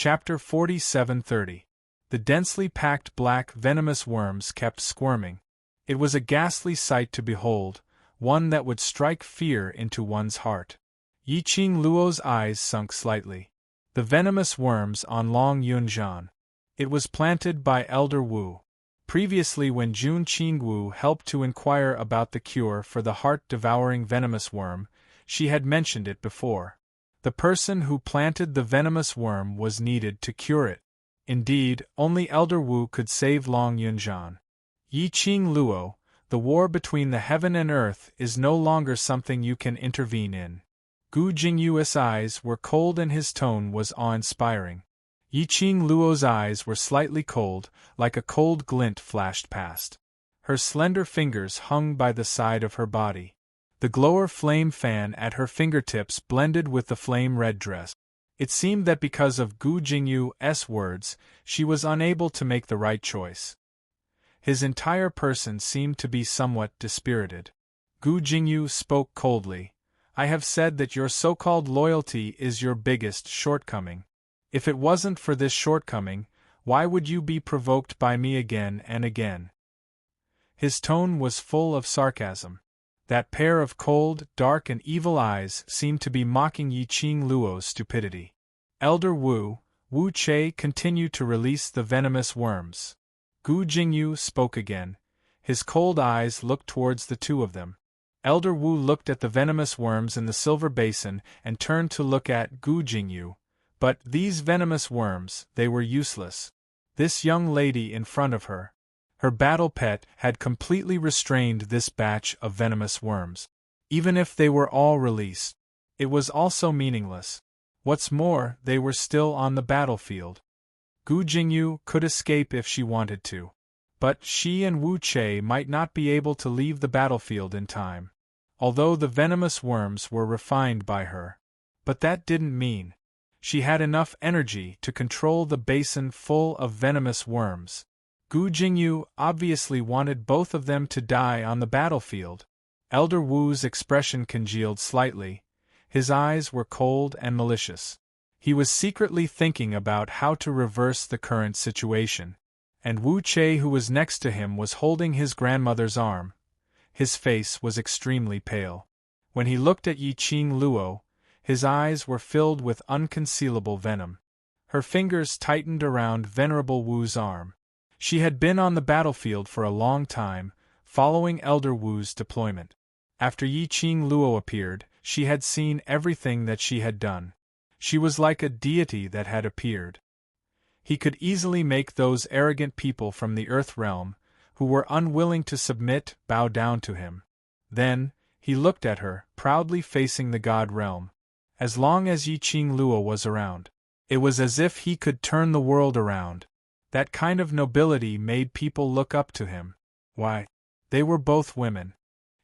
Chapter 47:30. The densely packed black venomous worms kept squirming. It was a ghastly sight to behold, one that would strike fear into one's heart. Yiqing Luo's eyes sunk slightly. The venomous worms on Long Yunjian. It was planted by Elder Wu. Previously, when Jun Qingwu helped to inquire about the cure for the heart-devouring venomous worm, she had mentioned it before. The person who planted the venomous worm was needed to cure it. Indeed, only Elder Wu could save Long Yunjian. Yiqing Luo, the war between the heaven and earth is no longer something you can intervene in. Gu Jingyu's eyes were cold and his tone was awe-inspiring. Yiqing Luo's eyes were slightly cold, like a cold glint flashed past. Her slender fingers hung by the side of her body. The glower flame fan at her fingertips blended with the flame-red dress. It seemed that because of Gu Jingyu's words, she was unable to make the right choice. His entire person seemed to be somewhat dispirited. Gu Jingyu spoke coldly. I have said that your so-called loyalty is your biggest shortcoming. If it wasn't for this shortcoming, why would you be provoked by me again and again? His tone was full of sarcasm. That pair of cold, dark and evil eyes seemed to be mocking Yiqing Luo's stupidity. Elder Wu Che continued to release the venomous worms. Gu Jingyu spoke again. His cold eyes looked towards the two of them. Elder Wu looked at the venomous worms in the silver basin and turned to look at Gu Jingyu. But these venomous worms, they were useless. This young lady in front of her, her battle pet, had completely restrained this batch of venomous worms. Even if they were all released, it was also meaningless. What's more, they were still on the battlefield. Gu Jingyu could escape if she wanted to. But she and Wu Che might not be able to leave the battlefield in time. Although the venomous worms were refined by her. But that didn't mean she had enough energy to control the basin full of venomous worms. Gu Jingyu obviously wanted both of them to die on the battlefield. Elder Wu's expression congealed slightly. His eyes were cold and malicious. He was secretly thinking about how to reverse the current situation. And Wu Che, who was next to him, was holding his grandmother's arm. His face was extremely pale. When he looked at Yiqing Luo, his eyes were filled with unconcealable venom. Her fingers tightened around Venerable Wu's arm. She had been on the battlefield for a long time, following Elder Wu's deployment. After Yiqing Luo appeared, she had seen everything that she had done. She was like a deity that had appeared. He could easily make those arrogant people from the Earth realm, who were unwilling to submit, bow down to him. Then, he looked at her, proudly facing the God realm. As long as Yiqing Luo was around, it was as if he could turn the world around. That kind of nobility made people look up to him. Why? They were both women.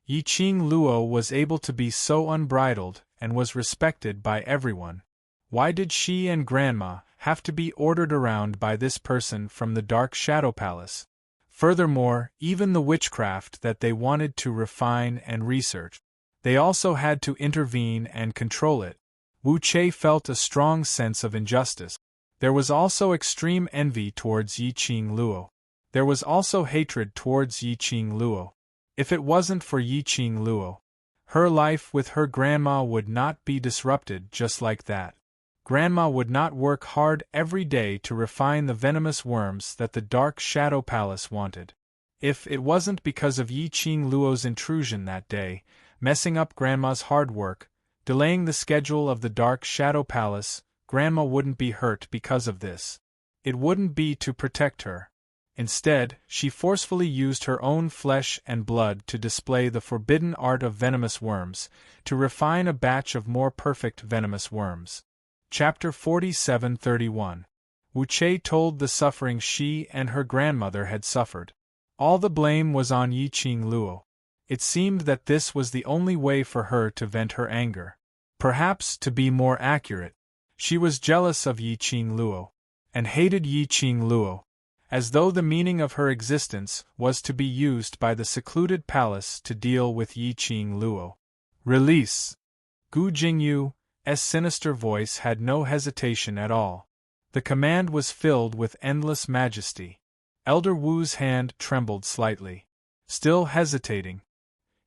Yiqing Luo was able to be so unbridled, and was respected by everyone. Why did she and Grandma have to be ordered around by this person from the Dark Shadow Palace? Furthermore, even the witchcraft that they wanted to refine and research, they also had to intervene and control it. Wu Che felt a strong sense of injustice. There was also extreme envy towards Yiqing Luo. There was also hatred towards Yiqing Luo. If it wasn't for Yiqing Luo, her life with her grandma would not be disrupted just like that. Grandma would not work hard every day to refine the venomous worms that the Dark Shadow Palace wanted. If it wasn't because of Yiqing Luo's intrusion that day, messing up Grandma's hard work, delaying the schedule of the Dark Shadow Palace, Grandma wouldn't be hurt because of this. It wouldn't be to protect her. Instead, she forcefully used her own flesh and blood to display the forbidden art of venomous worms, to refine a batch of more perfect venomous worms. Chapter 47:31. Wu Che told the suffering she and her grandmother had suffered. All the blame was on Yiqing Luo. It seemed that this was the only way for her to vent her anger. Perhaps, to be more accurate, she was jealous of Yiqing Luo, and hated Yiqing Luo, as though the meaning of her existence was to be used by the secluded palace to deal with Yiqing Luo. Release! Gu Jingyu's sinister voice had no hesitation at all. The command was filled with endless majesty. Elder Wu's hand trembled slightly. Still hesitating,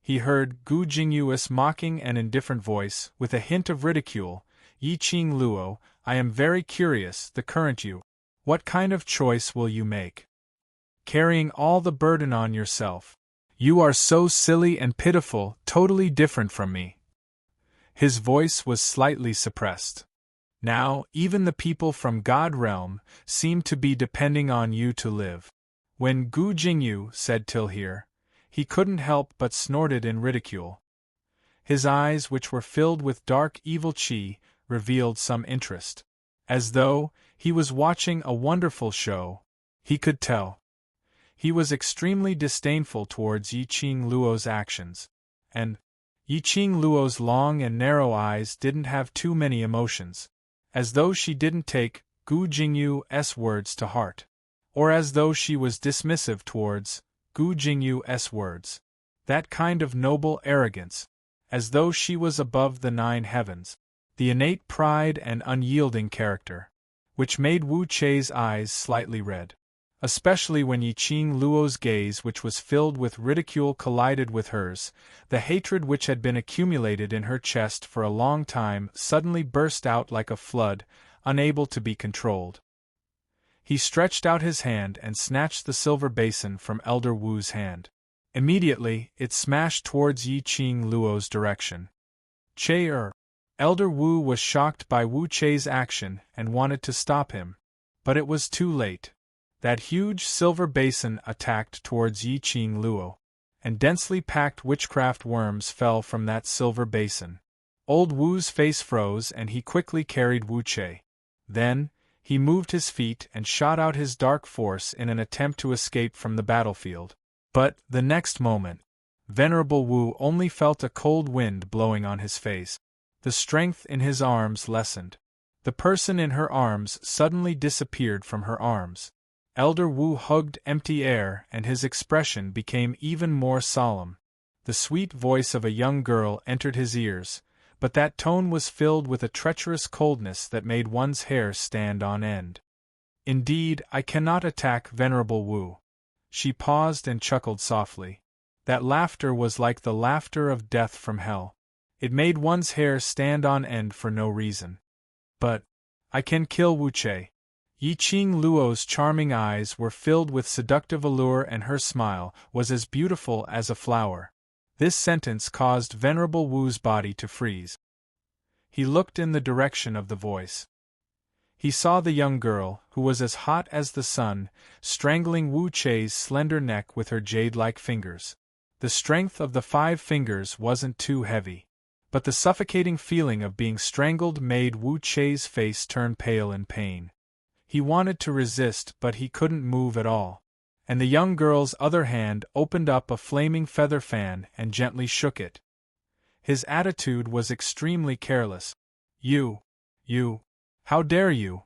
he heard Gu Jingyu's mocking and indifferent voice, with a hint of ridicule. Yi Qing Luo, I am very curious, the current you. What kind of choice will you make? Carrying all the burden on yourself. You are so silly and pitiful, totally different from me. His voice was slightly suppressed. Now, even the people from God Realm seem to be depending on you to live. When Gu Jingyu said till here, he couldn't help but snorted in ridicule. His eyes, which were filled with dark evil qi, revealed some interest. As though he was watching a wonderful show, he could tell. He was extremely disdainful towards Yi Qing Luo's actions, and Yi Qing Luo's long and narrow eyes didn't have too many emotions, as though she didn't take Gu Jingyu's words to heart, or as though she was dismissive towards Gu Jingyu's words. That kind of noble arrogance, as though she was above the 9 heavens, the innate pride and unyielding character, which made Wu Chei's eyes slightly red. Especially when Yi Qing Luo's gaze, which was filled with ridicule, collided with hers, the hatred which had been accumulated in her chest for a long time suddenly burst out like a flood, unable to be controlled. He stretched out his hand and snatched the silver basin from Elder Wu's hand. Immediately, it smashed towards Yi Qing Luo's direction. Che-er! Elder Wu was shocked by Wu Chei's action and wanted to stop him. But it was too late. That huge silver basin attacked towards Yi Qing Luo, and densely packed witchcraft worms fell from that silver basin. Old Wu's face froze and he quickly carried Wu Chei. Then, he moved his feet and shot out his dark force in an attempt to escape from the battlefield. But, the next moment, Venerable Wu only felt a cold wind blowing on his face. The strength in his arms lessened. The person in her arms suddenly disappeared from her arms. Elder Wu hugged empty air and his expression became even more solemn. The sweet voice of a young girl entered his ears, but that tone was filled with a treacherous coldness that made one's hair stand on end. Indeed, I cannot attack Venerable Wu. She paused and chuckled softly. That laughter was like the laughter of death from hell. It made one's hair stand on end for no reason. But I can kill Wu Chei. Yi Qing Luo's charming eyes were filled with seductive allure and her smile was as beautiful as a flower. This sentence caused Venerable Wu's body to freeze. He looked in the direction of the voice. He saw the young girl, who was as hot as the sun, strangling Wu Chei's slender neck with her jade-like fingers. The strength of the 5 fingers wasn't too heavy, but the suffocating feeling of being strangled made Wu Chei's face turn pale in pain. He wanted to resist, but he couldn't move at all, and the young girl's other hand opened up a flaming feather fan and gently shook it. His attitude was extremely careless. You, how dare you?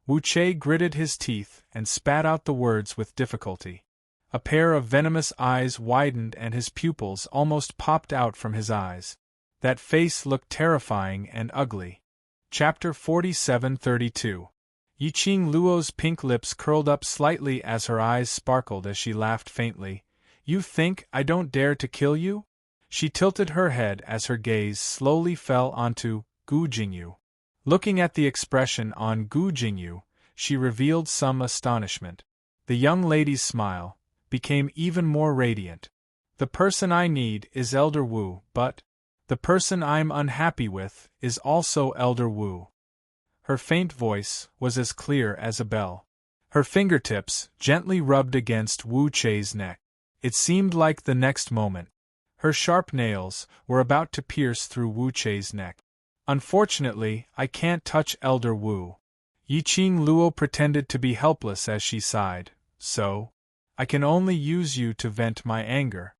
Wu Chei gritted his teeth and spat out the words with difficulty. A pair of venomous eyes widened and his pupils almost popped out from his eyes. That face looked terrifying and ugly. Chapter 47-32. Yi Qing Luo's pink lips curled up slightly as her eyes sparkled as she laughed faintly. You think I don't dare to kill you? She tilted her head as her gaze slowly fell onto Gu Jingyu. Looking at the expression on Gu Jingyu, she revealed some astonishment. The young lady's smile became even more radiant. The person I need is Elder Wu, but the person I'm unhappy with is also Elder Wu. Her faint voice was as clear as a bell. Her fingertips gently rubbed against Wu Chei's neck. It seemed like the next moment, her sharp nails were about to pierce through Wu Chei's neck. Unfortunately, I can't touch Elder Wu. Yi Qing Luo pretended to be helpless as she sighed, so I can only use you to vent my anger.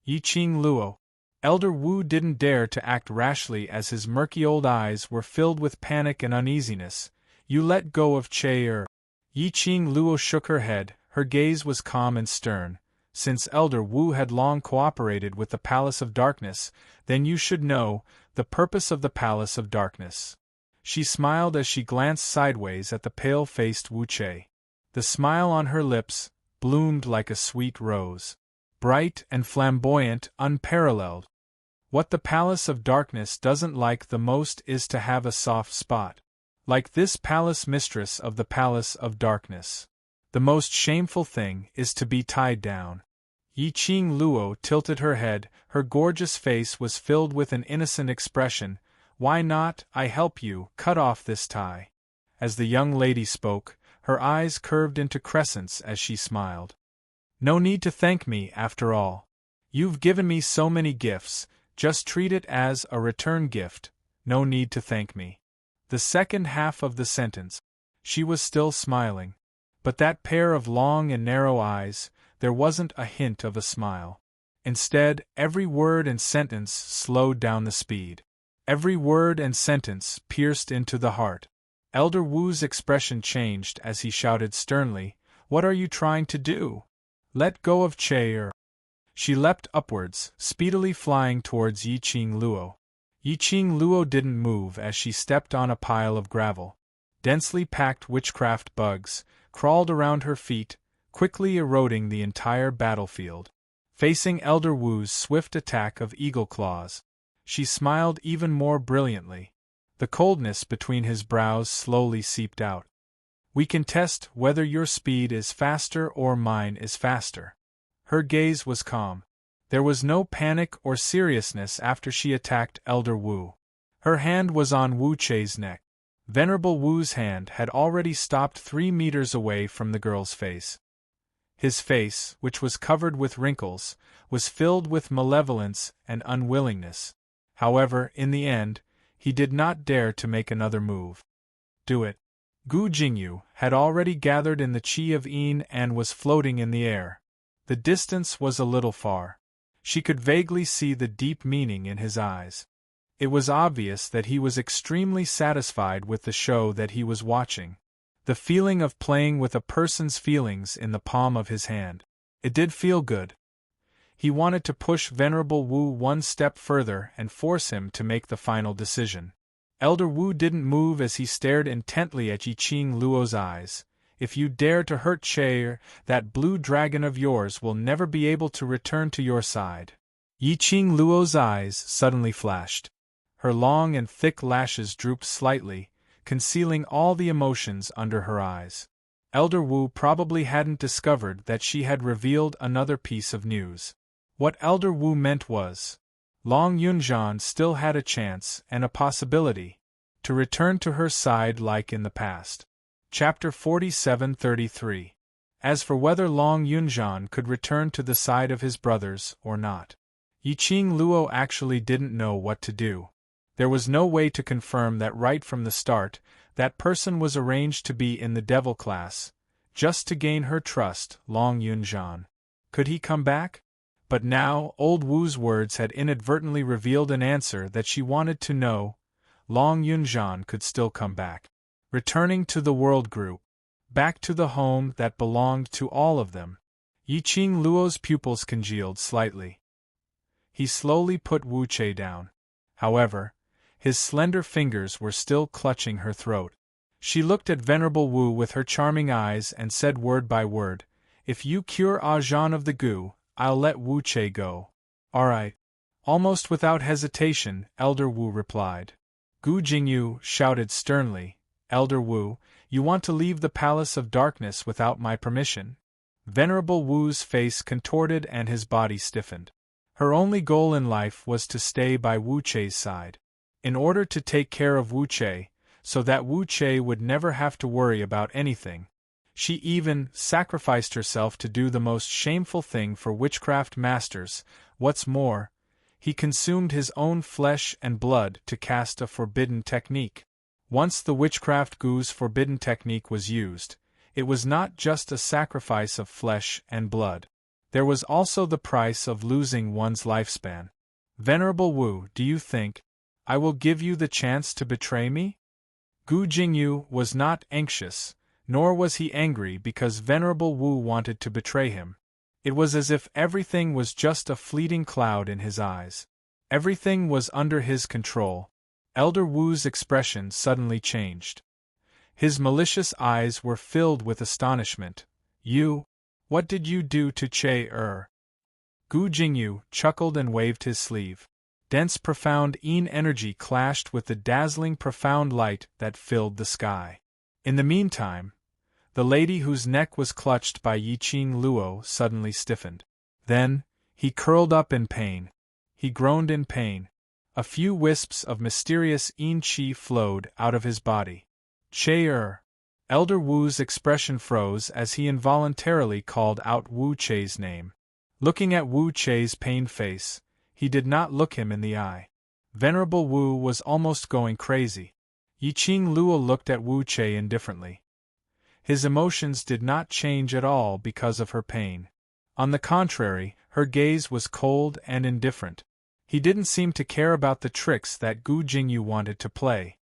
Yi Qing Luo. Elder Wu didn't dare to act rashly as his murky old eyes were filled with panic and uneasiness. You let go of Che-er. Yi Qing Luo shook her head, her gaze was calm and stern. Since Elder Wu had long cooperated with the Palace of Darkness, then you should know the purpose of the Palace of Darkness. She smiled as she glanced sideways at the pale-faced Wu Che. The smile on her lips bloomed like a sweet rose. Bright and flamboyant, unparalleled. What the Palace of Darkness doesn't like the most is to have a soft spot. Like this palace mistress of the Palace of Darkness. The most shameful thing is to be tied down. Yiqing Luo tilted her head, her gorgeous face was filled with an innocent expression. Why not, I help you, cut off this tie. As the young lady spoke, her eyes curved into crescents as she smiled. No need to thank me, after all. You've given me so many gifts, just treat it as a return gift, no need to thank me. The second half of the sentence. She was still smiling. But that pair of long and narrow eyes, there wasn't a hint of a smile. Instead, every word and sentence slowed down the speed. Every word and sentence pierced into the heart. Elder Wu's expression changed as he shouted sternly, "What are you trying to do? Let go of Che." She leapt upwards, speedily flying towards Yiqing Luo. Yiqing Luo didn't move as she stepped on a pile of gravel. Densely packed witchcraft bugs crawled around her feet, quickly eroding the entire battlefield. Facing Elder Wu's swift attack of eagle claws, she smiled even more brilliantly. The coldness between his brows slowly seeped out. We can test whether your speed is faster or mine is faster. Her gaze was calm. There was no panic or seriousness after she attacked Elder Wu. Her hand was on Wu Che's neck. Venerable Wu's hand had already stopped 3 meters away from the girl's face. His face, which was covered with wrinkles, was filled with malevolence and unwillingness. However, in the end, he did not dare to make another move. Do it. Gu Jingyu had already gathered in the qi of Yin and was floating in the air. The distance was a little far. She could vaguely see the deep meaning in his eyes. It was obvious that he was extremely satisfied with the show that he was watching. The feeling of playing with a person's feelings in the palm of his hand. It did feel good. He wanted to push Venerable Wu one step further and force him to make the final decision. Elder Wu didn't move as he stared intently at Yiqing Luo's eyes. If you dare to hurt Che, that blue dragon of yours will never be able to return to your side. Yiqing Luo's eyes suddenly flashed. Her long and thick lashes drooped slightly, concealing all the emotions under her eyes. Elder Wu probably hadn't discovered that she had revealed another piece of news. What Elder Wu meant was, Long Yunzhan still had a chance and a possibility to return to her side like in the past. Chapter 47-33. As for whether Long Yunzhan could return to the side of his brothers or not, Yiqing Luo actually didn't know what to do. There was no way to confirm that right from the start, that person was arranged to be in the devil class, just to gain her trust. Long Yunzhan. Could he come back? But now, old Wu's words had inadvertently revealed an answer that she wanted to know. Long Yunzhan could still come back. Returning to the world group. Back to the home that belonged to all of them. Yiqing Luo's pupils congealed slightly. He slowly put Wu Che down. However, his slender fingers were still clutching her throat. She looked at Venerable Wu with her charming eyes and said word by word, "If you cure Ajahn of the Gu, I'll let Wu Che go." "All right." Almost without hesitation, Elder Wu replied. Gu Jingyu shouted sternly, "Elder Wu, you want to leave the Palace of Darkness without my permission?" Venerable Wu's face contorted and his body stiffened. Her only goal in life was to stay by Wu Che's side. In order to take care of Wu Che, so that Wu Che would never have to worry about anything. She even sacrificed herself to do the most shameful thing for witchcraft masters. What's more, he consumed his own flesh and blood to cast a forbidden technique. Once the witchcraft Gu's forbidden technique was used, it was not just a sacrifice of flesh and blood. There was also the price of losing one's lifespan. Venerable Wu, do you think I will give you the chance to betray me? Gu Jingyu was not anxious, nor was he angry because Venerable Wu wanted to betray him. It was as if everything was just a fleeting cloud in his eyes. Everything was under his control. Elder Wu's expression suddenly changed. His malicious eyes were filled with astonishment. You? What did you do to Che-er? Gu Jingyu chuckled and waved his sleeve. Dense profound Yin energy clashed with the dazzling profound light that filled the sky. In the meantime, the lady whose neck was clutched by Yiqing Luo suddenly stiffened. Then, he curled up in pain. He groaned in pain. A few wisps of mysterious Yin Qi flowed out of his body. Che-er! Elder Wu's expression froze as he involuntarily called out Wu Che's name. Looking at Wu Che's pained face, he did not look him in the eye. Venerable Wu was almost going crazy. Yiqing Luo looked at Wu Che indifferently. His emotions did not change at all because of her pain. On the contrary, her gaze was cold and indifferent. He didn't seem to care about the tricks that Gu Jingyu wanted to play.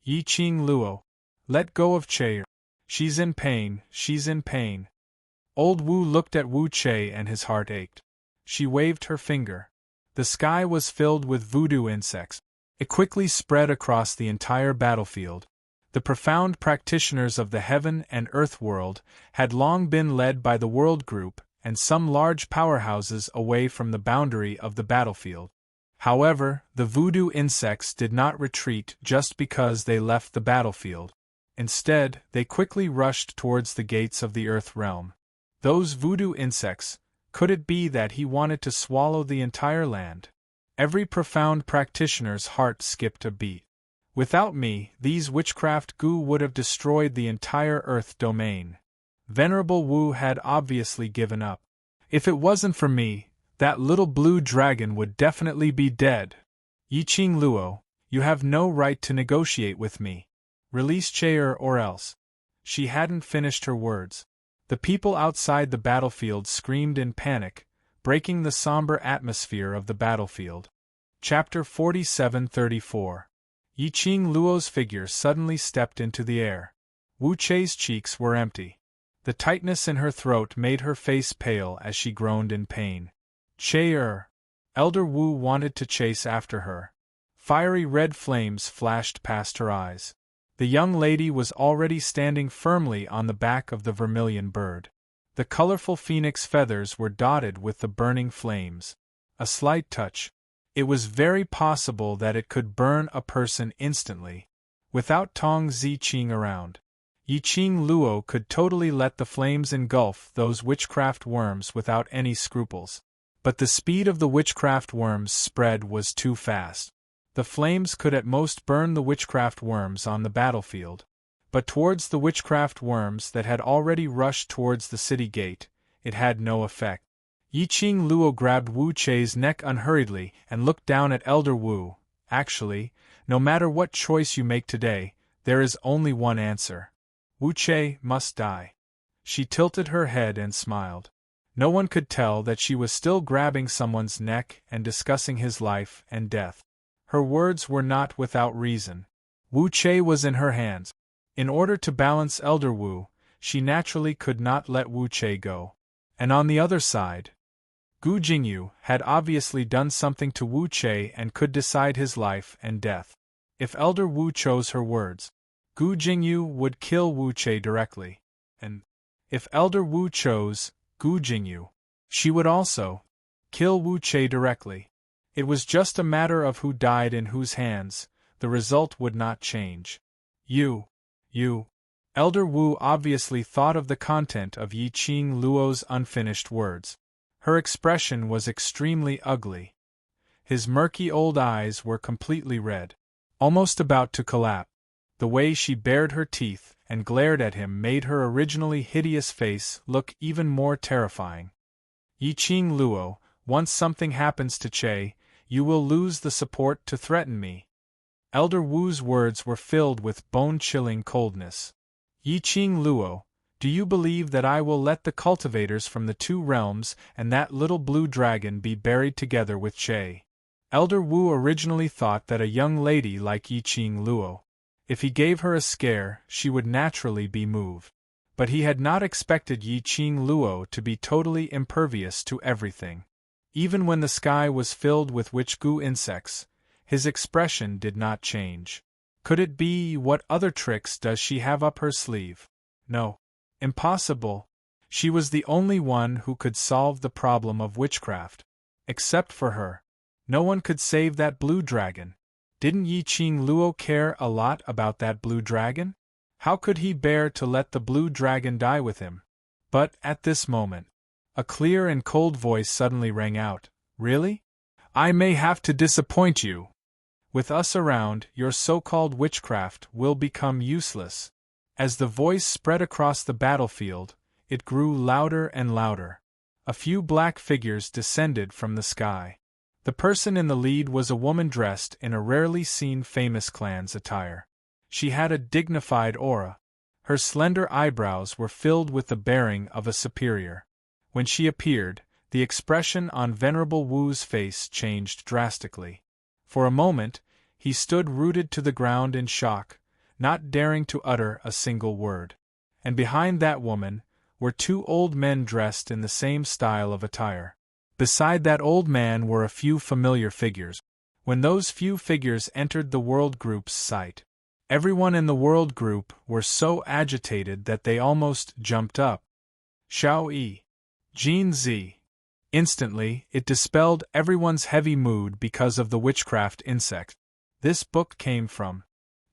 Yiqing Luo, let go of Che. She's in pain, she's in pain. Old Wu looked at Wu Che and his heart ached. She waved her finger. The sky was filled with voodoo insects. It quickly spread across the entire battlefield. The profound practitioners of the heaven and earth world had long been led by the world group and some large powerhouses away from the boundary of the battlefield. However, the voodoo insects did not retreat just because they left the battlefield. Instead, they quickly rushed towards the gates of the Earth realm. Those voodoo insects, could it be that he wanted to swallow the entire land? Every profound practitioner's heart skipped a beat. Without me, these witchcraft Gu would have destroyed the entire Earth domain. Venerable Wu had obviously given up. If it wasn't for me, that little blue dragon would definitely be dead. Yiqing Luo, you have no right to negotiate with me. Release Che-er or else. She hadn't finished her words. The people outside the battlefield screamed in panic, breaking the somber atmosphere of the battlefield. Chapter 47-34. Yiqing Luo's figure suddenly stepped into the air. Wu Che's cheeks were empty. The tightness in her throat made her face pale as she groaned in pain. Che-er! Elder Wu wanted to chase after her. Fiery red flames flashed past her eyes. The young lady was already standing firmly on the back of the vermilion bird. The colorful phoenix feathers were dotted with the burning flames. A slight touch. It was very possible that it could burn a person instantly. Without Tong Ziqing around, Yiqing Luo could totally let the flames engulf those witchcraft worms without any scruples. But the speed of the witchcraft worms' spread was too fast. The flames could at most burn the witchcraft worms on the battlefield. But towards the witchcraft worms that had already rushed towards the city gate, it had no effect. Yiqing Luo grabbed Wu Che's neck unhurriedly and looked down at Elder Wu. Actually, no matter what choice you make today, there is only one answer. Wu Che must die. She tilted her head and smiled. No one could tell that she was still grabbing someone's neck and discussing his life and death. Her words were not without reason. Wu Che was in her hands. In order to balance Elder Wu, she naturally could not let Wu Che go. And on the other side, Gu Jingyu had obviously done something to Wu Che and could decide his life and death. If Elder Wu chose her words, Gu Jingyu would kill Wu Che directly. And if Elder Wu chose Gu Jingyu, she would also kill Wu Che directly. It was just a matter of who died in whose hands. The result would not change. You. Elder Wu obviously thought of the content of Yiqing Luo's unfinished words. Her expression was extremely ugly. His murky old eyes were completely red, almost about to collapse. The way she bared her teeth and glared at him made her originally hideous face look even more terrifying. Yiqing Luo, once something happens to Che, you will lose the support to threaten me. Elder Wu's words were filled with bone-chilling coldness. Yiqing Luo, do you believe that I will let the cultivators from the two realms and that little blue dragon be buried together with Che? Elder Wu originally thought that a young lady like Yiqing Luo, if he gave her a scare, she would naturally be moved. But he had not expected Yiqing Luo to be totally impervious to everything. Even when the sky was filled with witch goo insects, His expression did not change. Could it be, what other tricks does she have up her sleeve? No. Impossible. She was the only one who could solve the problem of witchcraft. Except for her, no one could save that blue dragon. Didn't Yi Qing Luo care a lot about that blue dragon? How could he bear to let the blue dragon die with him? But, at this moment, a clear and cold voice suddenly rang out. Really? I may have to disappoint you. With us around, your so-called witchcraft will become useless. As the voice spread across the battlefield, it grew louder and louder. A few black figures descended from the sky. The person in the lead was a woman dressed in a rarely seen famous clan's attire. She had a dignified aura. Her slender eyebrows were filled with the bearing of a superior. When she appeared, the expression on Venerable Wu's face changed drastically. For a moment, he stood rooted to the ground in shock, not daring to utter a single word. And behind that woman were two old men dressed in the same style of attire. Beside that old man were a few familiar figures. When those few figures entered the World Group's sight, everyone in the World Group were so agitated that they almost jumped up. Xiao Yi. Jin Zi. Instantly, it dispelled everyone's heavy mood because of the witchcraft insect. This book came from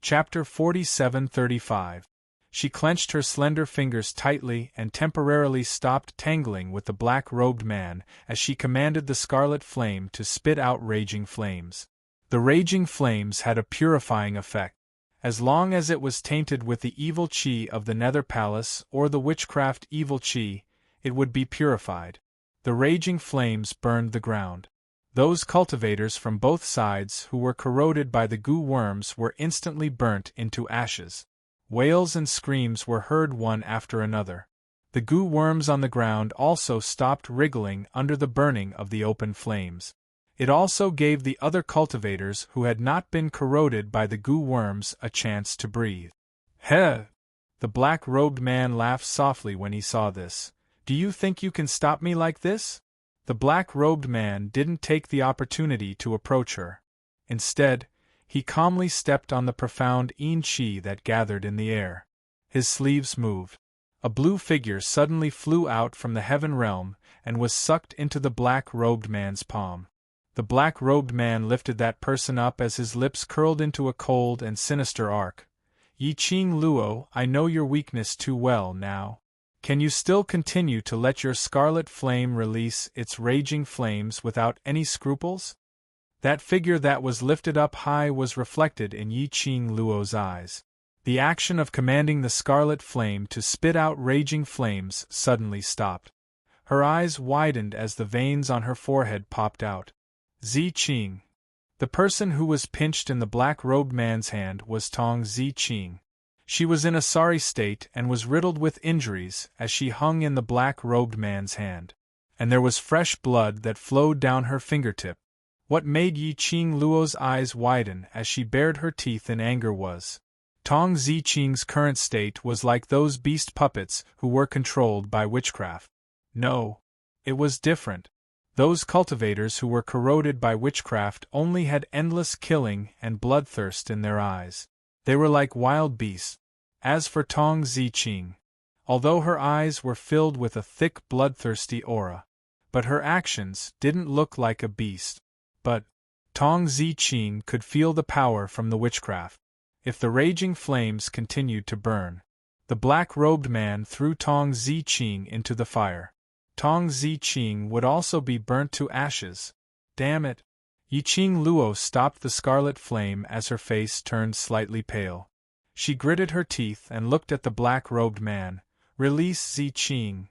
Chapter 4735. She clenched her slender fingers tightly and temporarily stopped tangling with the black-robed man as she commanded the scarlet flame to spit out raging flames. The raging flames had a purifying effect. As long as it was tainted with the evil qi of the Nether Palace or the witchcraft evil qi, it would be purified. The raging flames burned the ground. Those cultivators from both sides who were corroded by the goo worms were instantly burnt into ashes. Wails and screams were heard one after another. The goo worms on the ground also stopped wriggling under the burning of the open flames. It also gave the other cultivators who had not been corroded by the goo worms a chance to breathe. Heh! The black-robed man laughed softly when he saw this. Do you think you can stop me like this? The black-robed man didn't take the opportunity to approach her. Instead, he calmly stepped on the profound yin qi that gathered in the air. His sleeves moved. A blue figure suddenly flew out from the heaven realm and was sucked into the black-robed man's palm. The black-robed man lifted that person up as his lips curled into a cold and sinister arc. Yi Qing Luo, I know your weakness too well now. Can you still continue to let your scarlet flame release its raging flames without any scruples? That figure that was lifted up high was reflected in Yi Qing Luo's eyes. The action of commanding the scarlet flame to spit out raging flames suddenly stopped. Her eyes widened as the veins on her forehead popped out. Zi Qing. The person who was pinched in the black-robed man's hand was Tong Zi Qing. She was in a sorry state and was riddled with injuries as she hung in the black-robed man's hand. And there was fresh blood that flowed down her fingertip. What made Yi Qing Luo's eyes widen as she bared her teeth in anger was Tong Zi Qing's current state was like those beast puppets who were controlled by witchcraft. No, it was different. Those cultivators who were corroded by witchcraft only had endless killing and bloodthirst in their eyes. They were like wild beasts. As for Tong Zi Qing, although her eyes were filled with a thick bloodthirsty aura, but her actions didn't look like a beast. But Tong Zi Qing could feel the power from the witchcraft. If the raging flames continued to burn, the black-robed man threw Tong Zi Qing into the fire. Tong Zi Qing would also be burnt to ashes. Damn it! Yi Qing Luo stopped the scarlet flame as her face turned slightly pale. She gritted her teeth and looked at the black-robed man. Release Zi Qing.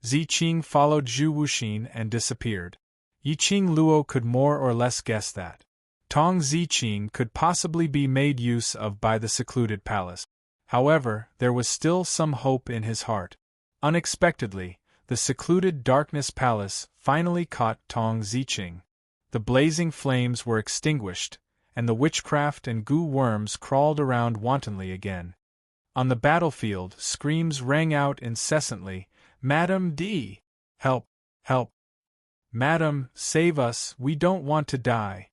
Zi Qing followed Zhu Wuxin and disappeared. Yi Qing Luo could more or less guess that Tong Zi Qing could possibly be made use of by the secluded palace. However, there was still some hope in his heart. Unexpectedly, the secluded darkness palace finally caught Tong Zi Qing. The blazing flames were extinguished, and the witchcraft and goo worms crawled around wantonly again. On the battlefield, screams rang out incessantly, "Madame D! Help! Help! Madam, save us, we don't want to die."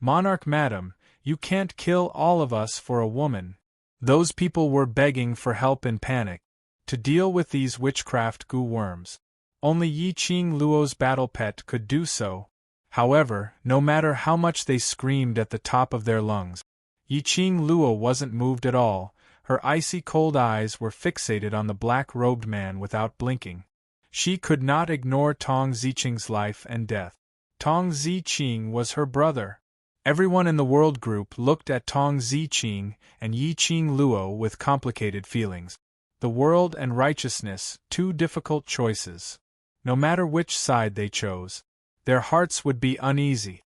"Monarch madam, you can't kill all of us for a woman." Those people were begging for help in panic. To deal with these witchcraft goo worms. Only Yi Qing Luo's battle pet could do so. However, no matter how much they screamed at the top of their lungs, Yi Qing Luo wasn't moved at all. Her icy cold eyes were fixated on the black-robed man without blinking. She could not ignore Tong Ziqing's life and death. Tong Ziqing was her brother. Everyone in the world group looked at Tong Ziqing and Yi Qing Luo with complicated feelings. The world and righteousness, two difficult choices. No matter which side they chose, their hearts would be uneasy.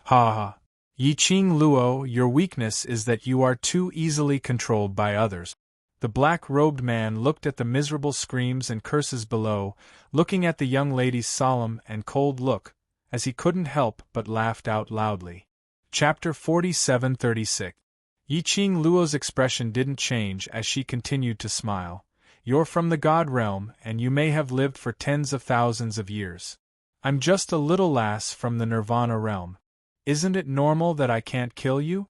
Ha ha! Yi Qing Luo, your weakness is that you are too easily controlled by others. The black-robed man looked at the miserable screams and curses below, looking at the young lady's solemn and cold look, as he couldn't help but laughed out loudly. Chapter 47-36. Yi Qing Luo's expression didn't change as she continued to smile. You're from the God realm, and you may have lived for tens of thousands of years. I'm just a little lass from the Nirvana realm. Isn't it normal that I can't kill you?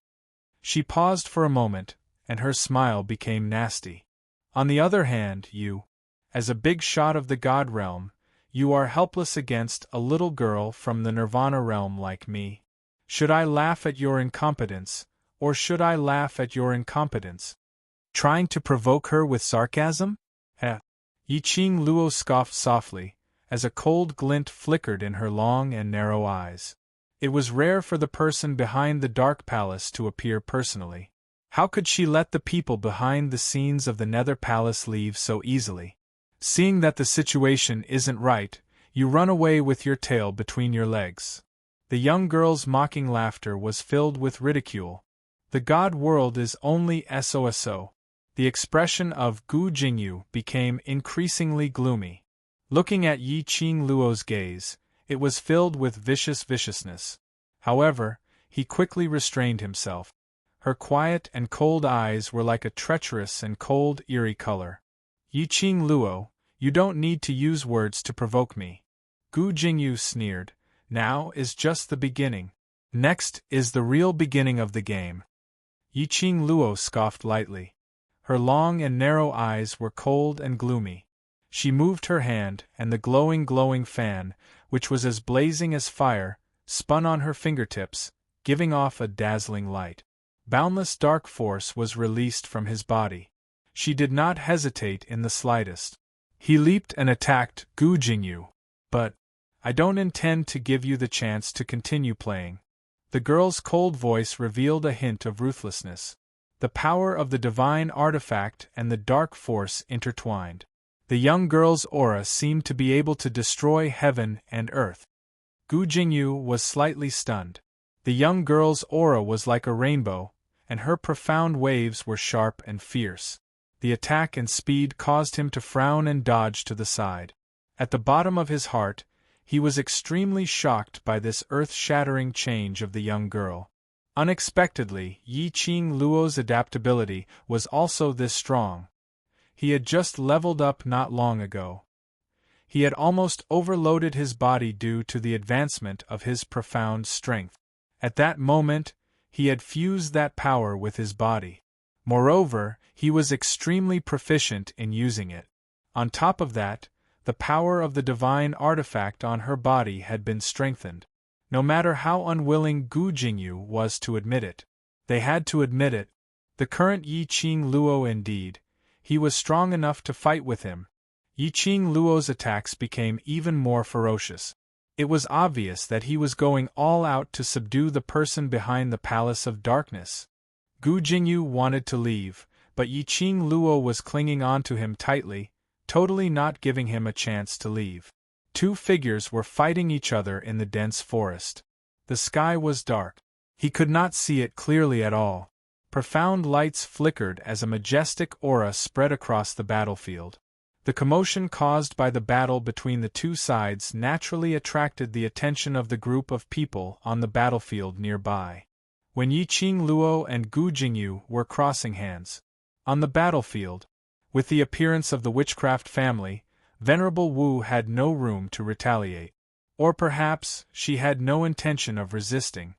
She paused for a moment, and her smile became nasty. On the other hand, you, as a big shot of the God realm, you are helpless against a little girl from the Nirvana realm like me. Should I laugh at your incompetence, or should I laugh at your incompetence? Trying to provoke her with sarcasm? Yi Qing Luo scoffed softly, as a cold glint flickered in her long and narrow eyes. It was rare for the person behind the Dark Palace to appear personally. How could she let the people behind the scenes of the Nether Palace leave so easily? Seeing that the situation isn't right, you run away with your tail between your legs. The young girl's mocking laughter was filled with ridicule. The God world is only SOSO. The expression of Gu Jingyu became increasingly gloomy. Looking at Yi Qing Luo's gaze, it was filled with viciousness. However, he quickly restrained himself. Her quiet and cold eyes were like a treacherous and cold, eerie color. Yi Qing Luo, you don't need to use words to provoke me. Gu Jingyu sneered. Now is just the beginning. Next is the real beginning of the game. Yi Qing Luo scoffed lightly. Her long and narrow eyes were cold and gloomy. She moved her hand, and the glowing fan, which was as blazing as fire, spun on her fingertips, giving off a dazzling light. Boundless dark force was released from his body. She did not hesitate in the slightest. He leaped and attacked Gu Jingyu. But I don't intend to give you the chance to continue playing. The girl's cold voice revealed a hint of ruthlessness. The power of the divine artifact and the dark force intertwined. The young girl's aura seemed to be able to destroy heaven and earth. Gu Jingyu was slightly stunned. The young girl's aura was like a rainbow, and her profound waves were sharp and fierce. The attack and speed caused him to frown and dodge to the side. At the bottom of his heart, he was extremely shocked by this earth-shattering change of the young girl. Unexpectedly, Yi Qing Luo's adaptability was also this strong. He had just leveled up not long ago. He had almost overloaded his body due to the advancement of his profound strength. At that moment, he had fused that power with his body. Moreover, he was extremely proficient in using it. On top of that, the power of the divine artifact on her body had been strengthened. No matter how unwilling Gu Jingyu was to admit it, they had to admit it. The current Yi Qing Luo indeed, he was strong enough to fight with him. Yi Qing Luo's attacks became even more ferocious. It was obvious that he was going all out to subdue the person behind the Palace of Darkness. Gu Jingyu wanted to leave, but Yi Qing Luo was clinging onto him tightly, totally not giving him a chance to leave. Two figures were fighting each other in the dense forest. The sky was dark. He could not see it clearly at all. Profound lights flickered as a majestic aura spread across the battlefield. The commotion caused by the battle between the two sides naturally attracted the attention of the group of people on the battlefield nearby. When Yi Qing Luo and Gu Jingyu were crossing hands on the battlefield, with the appearance of the witchcraft family, Venerable Wu had no room to retaliate. Or perhaps she had no intention of resisting.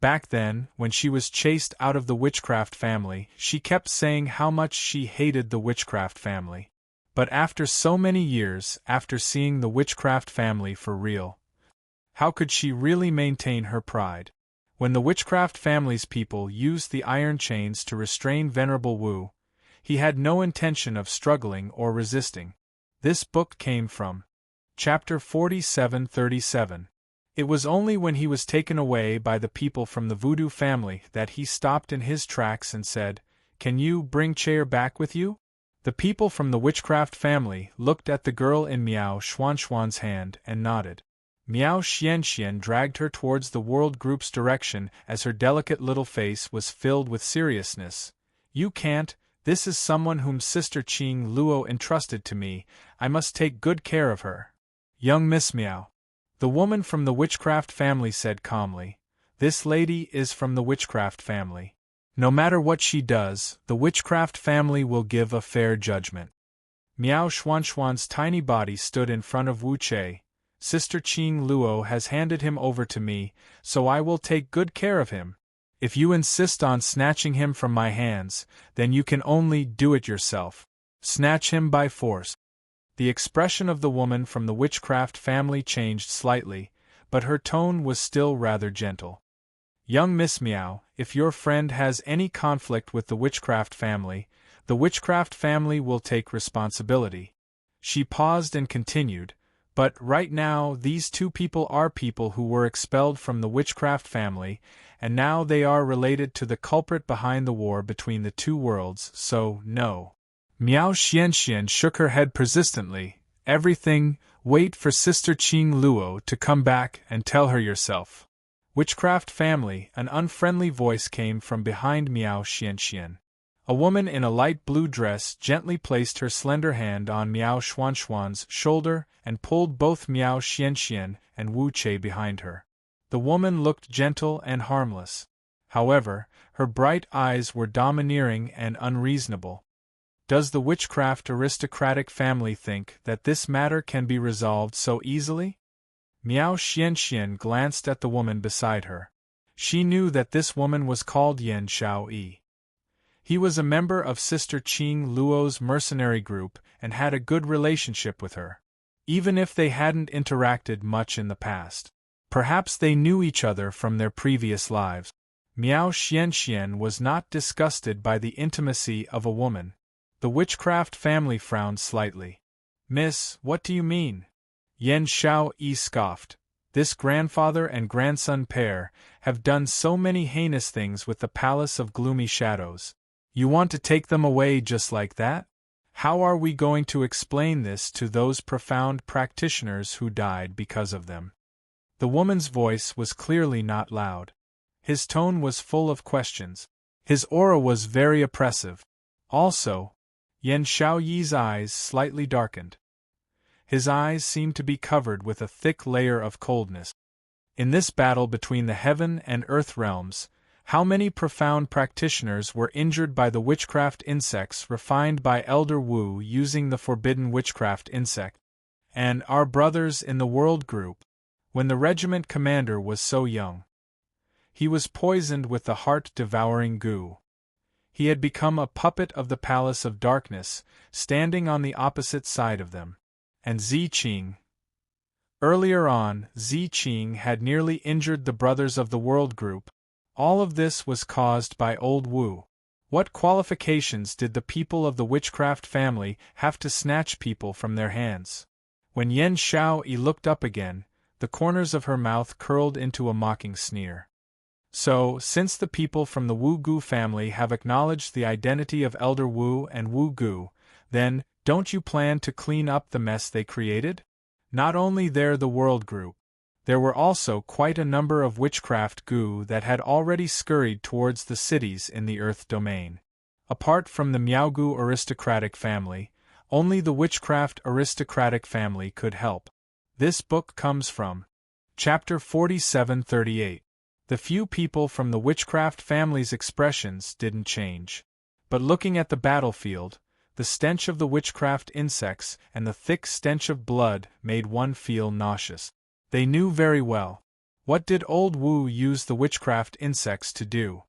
Back then, when she was chased out of the witchcraft family, she kept saying how much she hated the witchcraft family. But after so many years, after seeing the witchcraft family for real, how could she really maintain her pride? When the witchcraft family's people used the iron chains to restrain Venerable Wu, he had no intention of struggling or resisting. This book came from Chapter 4737. It was only when he was taken away by the people from the voodoo family that he stopped in his tracks and said, "Can you bring chair back with you?" The people from the witchcraft family looked at the girl in Miao Xuanxuan's hand and nodded. Miao Xianxian dragged her towards the world group's direction as her delicate little face was filled with seriousness. "You can't, this is someone whom Sister Qing Luo entrusted to me, I must take good care of her." "Young Miss Miao," the woman from the witchcraft family said calmly, "this lady is from the witchcraft family. No matter what she does, the witchcraft family will give a fair judgment." Miao Xuanxuan's tiny body stood in front of Wu Che. "Sister Qing Luo has handed him over to me, so I will take good care of him. If you insist on snatching him from my hands, then you can only do it yourself. Snatch him by force." The expression of the woman from the witchcraft family changed slightly, but her tone was still rather gentle. "Young Miss Miao, if your friend has any conflict with the witchcraft family will take responsibility." She paused and continued, "But right now these two people are people who were expelled from the witchcraft family, and now they are related to the culprit behind the war between the two worlds, so no." Miao Xianxian shook her head persistently. "Everything, wait for Sister Qing Luo to come back and tell her yourself." "Witchcraft family," an unfriendly voice came from behind Miao Xianxian. A woman in a light blue dress gently placed her slender hand on Miao Xuanxuan's shoulder and pulled both Miao Xianxian and Wu Che behind her. The woman looked gentle and harmless. However, her bright eyes were domineering and unreasonable. Does the witchcraft aristocratic family think that this matter can be resolved so easily? Miao Xianxian glanced at the woman beside her. She knew that this woman was called Yan Xiaoyi. He was a member of Sister Qing Luo's mercenary group and had a good relationship with her. Even if they hadn't interacted much in the past, perhaps they knew each other from their previous lives. Miao Xianxian was not disgusted by the intimacy of a woman. The witchcraft family frowned slightly. "Miss, what do you mean?" Yan Xiaoyi scoffed. "This grandfather and grandson pair have done so many heinous things with the Palace of Gloomy Shadows. You want to take them away just like that? How are we going to explain this to those profound practitioners who died because of them?" The woman's voice was clearly not loud. His tone was full of questions. His aura was very oppressive. Also, Yan Xiaoyi's eyes slightly darkened. His eyes seemed to be covered with a thick layer of coldness. In this battle between the heaven and earth realms, how many profound practitioners were injured by the witchcraft insects refined by Elder Wu using the forbidden witchcraft insect? And our brothers in the world group, when the regiment commander was so young, he was poisoned with the heart-devouring goo. He had become a puppet of the Palace of Darkness, standing on the opposite side of them. And Zi Qing. Earlier on, Zi Qing had nearly injured the brothers of the world group. All of this was caused by Old Wu. What qualifications did the people of the witchcraft family have to snatch people from their hands? When Yan Xiaoyi looked up again, the corners of her mouth curled into a mocking sneer. "So, since the people from the Wu Gu family have acknowledged the identity of Elder Wu and Wu Gu, then, don't you plan to clean up the mess they created? Not only the world group. There were also quite a number of witchcraft Gu that had already scurried towards the cities in the Earth domain. Apart from the Miaogu aristocratic family, only the witchcraft aristocratic family could help." This book comes from Chapter 4738. The few people from the witchcraft family's expressions didn't change. But looking at the battlefield, the stench of the witchcraft insects and the thick stench of blood made one feel nauseous. They knew very well What did old Wu use the witchcraft insects to do?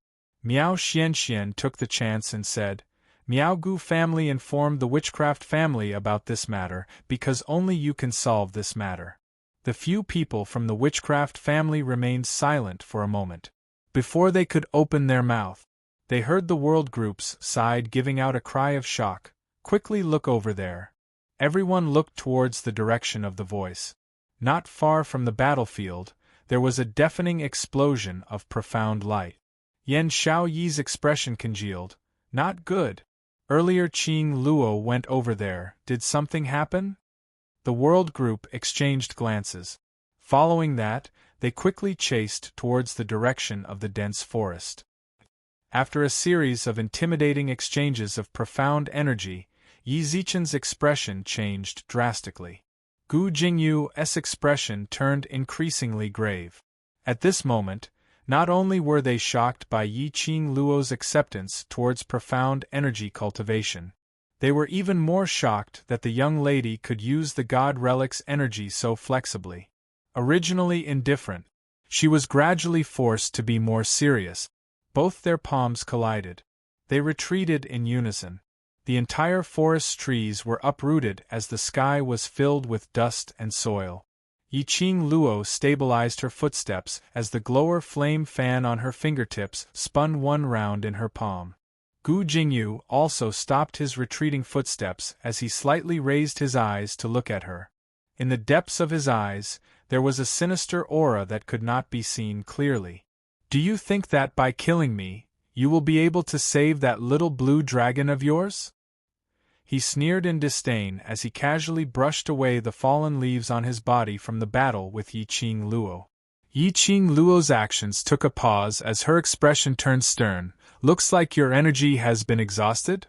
Miao Xianxian took the chance and said, Miao Gu family informed the witchcraft family about this matter because only you can solve this matter. The few people from the witchcraft family remained silent for a moment. Before they could open their mouth, they heard the world groups sighed, giving out a cry of shock. Quickly look over there. Everyone looked towards the direction of the voice. Not far from the battlefield, there was a deafening explosion of profound light. Yan Xiaoyi's expression congealed. Not good. Earlier Qing Luo went over there. Did something happen? The world group exchanged glances. Following that, they quickly chased towards the direction of the dense forest. After a series of intimidating exchanges of profound energy, Yi Zichen's expression changed drastically. Gu Jingyu's expression turned increasingly grave. At this moment, not only were they shocked by Yi Qing Luo's acceptance towards profound energy cultivation, they were even more shocked that the young lady could use the god relic's energy so flexibly. Originally indifferent, she was gradually forced to be more serious. Both their palms collided. They retreated in unison. The entire forest's trees were uprooted as the sky was filled with dust and soil. Yi Qing Luo stabilized her footsteps as the glower flame fan on her fingertips spun one round in her palm. Gu Jingyu also stopped his retreating footsteps as he slightly raised his eyes to look at her. In the depths of his eyes, there was a sinister aura that could not be seen clearly. Do you think that by killing me, you will be able to save that little blue dragon of yours? He sneered in disdain as he casually brushed away the fallen leaves on his body from the battle with Yi Qing Luo. Yi Qing Luo's actions took a pause as her expression turned stern. Looks like your energy has been exhausted?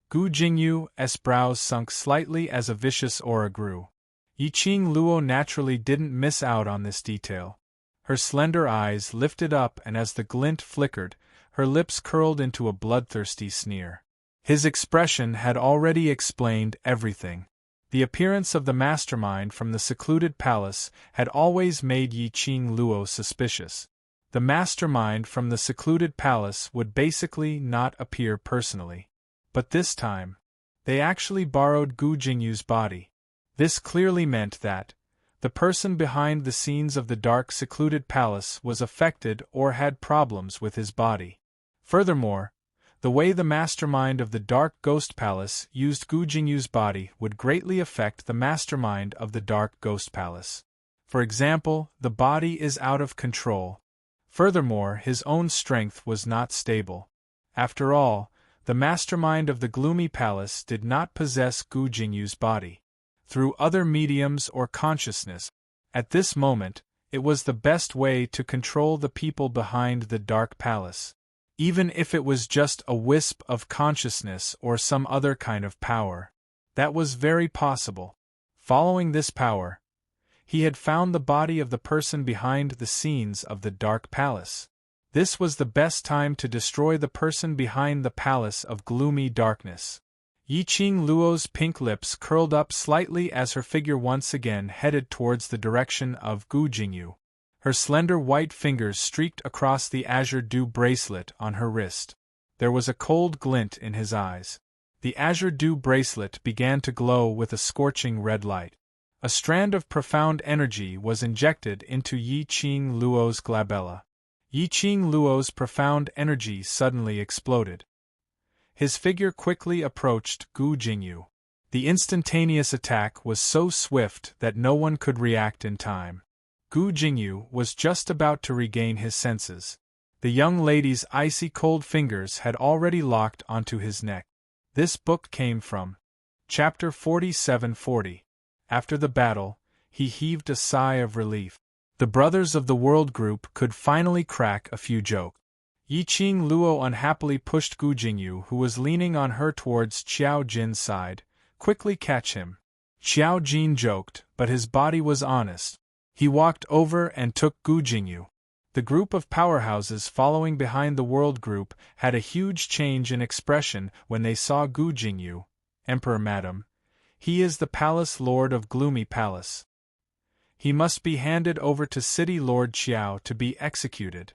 Gu Jingyu's brows sunk slightly as a vicious aura grew. Yi Qing Luo naturally didn't miss out on this detail. Her slender eyes lifted up, and as the glint flickered, her lips curled into a bloodthirsty sneer. His expression had already explained everything. The appearance of the mastermind from the secluded palace had always made Yi Qing Luo suspicious. The mastermind from the secluded palace would basically not appear personally. But this time, they actually borrowed Gu Jingyu's body. This clearly meant that the person behind the scenes of the dark secluded palace was affected or had problems with his body. Furthermore, the way the mastermind of the Dark Ghost Palace used Gu Jingyu's body would greatly affect the mastermind of the Dark Ghost Palace. For example, the body is out of control. Furthermore, his own strength was not stable. After all, the mastermind of the Gloomy Palace did not possess Gu Jingyu's body. Through other mediums or consciousness, at this moment, it was the best way to control the people behind the Dark Palace. Even if it was just a wisp of consciousness or some other kind of power. That was very possible. Following this power, he had found the body of the person behind the scenes of the Dark Palace. This was the best time to destroy the person behind the Palace of Gloomy Darkness. Yi Qing Luo's pink lips curled up slightly as her figure once again headed towards the direction of Gu Jingyu. Her slender white fingers streaked across the azure dew bracelet on her wrist. There was a cold glint in his eyes. The azure dew bracelet began to glow with a scorching red light. A strand of profound energy was injected into Yi Qing Luo's glabella. Yi Qing Luo's profound energy suddenly exploded. His figure quickly approached Gu Jingyu. The instantaneous attack was so swift that no one could react in time. Gu Jingyu was just about to regain his senses. The young lady's icy cold fingers had already locked onto his neck. This book came from Chapter 4740. After the battle, he heaved a sigh of relief. The brothers of the World Group could finally crack a few jokes. Yi Qing Luo unhappily pushed Gu Jingyu, who was leaning on her towards Qiao Jin's side. Quickly catch him. Qiao Jin joked, but his body was honest. He walked over and took Gu Jingyu. The group of powerhouses following behind the World Group had a huge change in expression when they saw Gu Jingyu. Emperor Madam, he is the Palace Lord of Gloomy Palace. He must be handed over to City Lord Xiao to be executed.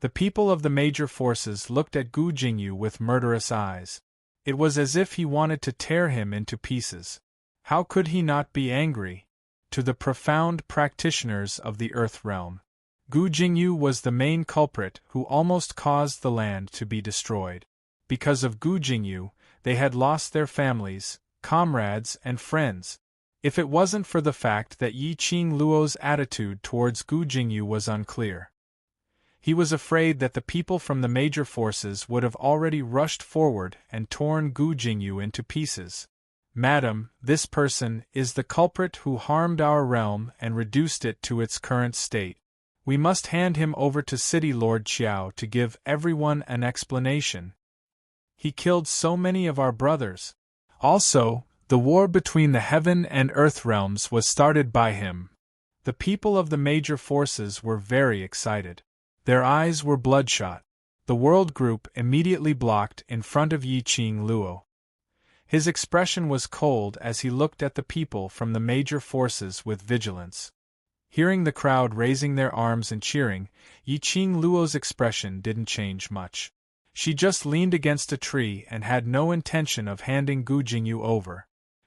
The people of the major forces looked at Gu Jingyu with murderous eyes. It was as if he wanted to tear him into pieces. How could he not be angry? To the profound practitioners of the Earth realm, Gu Jingyu was the main culprit who almost caused the land to be destroyed. Because of Gu Jingyu, they had lost their families, comrades, and friends. If it wasn't for the fact that Yi Qing Luo's attitude towards Gu Jingyu was unclear. He was afraid that the people from the major forces would have already rushed forward and torn Gu Jingyu into pieces. Madam, this person is the culprit who harmed our realm and reduced it to its current state. We must hand him over to City Lord Xiao to give everyone an explanation. He killed so many of our brothers. Also, the war between the heaven and earth realms was started by him. The people of the major forces were very excited. Their eyes were bloodshot. The world group immediately blocked in front of Yi Qing Luo. His expression was cold as he looked at the people from the major forces with vigilance. Hearing the crowd raising their arms and cheering, Yi Qing Luo's expression didn't change much. She just leaned against a tree and had no intention of handing Gu Jingyu over.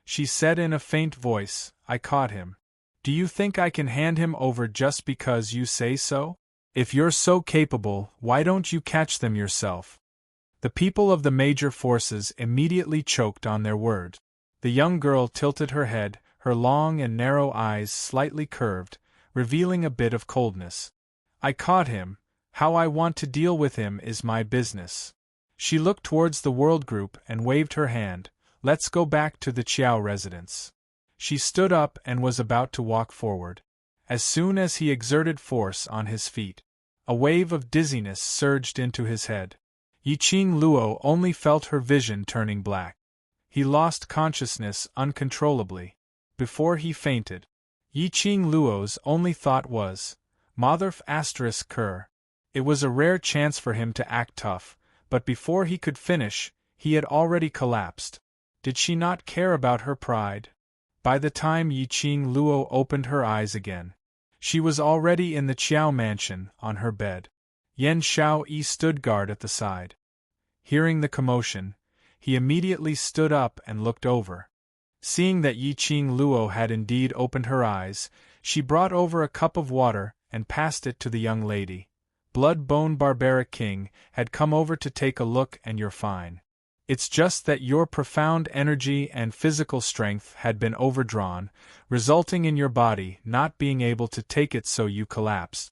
She said in a faint voice, "I caught him. Do you think I can hand him over just because you say so? If you're so capable, why don't you catch them yourself?" The people of the major forces immediately choked on their words. The young girl tilted her head, her long and narrow eyes slightly curved, revealing a bit of coldness. "I caught him. How I want to deal with him is my business." She looked towards the world group and waved her hand. "Let's go back to the Qiao residence." She stood up and was about to walk forward. As soon as he exerted force on his feet, a wave of dizziness surged into his head. Yi Qing Luo only felt her vision turning black. He lost consciousness uncontrollably. Before he fainted, Yi Qing Luo's only thought was, "Motherf asterisk cur." It was a rare chance for him to act tough, but before he could finish, he had already collapsed. Did she not care about her pride? By the time Yi Qing Luo opened her eyes again, she was already in the Qiao mansion, on her bed. Yan Xiaoyi stood guard at the side. Hearing the commotion, he immediately stood up and looked over. Seeing that Yi Qing Luo had indeed opened her eyes, she brought over a cup of water and passed it to the young lady. "Blood-bone barbaric king had come over to take a look and you're fine. It's just that your profound energy and physical strength had been overdrawn, resulting in your body not being able to take it, so you collapsed."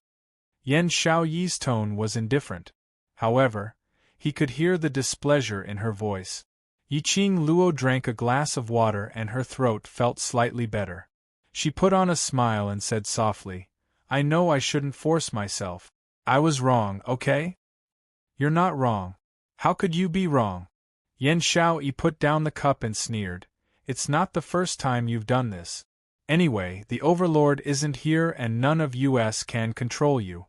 Yan Xiaoyi's tone was indifferent. However, he could hear the displeasure in her voice. Yi Qing Luo drank a glass of water and her throat felt slightly better. She put on a smile and said softly, "I know I shouldn't force myself. I was wrong, okay?" "You're not wrong. How could you be wrong?" Yan Xiaoyi put down the cup and sneered. "It's not the first time you've done this. Anyway, the Overlord isn't here and none of us can control you."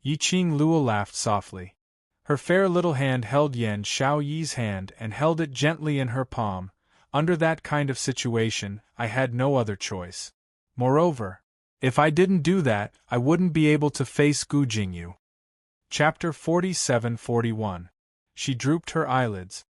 Yi Qing Luo laughed softly. Her fair little hand held Yan Xiaoyi's hand and held it gently in her palm. "Under that kind of situation, I had no other choice. Moreover, if I didn't do that, I wouldn't be able to face Gu Jingyu." Chapter 47-41. She drooped her eyelids.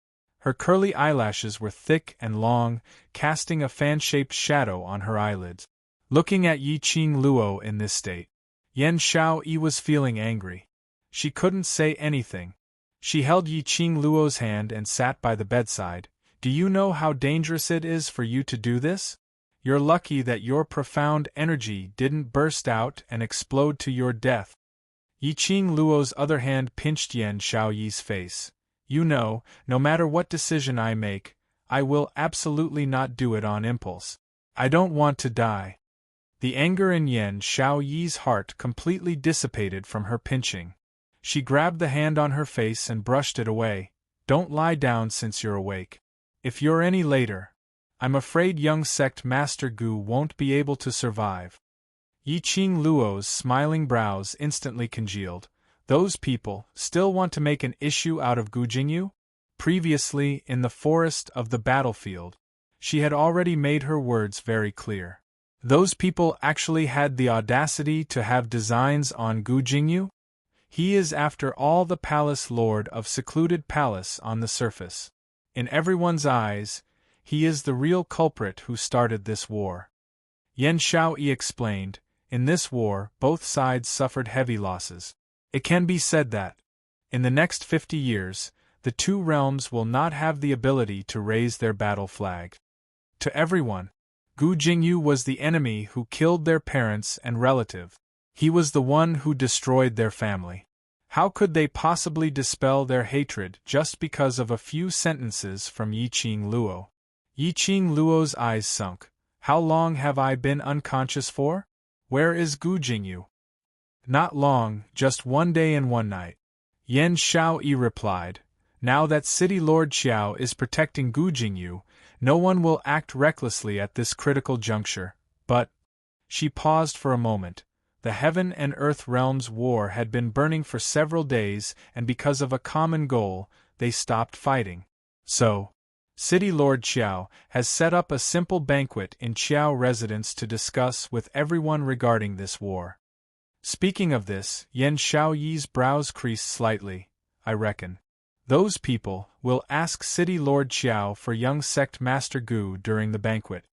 Her curly eyelashes were thick and long, casting a fan-shaped shadow on her eyelids. Looking at Yi Qing Luo in this state, Yan Xiaoyi was feeling angry. She couldn't say anything. She held Yi Qing Luo's hand and sat by the bedside. "Do you know how dangerous it is for you to do this? You're lucky that your profound energy didn't burst out and explode to your death." Yi Qing Luo's other hand pinched Yan Xiaoyi's face. "You know, no matter what decision I make, I will absolutely not do it on impulse. I don't want to die." The anger in Yan Xiaoyi's heart completely dissipated from her pinching. She grabbed the hand on her face and brushed it away. "Don't lie down since you're awake. If you're any later, I'm afraid young sect Master Gu won't be able to survive." Yi Qing Luo's smiling brows instantly congealed. Those people still want to make an issue out of Gu Jingyu? Previously, in the forest of the battlefield, she had already made her words very clear. Those people actually had the audacity to have designs on Gu Jingyu? He is after all the palace lord of secluded palace on the surface. In everyone's eyes, he is the real culprit who started this war. Yan Shaoyi explained, in this war both sides suffered heavy losses. It can be said that, in the next 50 years, the two realms will not have the ability to raise their battle flag. To everyone, Gu Jingyu was the enemy who killed their parents and relative. He was the one who destroyed their family. How could they possibly dispel their hatred just because of a few sentences from Yiqing Luo? Yiqing Luo's eyes sunk. How long have I been unconscious for? Where is Gu Jingyu? Not long, just 1 day and 1 night. Yan Shaoyi replied, now that City Lord Xiao is protecting Gu Jingyu, no one will act recklessly at this critical juncture, but… She paused for a moment. The heaven and earth realms war had been burning for several days, and because of a common goal, they stopped fighting. So, City Lord Xiao has set up a simple banquet in Xiao residence to discuss with everyone regarding this war. Speaking of this, Yan Shaoyi's brows creased slightly. I reckon those people will ask City Lord Xiao for young sect Master Gu during the banquet.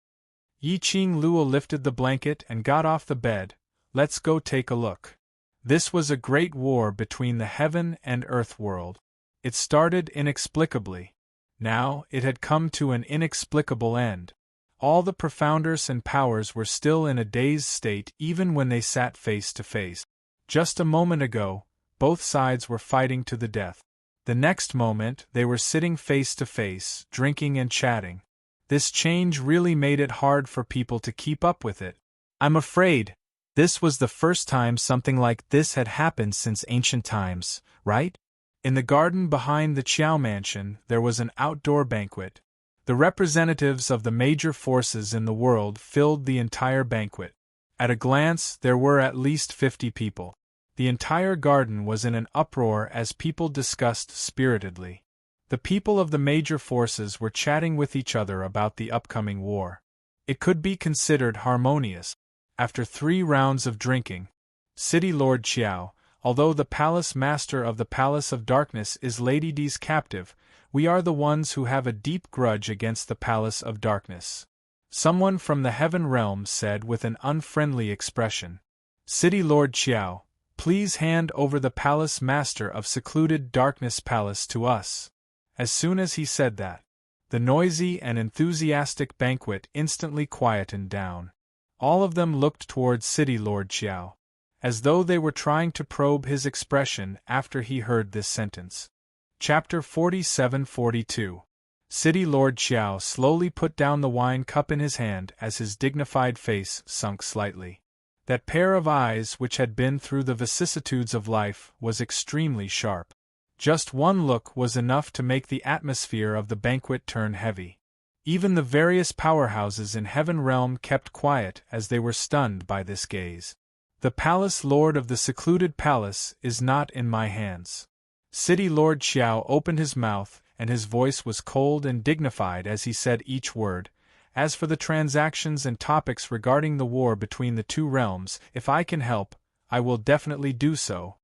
Yiqing Luo lifted the blanket and got off the bed. Let's go take a look. This was a great war between the heaven and earth world. It started inexplicably. Now it had come to an inexplicable end. All the profounders and powers were still in a dazed state even when they sat face to face. Just a moment ago, both sides were fighting to the death. The next moment they were sitting face to face, drinking and chatting. This change really made it hard for people to keep up with it. I'm afraid this was the first time something like this had happened since ancient times, right? In the garden behind the Qiao mansion there was an outdoor banquet. The representatives of the major forces in the world filled the entire banquet. At a glance there were at least 50 people. The entire garden was in an uproar as people discussed spiritedly. The people of the major forces were chatting with each other about the upcoming war. It could be considered harmonious. After 3 rounds of drinking, City Lord Xiao, although the palace master of the Palace of Darkness is Lady D's captive, we are the ones who have a deep grudge against the Palace of Darkness. Someone from the Heaven Realm said with an unfriendly expression. City Lord Xiao, please hand over the Palace Master of Secluded Darkness Palace to us. As soon as he said that, the noisy and enthusiastic banquet instantly quietened down. All of them looked towards City Lord Xiao, as though they were trying to probe his expression after he heard this sentence. Chapter 47-42. City Lord Xiao slowly put down the wine cup in his hand as his dignified face sunk slightly. That pair of eyes which had been through the vicissitudes of life was extremely sharp. Just one look was enough to make the atmosphere of the banquet turn heavy. Even the various powerhouses in Heaven Realm kept quiet as they were stunned by this gaze. The Palace Lord of the Secluded Palace is not in my hands. City Lord Xiao opened his mouth, and his voice was cold and dignified as he said each word. As for the transactions and topics regarding the war between the two realms, if I can help, I will definitely do so.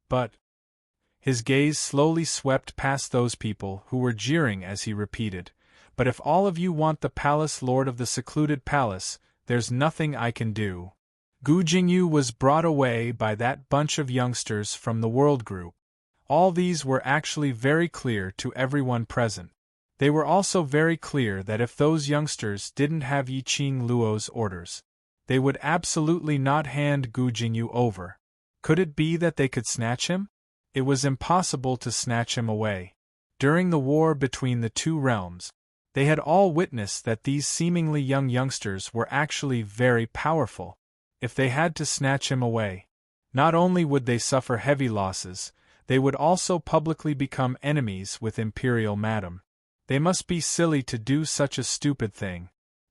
But… His gaze slowly swept past those people who were jeering as he repeated, but if all of you want the Palace Lord of the Secluded Palace, there's nothing I can do. Gu Jingyu was brought away by that bunch of youngsters from the World Group. All these were actually very clear to everyone present. They were also very clear that if those youngsters didn't have Yiqing Luo's orders, they would absolutely not hand Gu Jingyu over. Could it be that they could snatch him? It was impossible to snatch him away. During the war between the two realms, they had all witnessed that these seemingly young youngsters were actually very powerful. If they had to snatch him away, not only would they suffer heavy losses, they would also publicly become enemies with Imperial Madam. They must be silly to do such a stupid thing.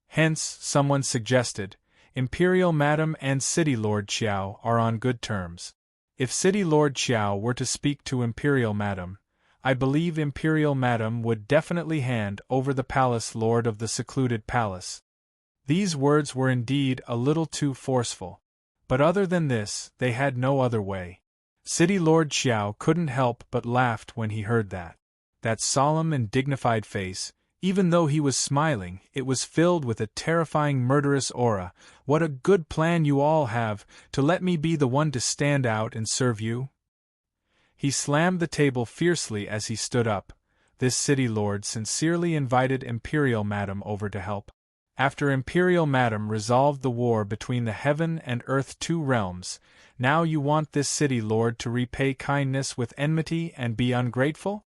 Hence, someone suggested, Imperial Madam and City Lord Xiao are on good terms. If City Lord Xiao were to speak to Imperial Madam, I believe Imperial Madam would definitely hand over the Palace Lord of the Secluded Palace. These words were indeed a little too forceful. But other than this, they had no other way. City Lord Xiao couldn't help but laughed when he heard that. That solemn and dignified face, even though he was smiling, it was filled with a terrifying murderous aura. What a good plan you all have, to let me be the one to stand out and serve you. He slammed the table fiercely as he stood up. This city lord sincerely invited Imperial Madam over to help. After Imperial Madam resolved the war between the heaven and earth two realms, now you want this city lord to repay kindness with enmity and be ungrateful?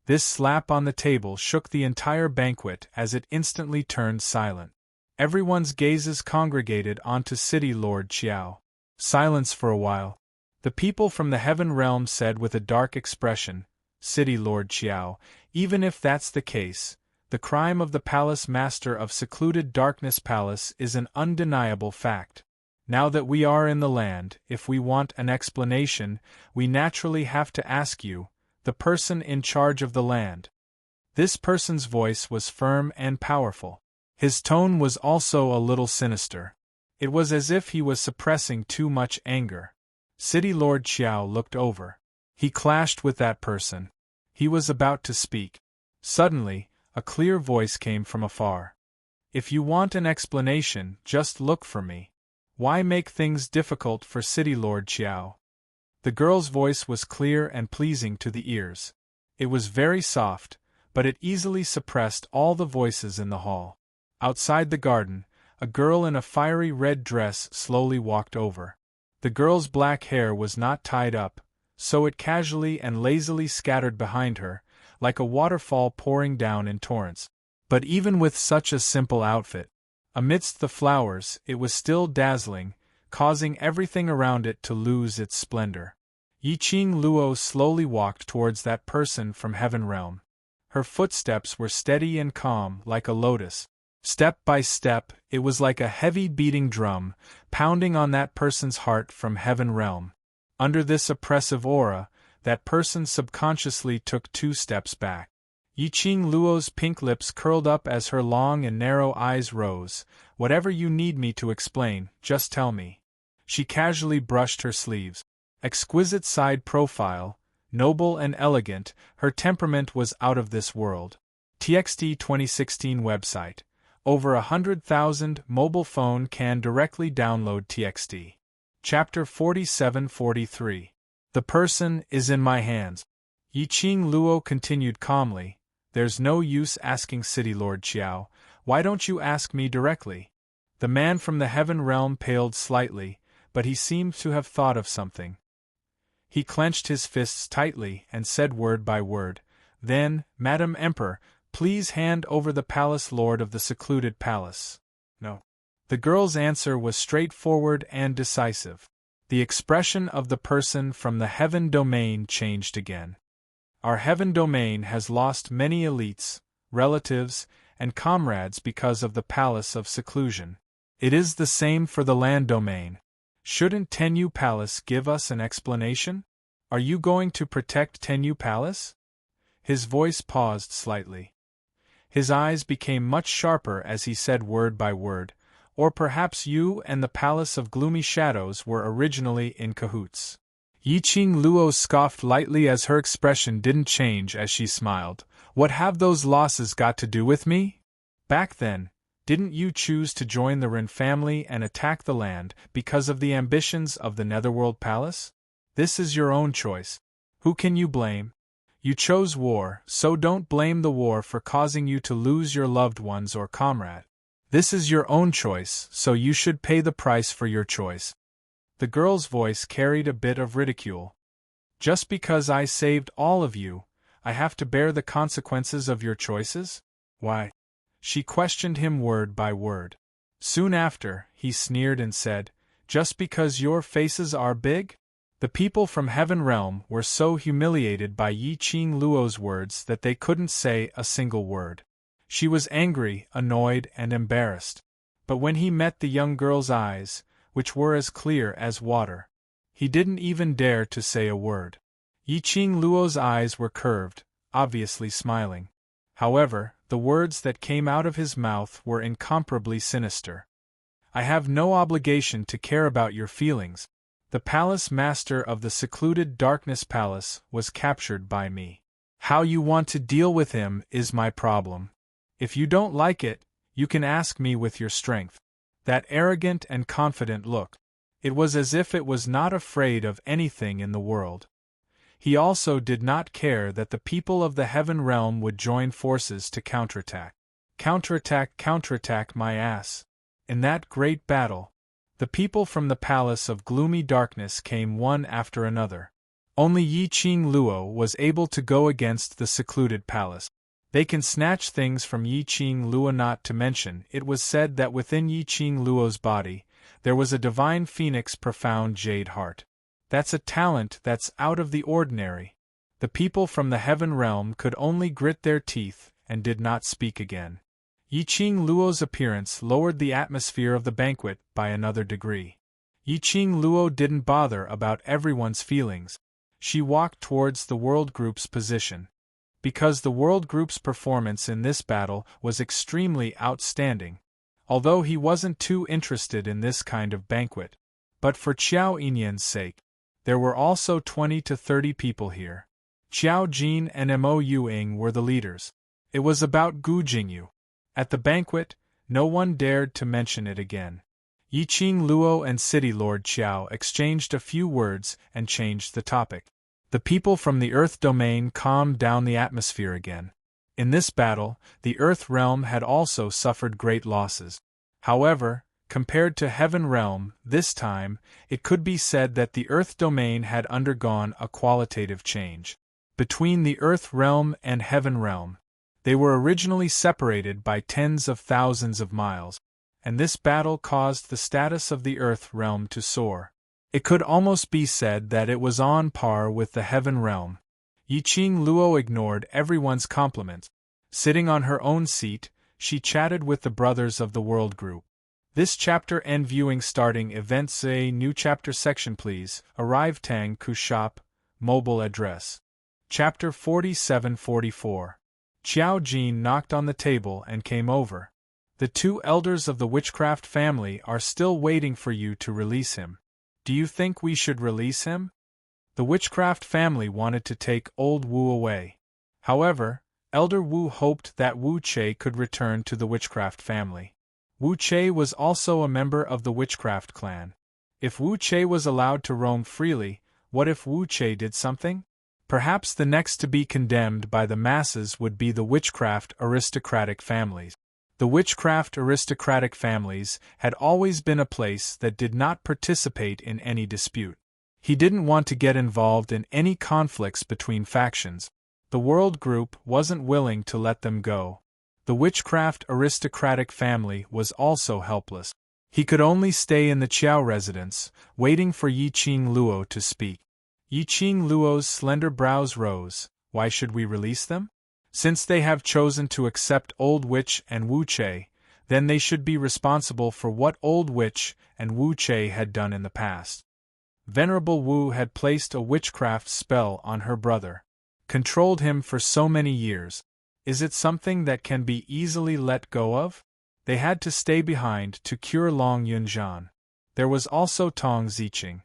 This slap on the table shook the entire banquet as it instantly turned silent. Everyone's gazes congregated onto City Lord Xiao. Silence for a while. The people from the Heaven Realm said with a dark expression, City Lord Xiao, even if that's the case, the crime of the Palace Master of Secluded Darkness Palace is an undeniable fact. Now that we are in the land, if we want an explanation, we naturally have to ask you, the person in charge of the land. This person's voice was firm and powerful. His tone was also a little sinister. It was as if he was suppressing too much anger. City Lord Xiao looked over. He clashed with that person. He was about to speak. Suddenly, a clear voice came from afar. If you want an explanation, just look for me. Why make things difficult for City Lord Xiao? The girl's voice was clear and pleasing to the ears. It was very soft, but it easily suppressed all the voices in the hall. Outside the garden, a girl in a fiery red dress slowly walked over. The girl's black hair was not tied up, so it casually and lazily scattered behind her, like a waterfall pouring down in torrents. But even with such a simple outfit, amidst the flowers, it was still dazzling, causing everything around it to lose its splendor. Yiqing Luo slowly walked towards that person from Heaven Realm. Her footsteps were steady and calm like a lotus. Step by step, it was like a heavy beating drum, pounding on that person's heart from Heaven Realm. Under this oppressive aura, that person subconsciously took 2 steps back. Yiqing Luo's pink lips curled up as her long and narrow eyes rose. Whatever you need me to explain, just tell me. She casually brushed her sleeves. Exquisite side profile, noble and elegant, her temperament was out of this world. TXT 2016 website. Over 100,000 mobile phone can directly download TXT. Chapter 47-43. The person is in my hands. Yiqing Luo continued calmly. There's no use asking City Lord Xiao. Why don't you ask me directly? The man from the Heaven Realm paled slightly, but he seemed to have thought of something. He clenched his fists tightly and said word by word, Then, Madam Emperor, please hand over the Palace Lord of the Secluded Palace. No. The girl's answer was straightforward and decisive. The expression of the person from the Heaven Domain changed again. Our Heaven Domain has lost many elites, relatives, and comrades because of the Palace of Seclusion. It is the same for the Land Domain. Shouldn't Tenyu Palace give us an explanation? Are you going to protect Tenyu Palace? His voice paused slightly. His eyes became much sharper as he said word by word, or perhaps you and the Palace of Gloomy Shadows were originally in cahoots. Yiqing Luo scoffed lightly as her expression didn't change as she smiled. What have those losses got to do with me? Back then, didn't you choose to join the Ren family and attack the land because of the ambitions of the Netherworld Palace? This is your own choice. Who can you blame? You chose war, so don't blame the war for causing you to lose your loved ones or comrade. This is your own choice, so you should pay the price for your choice. The girl's voice carried a bit of ridicule. Just because I saved all of you, I have to bear the consequences of your choices? Why? She questioned him word by word. Soon after, he sneered and said, Just because your faces are big? The people from Heaven Realm were so humiliated by Yiqing Luo's words that they couldn't say a single word. She was angry, annoyed, and embarrassed. But when he met the young girl's eyes, which were as clear as water, he didn't even dare to say a word. Yiqing Luo's eyes were curved, obviously smiling. However, The words that came out of his mouth were incomparably sinister. I have no obligation to care about your feelings. The palace master of the secluded Darkness Palace was captured by me. How you want to deal with him is my problem. If you don't like it, you can ask me with your strength. That arrogant and confident look. It was as if it was not afraid of anything in the world. He also did not care that the people of the Heaven Realm would join forces to counterattack. Counterattack my ass. In that great battle, the people from the Palace of Gloomy Darkness came one after another. Only Yiqing Luo was able to go against the secluded palace. They can snatch things from Yiqing Luo, not to mention it was said that within Yiqing Luo's body, there was a divine phoenix profound jade heart. That's a talent that's out of the ordinary. The people from the Heaven Realm could only grit their teeth and did not speak again. Yiqing Luo's appearance lowered the atmosphere of the banquet by another degree. Yiqing Luo didn't bother about everyone's feelings. She walked towards the World Group's position. Because the World Group's performance in this battle was extremely outstanding. Although he wasn't too interested in this kind of banquet. But for Qiao Yinyan's sake. There were also 20 to 30 people here. Qiao Jin and Mo Yuing were the leaders. It was about Gu Jingyu. At the banquet, no one dared to mention it again. Yiqing Luo and City Lord Qiao exchanged a few words and changed the topic. The people from the Earth domain calmed down the atmosphere again. In this battle, the Earth realm had also suffered great losses. However, compared to Heaven Realm, this time, it could be said that the Earth domain had undergone a qualitative change. Between the Earth Realm and Heaven Realm, they were originally separated by tens of thousands of miles, and this battle caused the status of the Earth Realm to soar. It could almost be said that it was on par with the Heaven Realm. Yiqing Luo ignored everyone's compliments. Sitting on her own seat, she chatted with the brothers of the World Group. This chapter end viewing starting events. A new chapter section please. Arrive Tang Ku Shop, mobile address. Chapter 47-44. Qiao Jin knocked on the table and came over. The two elders of the witchcraft family are still waiting for you to release him. Do you think we should release him? The witchcraft family wanted to take old Wu away. However, Elder Wu hoped that Wu Che could return to the witchcraft family. Wu Che was also a member of the witchcraft clan. If Wu Che was allowed to roam freely, what if Wu Che did something? Perhaps the next to be condemned by the masses would be the witchcraft aristocratic families. The witchcraft aristocratic families had always been a place that did not participate in any dispute. He didn't want to get involved in any conflicts between factions. The World Group wasn't willing to let them go. The witchcraft aristocratic family was also helpless. He could only stay in the Qiao residence, waiting for Yiqing Luo to speak. Yiqing Luo's slender brows rose. Why should we release them? Since they have chosen to accept Old Witch and Wu Che, then they should be responsible for what Old Witch and Wu Che had done in the past. Venerable Wu had placed a witchcraft spell on her brother. Controlled him for so many years. Is it something that can be easily let go of? They had to stay behind to cure Long Yunzhan. There was also Tong Ziqing.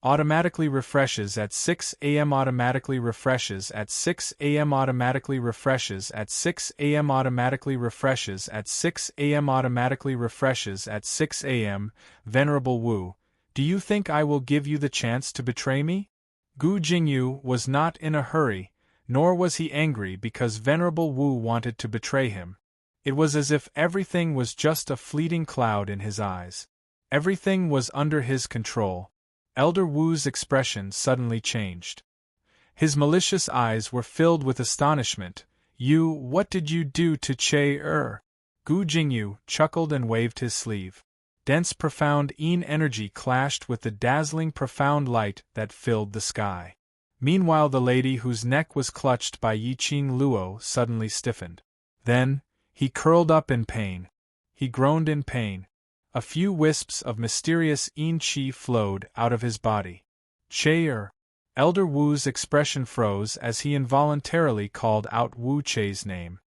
Automatically refreshes at 6 a.m. Automatically refreshes at 6 a.m. Automatically refreshes at 6 a.m. Automatically refreshes at 6 a.m. Automatically refreshes at 6 a.m. Venerable Wu, do you think I will give you the chance to betray me? Gu Jingyu was not in a hurry, nor was he angry because Venerable Wu wanted to betray him. It was as if everything was just a fleeting cloud in his eyes. Everything was under his control. Elder Wu's expression suddenly changed. His malicious eyes were filled with astonishment. What did you do to Che-er? Gu Jingyu chuckled and waved his sleeve. Dense profound Yin energy clashed with the dazzling profound light that filled the sky. Meanwhile the lady whose neck was clutched by Yiqing Luo suddenly stiffened. Then, he curled up in pain. He groaned in pain. A few wisps of mysterious Yin Qi flowed out of his body. Che-er. Elder Wu's expression froze as he involuntarily called out Wu Che's name.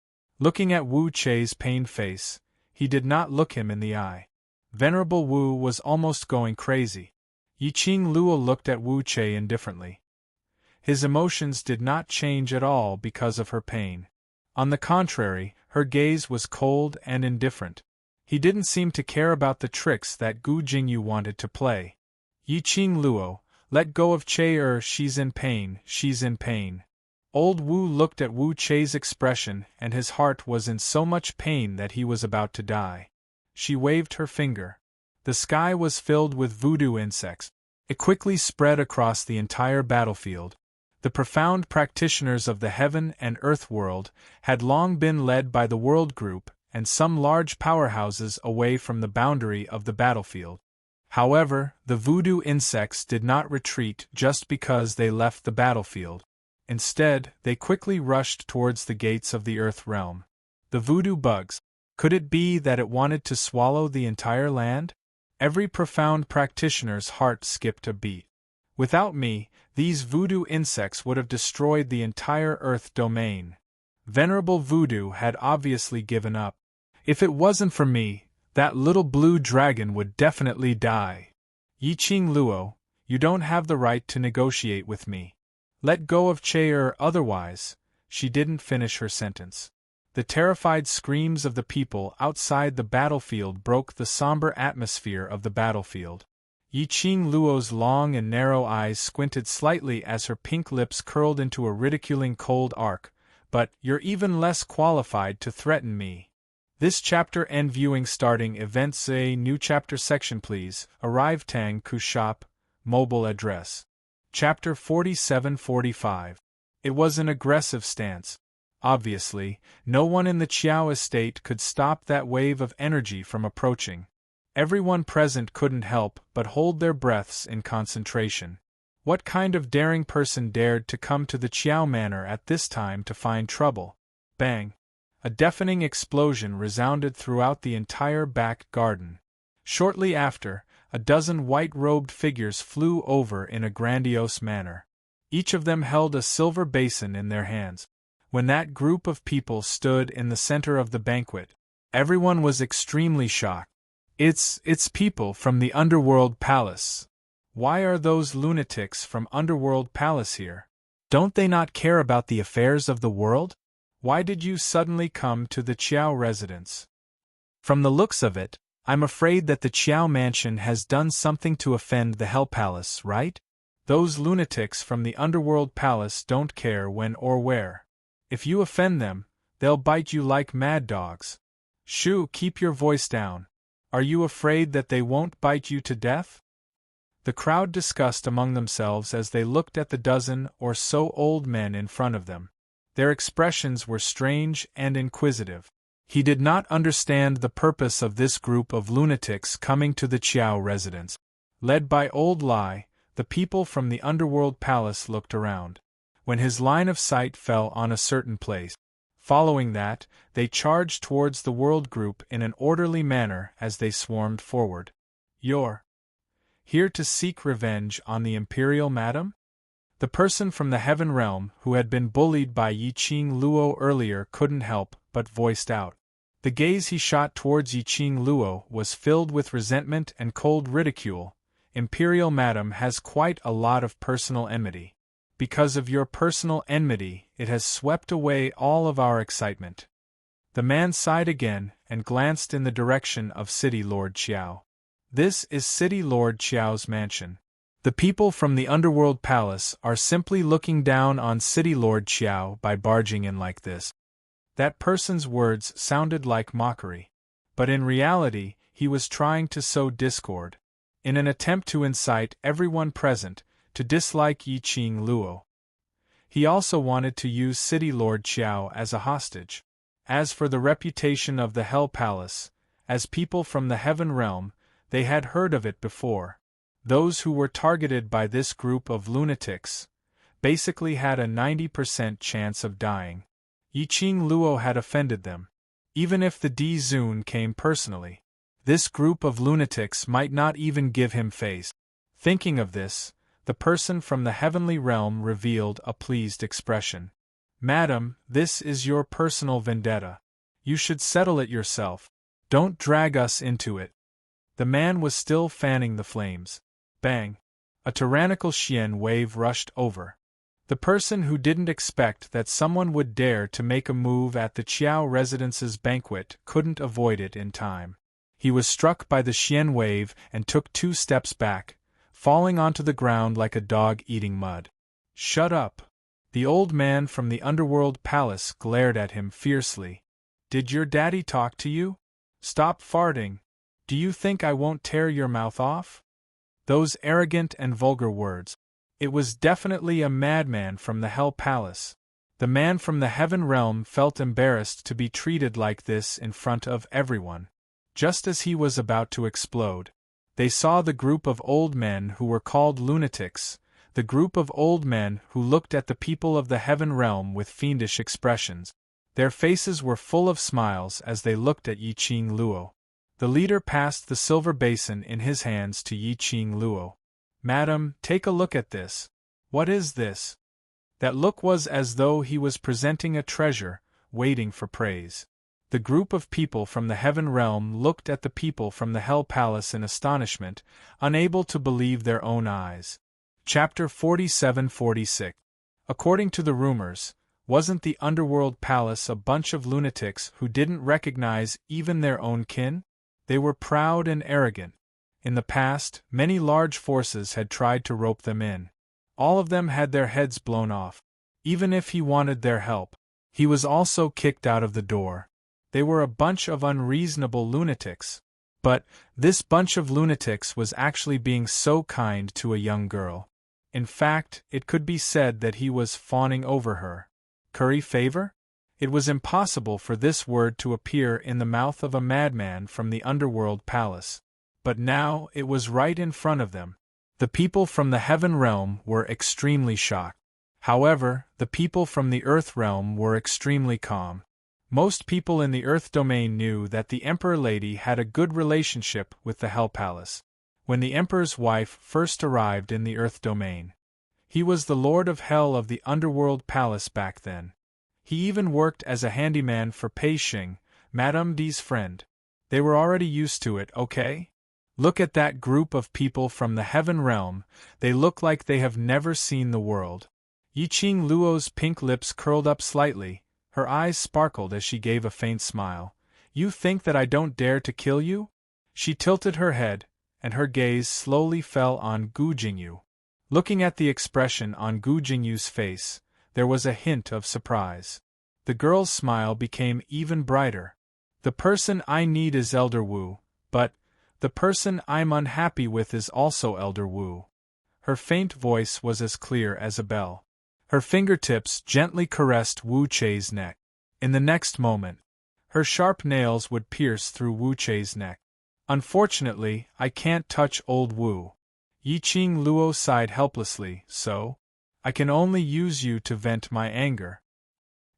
Looking at Wu Chei's pained face, he did not look him in the eye. Venerable Wu was almost going crazy. Yiqing Luo looked at Wu Chei indifferently. His emotions did not change at all because of her pain. On the contrary, her gaze was cold and indifferent. He didn't seem to care about the tricks that Gu Jingyu wanted to play. Yiqing Luo, let go of Chei she's in pain, she's in pain. Old Wu looked at Wu Chei's expression and his heart was in so much pain that he was about to die. She waved her finger. The sky was filled with voodoo insects. It quickly spread across the entire battlefield. The profound practitioners of the heaven and earth world had long been led by the world group and some large powerhouses away from the boundary of the battlefield. However, the voodoo insects did not retreat just because they left the battlefield. Instead, they quickly rushed towards the gates of the earth realm. The voodoo bugs. Could it be that it wanted to swallow the entire land? Every profound practitioner's heart skipped a beat. Without me, these voodoo insects would have destroyed the entire earth domain. Venerable Voodoo had obviously given up. If it wasn't for me, that little blue dragon would definitely die. Yiqing Luo, you don't have the right to negotiate with me. Let go of Chei otherwise. She didn't finish her sentence. The terrified screams of the people outside the battlefield broke the somber atmosphere of the battlefield. Yiqing Luo's long and narrow eyes squinted slightly as her pink lips curled into a ridiculing cold arc. But you're even less qualified to threaten me. This chapter end viewing starting events. A new chapter section please. Arrive Tang Ku Shop, mobile address. Chapter 47-45. It was an aggressive stance. Obviously, no one in the Qiao estate could stop that wave of energy from approaching. Everyone present couldn't help but hold their breaths in concentration. What kind of daring person dared to come to the Qiao Manor at this time to find trouble? Bang! A deafening explosion resounded throughout the entire back garden. Shortly after, a dozen white-robed figures flew over in a grandiose manner. Each of them held a silver basin in their hands. When that group of people stood in the center of the banquet, everyone was extremely shocked. It's people from the Underworld Palace. Why are those lunatics from Underworld Palace here? Don't they not care about the affairs of the world? Why did you suddenly come to the Qiao residence? From the looks of it, I'm afraid that the Qiao mansion has done something to offend the Hell Palace, right? Those lunatics from the Underworld Palace don't care when or where. If you offend them, they'll bite you like mad dogs. Shoo, keep your voice down. Are you afraid that they won't bite you to death? The crowd discussed among themselves as they looked at the dozen or so old men in front of them. Their expressions were strange and inquisitive. He did not understand the purpose of this group of lunatics coming to the Qiao residence. Led by Old Lai, the people from the Underworld Palace looked around. When his line of sight fell on a certain place, following that, they charged towards the world group in an orderly manner as they swarmed forward. You're here to seek revenge on the Imperial Madam? The person from the Heaven Realm who had been bullied by Yiqing Luo earlier couldn't help but voiced out. The gaze he shot towards Yiqing Luo was filled with resentment and cold ridicule. Imperial Madam has quite a lot of personal enmity. Because of your personal enmity, it has swept away all of our excitement. The man sighed again and glanced in the direction of City Lord Qiao. This is City Lord Qiao's mansion. The people from the Underworld Palace are simply looking down on City Lord Qiao by barging in like this. That person's words sounded like mockery. But in reality, he was trying to sow discord. In an attempt to incite everyone present to dislike Yiqing Luo. He also wanted to use City Lord Qiao as a hostage. As for the reputation of the Hell Palace, as people from the Heaven Realm, they had heard of it before. Those who were targeted by this group of lunatics basically had a 90% chance of dying. Yiqing Luo had offended them. Even if the D Zun came personally, this group of lunatics might not even give him face. Thinking of this, the person from the heavenly realm revealed a pleased expression. Madam, this is your personal vendetta. You should settle it yourself. Don't drag us into it. The man was still fanning the flames. Bang! A tyrannical Xian wave rushed over. The person who didn't expect that someone would dare to make a move at the Qiao residence's banquet couldn't avoid it in time. He was struck by the Xian wave and took 2 steps back, falling onto the ground like a dog eating mud. Shut up! The old man from the underworld palace glared at him fiercely. Did your daddy talk to you? Stop farting. Do you think I won't tear your mouth off? Those arrogant and vulgar words. It was definitely a madman from the Hell Palace. The man from the Heaven Realm felt embarrassed to be treated like this in front of everyone. Just as he was about to explode, they saw the group of old men who were called lunatics, the group of old men who looked at the people of the Heaven Realm with fiendish expressions. Their faces were full of smiles as they looked at Yi Qing Luo. The leader passed the silver basin in his hands to Yi Qing Luo. Madam, take a look at this. What is this? That look was as though he was presenting a treasure, waiting for praise. The group of people from the Heaven Realm looked at the people from the Hell Palace in astonishment, unable to believe their own eyes. Chapter 47-46. According to the rumors, wasn't the Underworld Palace a bunch of lunatics who didn't recognize even their own kin? They were proud and arrogant. In the past, many large forces had tried to rope them in. All of them had their heads blown off. Even if he wanted their help, he was also kicked out of the door. They were a bunch of unreasonable lunatics. But this bunch of lunatics was actually being so kind to a young girl. In fact, it could be said that he was fawning over her. Curry favor? It was impossible for this word to appear in the mouth of a madman from the Underworld Palace. But now it was right in front of them. The people from the Heaven Realm were extremely shocked. However, the people from the Earth Realm were extremely calm. Most people in the Earth Domain knew that the Emperor Lady had a good relationship with the Hell Palace. When the Emperor's wife first arrived in the Earth Domain, he was the Lord of Hell of the Underworld Palace back then. He even worked as a handyman for Pei Xing, Madame D's friend. They were already used to it, okay? Look at that group of people from the Heaven Realm, they look like they have never seen the world. Yi Qing Luo's pink lips curled up slightly, her eyes sparkled as she gave a faint smile. You think that I don't dare to kill you? She tilted her head, and her gaze slowly fell on Gu Jingyu. Looking at the expression on Gu Jingyu's face, there was a hint of surprise. The girl's smile became even brighter. The person I need is Elder Wu, but the person I'm unhappy with is also Elder Wu. Her faint voice was as clear as a bell. Her fingertips gently caressed Wu Chei's neck. In the next moment, her sharp nails would pierce through Wu Chei's neck. Unfortunately, I can't touch old Wu. Yi Qing Luo sighed helplessly, so I can only use you to vent my anger.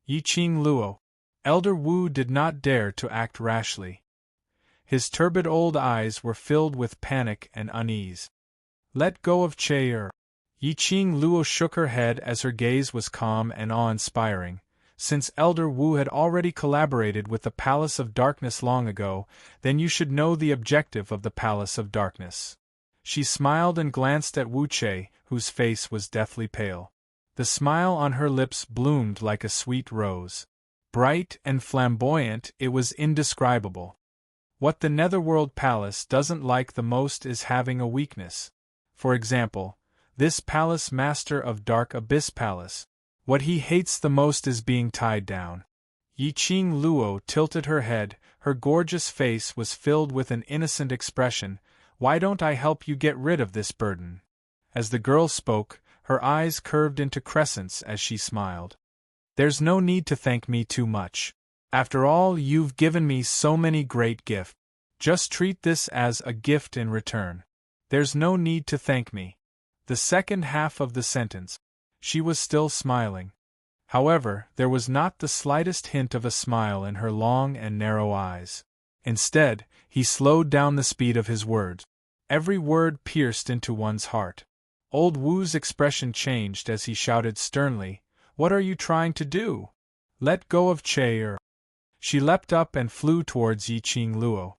Yi Qing Luo. Elder Wu did not dare to act rashly. His turbid old eyes were filled with panic and unease. Let go of Che. Yi Qing Luo shook her head as her gaze was calm and awe-inspiring. Since Elder Wu had already collaborated with the Palace of Darkness long ago, then you should know the objective of the Palace of Darkness. She smiled and glanced at Wu Che, whose face was deathly pale. The smile on her lips bloomed like a sweet rose. Bright and flamboyant, it was indescribable. What the Netherworld Palace doesn't like the most is having a weakness. For example, this Palace Master of Dark Abyss Palace. What he hates the most is being tied down. Yi Qing Luo tilted her head, her gorgeous face was filled with an innocent expression. Why don't I help you get rid of this burden? As the girl spoke, her eyes curved into crescents as she smiled. There's no need to thank me too much. After all, you've given me so many great gifts. Just treat this as a gift in return. There's no need to thank me. The second half of the sentence. She was still smiling. However, there was not the slightest hint of a smile in her long and narrow eyes. Instead, he slowed down the speed of his words. Every word pierced into one's heart. Old Wu's expression changed as he shouted sternly, "What are you trying to do? Let go of Che." She leapt up and flew towards Yiqing Luo.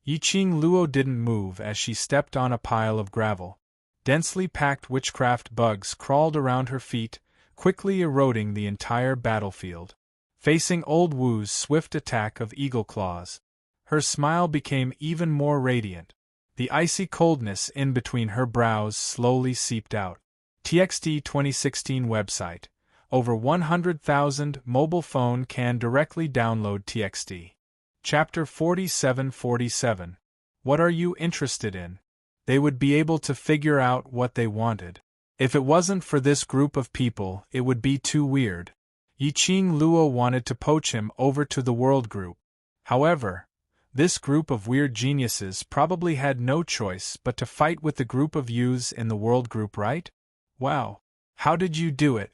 Yiqing Luo didn't move as she stepped on a pile of gravel. Densely packed witchcraft bugs crawled around her feet, quickly eroding the entire battlefield. Facing Old Wu's swift attack of eagle claws, her smile became even more radiant. The icy coldness in between her brows slowly seeped out. TXT 2016 website. Over 100,000 mobile phone can directly download TXT. Chapter 4747. What are you interested in? They would be able to figure out what they wanted. If it wasn't for this group of people, it would be too weird. Yiqing Luo wanted to poach him over to the World Group. However, this group of weird geniuses probably had no choice but to fight with the group of yous in the World Group, right? Wow. How did you do it?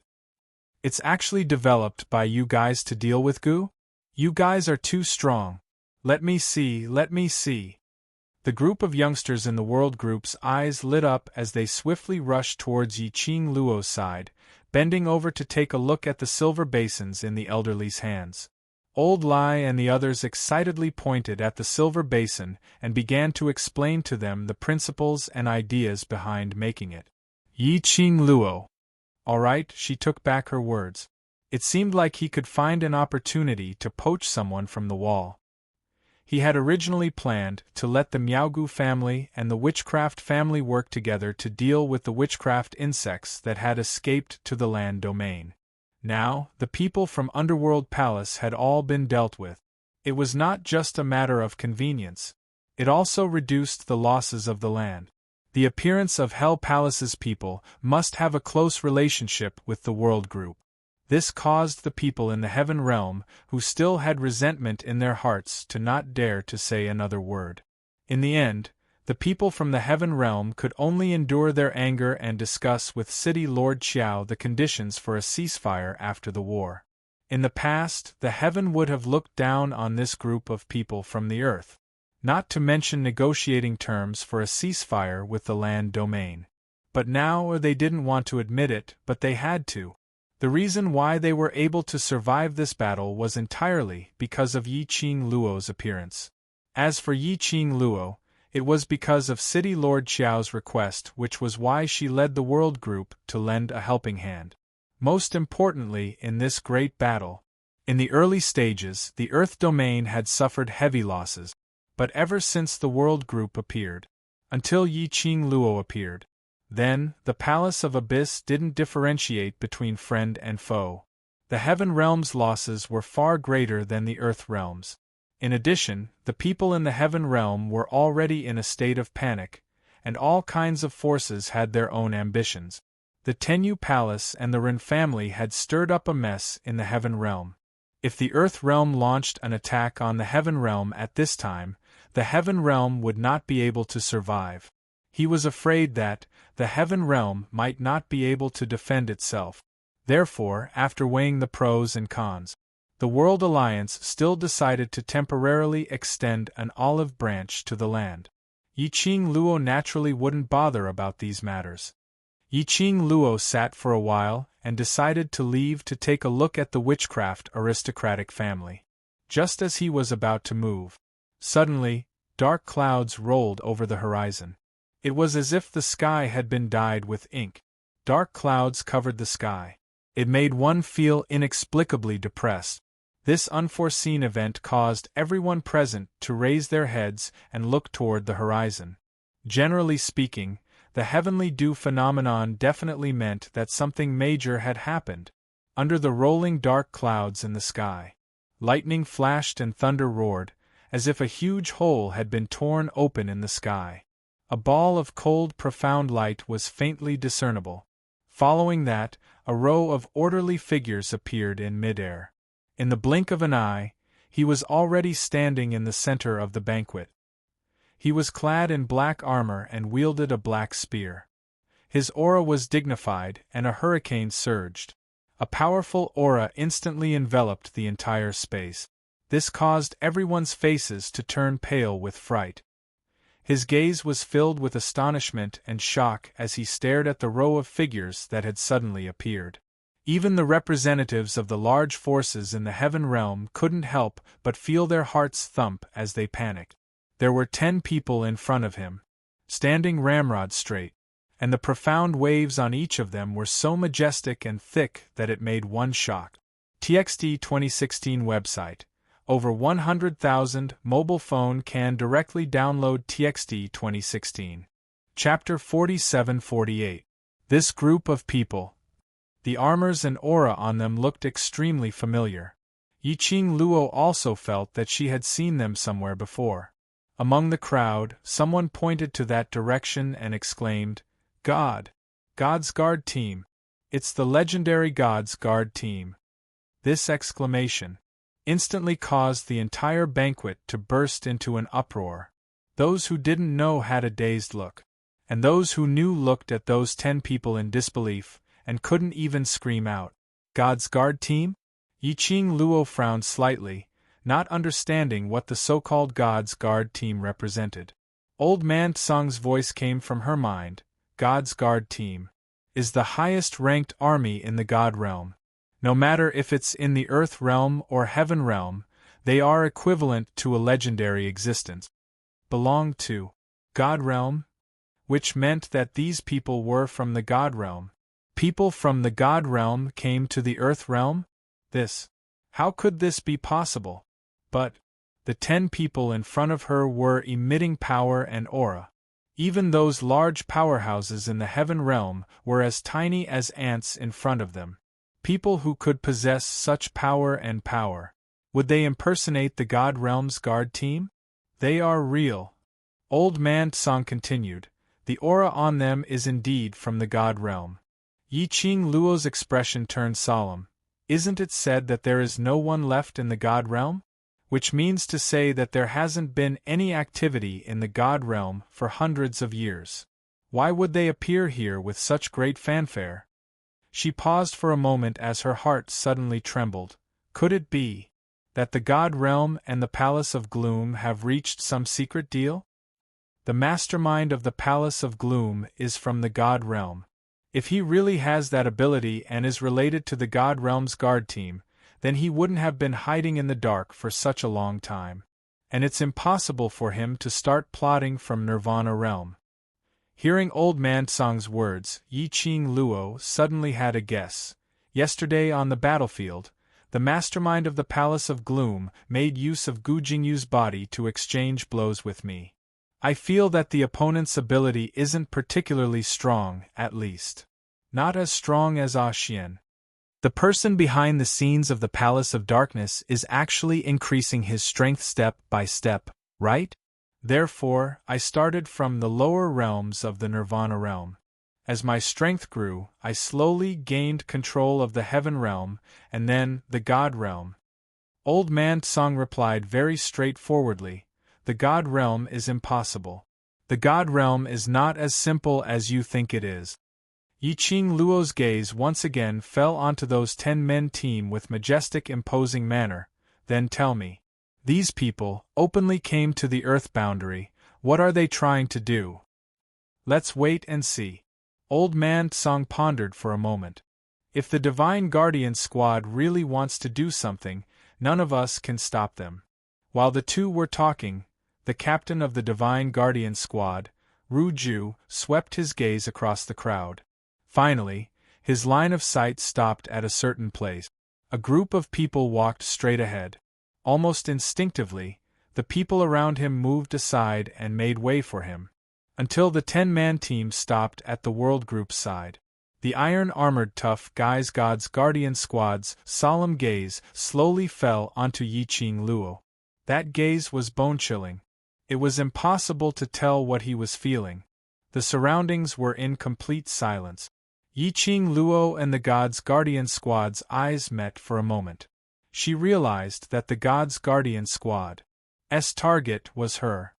It's actually developed by you guys to deal with goo? You guys are too strong. Let me see. The group of youngsters in the World Group's eyes lit up as they swiftly rushed towards Yiqing Luo's side, bending over to take a look at the silver basins in the elderly's hands. Old Lai and the others excitedly pointed at the silver basin and began to explain to them the principles and ideas behind making it. Yiqing Luo. All right, she took back her words. It seemed like he could find an opportunity to poach someone from the wall. He had originally planned to let the Miaogu family and the witchcraft family work together to deal with the witchcraft insects that had escaped to the land domain. Now, the people from Underworld Palace had all been dealt with. It was not just a matter of convenience. It also reduced the losses of the land. The appearance of Hell Palace's people must have a close relationship with the World Group. This caused the people in the Heaven Realm, who still had resentment in their hearts, to not dare to say another word. In the end, the people from the Heaven Realm could only endure their anger and discuss with City Lord Qiao the conditions for a ceasefire after the war. In the past, the Heaven would have looked down on this group of people from the Earth, not to mention negotiating terms for a ceasefire with the land domain. But now they didn't want to admit it, but they had to. The reason why they were able to survive this battle was entirely because of Yiqing Luo's appearance. As for Yiqing Luo, it was because of City Lord Qiao's request, which was why she led the World Group to lend a helping hand. Most importantly in this great battle, in the early stages, the Earth domain had suffered heavy losses. But ever since the World Group appeared, until Yiqing Luo appeared, then the Palace of Abyss didn't differentiate between friend and foe. The Heaven Realm's losses were far greater than the Earth Realm's. In addition, the people in the Heaven Realm were already in a state of panic, and all kinds of forces had their own ambitions. The Tenyu Palace and the Ren family had stirred up a mess in the Heaven Realm. If the Earth Realm launched an attack on the Heaven Realm at this time, the Heaven Realm would not be able to survive. He was afraid that the Heaven Realm might not be able to defend itself. Therefore, after weighing the pros and cons, the World Alliance still decided to temporarily extend an olive branch to the land. Yiqing Luo naturally wouldn't bother about these matters. Yiqing Luo sat for a while and decided to leave to take a look at the witchcraft aristocratic family. Just as he was about to move, suddenly, dark clouds rolled over the horizon. It was as if the sky had been dyed with ink. Dark clouds covered the sky. It made one feel inexplicably depressed. This unforeseen event caused everyone present to raise their heads and look toward the horizon. Generally speaking, the heavenly dew phenomenon definitely meant that something major had happened. Under the rolling dark clouds in the sky, lightning flashed and thunder roared, as if a huge hole had been torn open in the sky. A ball of cold, profound light was faintly discernible. Following that, a row of orderly figures appeared in midair. In the blink of an eye, he was already standing in the center of the banquet. He was clad in black armor and wielded a black spear. His aura was dignified, and a hurricane surged. A powerful aura instantly enveloped the entire space. This caused everyone's faces to turn pale with fright. His gaze was filled with astonishment and shock as he stared at the row of figures that had suddenly appeared. Even the representatives of the large forces in the heaven realm couldn't help but feel their hearts thump as they panicked. There were 10 people in front of him, standing ramrod straight, and the profound waves on each of them were so majestic and thick that it made one shock. TXT 2016 website. Over 100,000 mobile phone can directly download TXT 2016. Chapter 47-48. This group of people. The armors and aura on them looked extremely familiar. Yiqing Luo also felt that she had seen them somewhere before. Among the crowd, someone pointed to that direction and exclaimed, God's Guard Team. It's the legendary God's Guard Team. This exclamation instantly caused the entire banquet to burst into an uproar. Those who didn't know had a dazed look, and those who knew looked at those 10 people in disbelief, and couldn't even scream out, God's Guard Team? Yiqing Luo frowned slightly, not understanding what the so-called God's Guard Team represented. Old Man Tsung's voice came from her mind, God's Guard Team is the highest-ranked army in the God realm. No matter if it's in the Earth realm or Heaven realm, they are equivalent to a legendary existence. Belong to God realm? Which meant that these people were from the God realm. People from the God realm came to the Earth realm? How could this be possible? But the 10 people in front of her were emitting power and aura. Even those large powerhouses in the Heaven realm were as tiny as ants in front of them. People who could possess such power and power. Would they impersonate the God realm's guard team? They are real. Old Man Tsung continued. The aura on them is indeed from the God realm. Yiqing Luo's expression turned solemn. Isn't it said that there is no one left in the God realm? Which means to say that there hasn't been any activity in the God realm for hundreds of years. Why would they appear here with such great fanfare? She paused for a moment as her heart suddenly trembled. Could it be that the God realm and the Palace of Gloom have reached some secret deal? The mastermind of the Palace of Gloom is from the God realm. If he really has that ability and is related to the God realm's guard team, then he wouldn't have been hiding in the dark for such a long time. And it's impossible for him to start plotting from Nirvana realm. Hearing Old Man Tsung's words, Yiqing Luo suddenly had a guess. Yesterday on the battlefield, the mastermind of the Palace of Gloom made use of Gu Jingyu's body to exchange blows with me. I feel that the opponent's ability isn't particularly strong, at least. Not as strong as Ah Xian. The person behind the scenes of the Palace of Darkness is actually increasing his strength step by step, right? Therefore, I started from the lower realms of the Nirvana realm. As my strength grew, I slowly gained control of the Heaven realm, and then the God realm. Old Man Tsung replied very straightforwardly, the God realm is impossible. The God realm is not as simple as you think it is. Yiqing Luo's gaze once again fell onto those 10 men team with majestic imposing manner. Then tell me. These people openly came to the Earth boundary. What are they trying to do? Let's wait and see. Old Man Tsung pondered for a moment. If the Divine Guardian Squad really wants to do something, none of us can stop them. While the two were talking, the captain of the Divine Guardian Squad, Ru Ju, swept his gaze across the crowd. Finally, his line of sight stopped at a certain place. A group of people walked straight ahead. Almost instinctively, the people around him moved aside and made way for him, until the 10-man team stopped at the World Group's side. The iron-armored tough guys God's Guardian Squad's solemn gaze slowly fell onto Yiqing Luo. That gaze was bone-chilling. It was impossible to tell what he was feeling. The surroundings were in complete silence. Yiqing Luo and the God's Guardian Squad's eyes met for a moment. She realized that the God's Guardian Squad's target was her.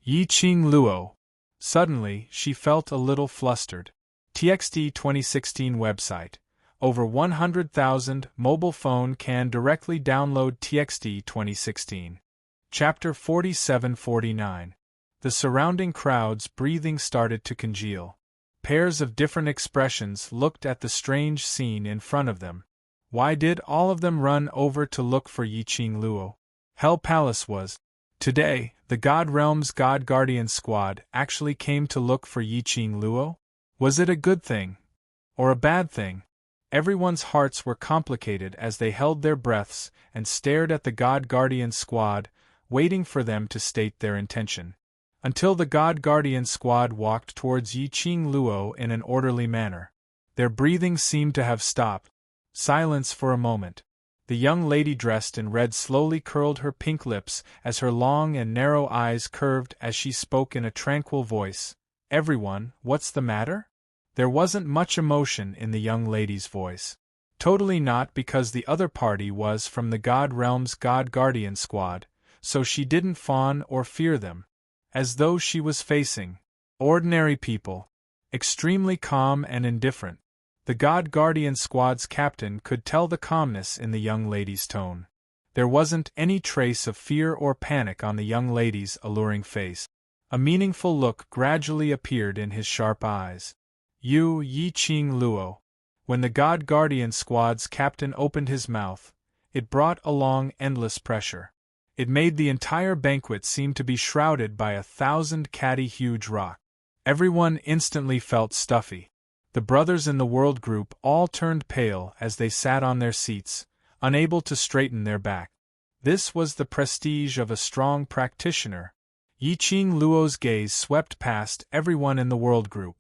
Yiqing Luo. Suddenly, she felt a little flustered. TXT 2016 website. Over 100,000 mobile phone can directly download TXT 2016. Chapter 47-49. The surrounding crowd's breathing started to congeal. pairs of different expressions looked at the strange scene in front of them. Why did all of them run over to look for Yiqing Luo? Hell Palace was. Today, the God Realm's God Guardian squad actually came to look for Yiqing Luo? Was it a good thing? Or a bad thing? Everyone's hearts were complicated as they held their breaths and stared at the God Guardian squad, waiting for them to state their intention. Until the God Guardian squad walked towards Yiqing Luo in an orderly manner. Their breathing seemed to have stopped. Silence for a moment. The young lady dressed in red slowly curled her pink lips as her long and narrow eyes curved as she spoke in a tranquil voice. "Everyone, what's the matter?" There wasn't much emotion in the young lady's voice. Totally not, because the other party was from the God Realm's God Guardian squad, so she didn't fawn or fear them. As though she was facing ordinary people, extremely calm and indifferent. The God Guardian squad's captain could tell the calmness in the young lady's tone. There wasn't any trace of fear or panic on the young lady's alluring face. A meaningful look gradually appeared in his sharp eyes. "You, Yiqing Luo." When the God Guardian squad's captain opened his mouth, it brought along endless pressure. It made the entire banquet seem to be shrouded by 1,000 catty huge rock. Everyone instantly felt stuffy. The brothers in the world group all turned pale as they sat on their seats, unable to straighten their back. This was the prestige of a strong practitioner. Yiqing Luo's gaze swept past everyone in the world group.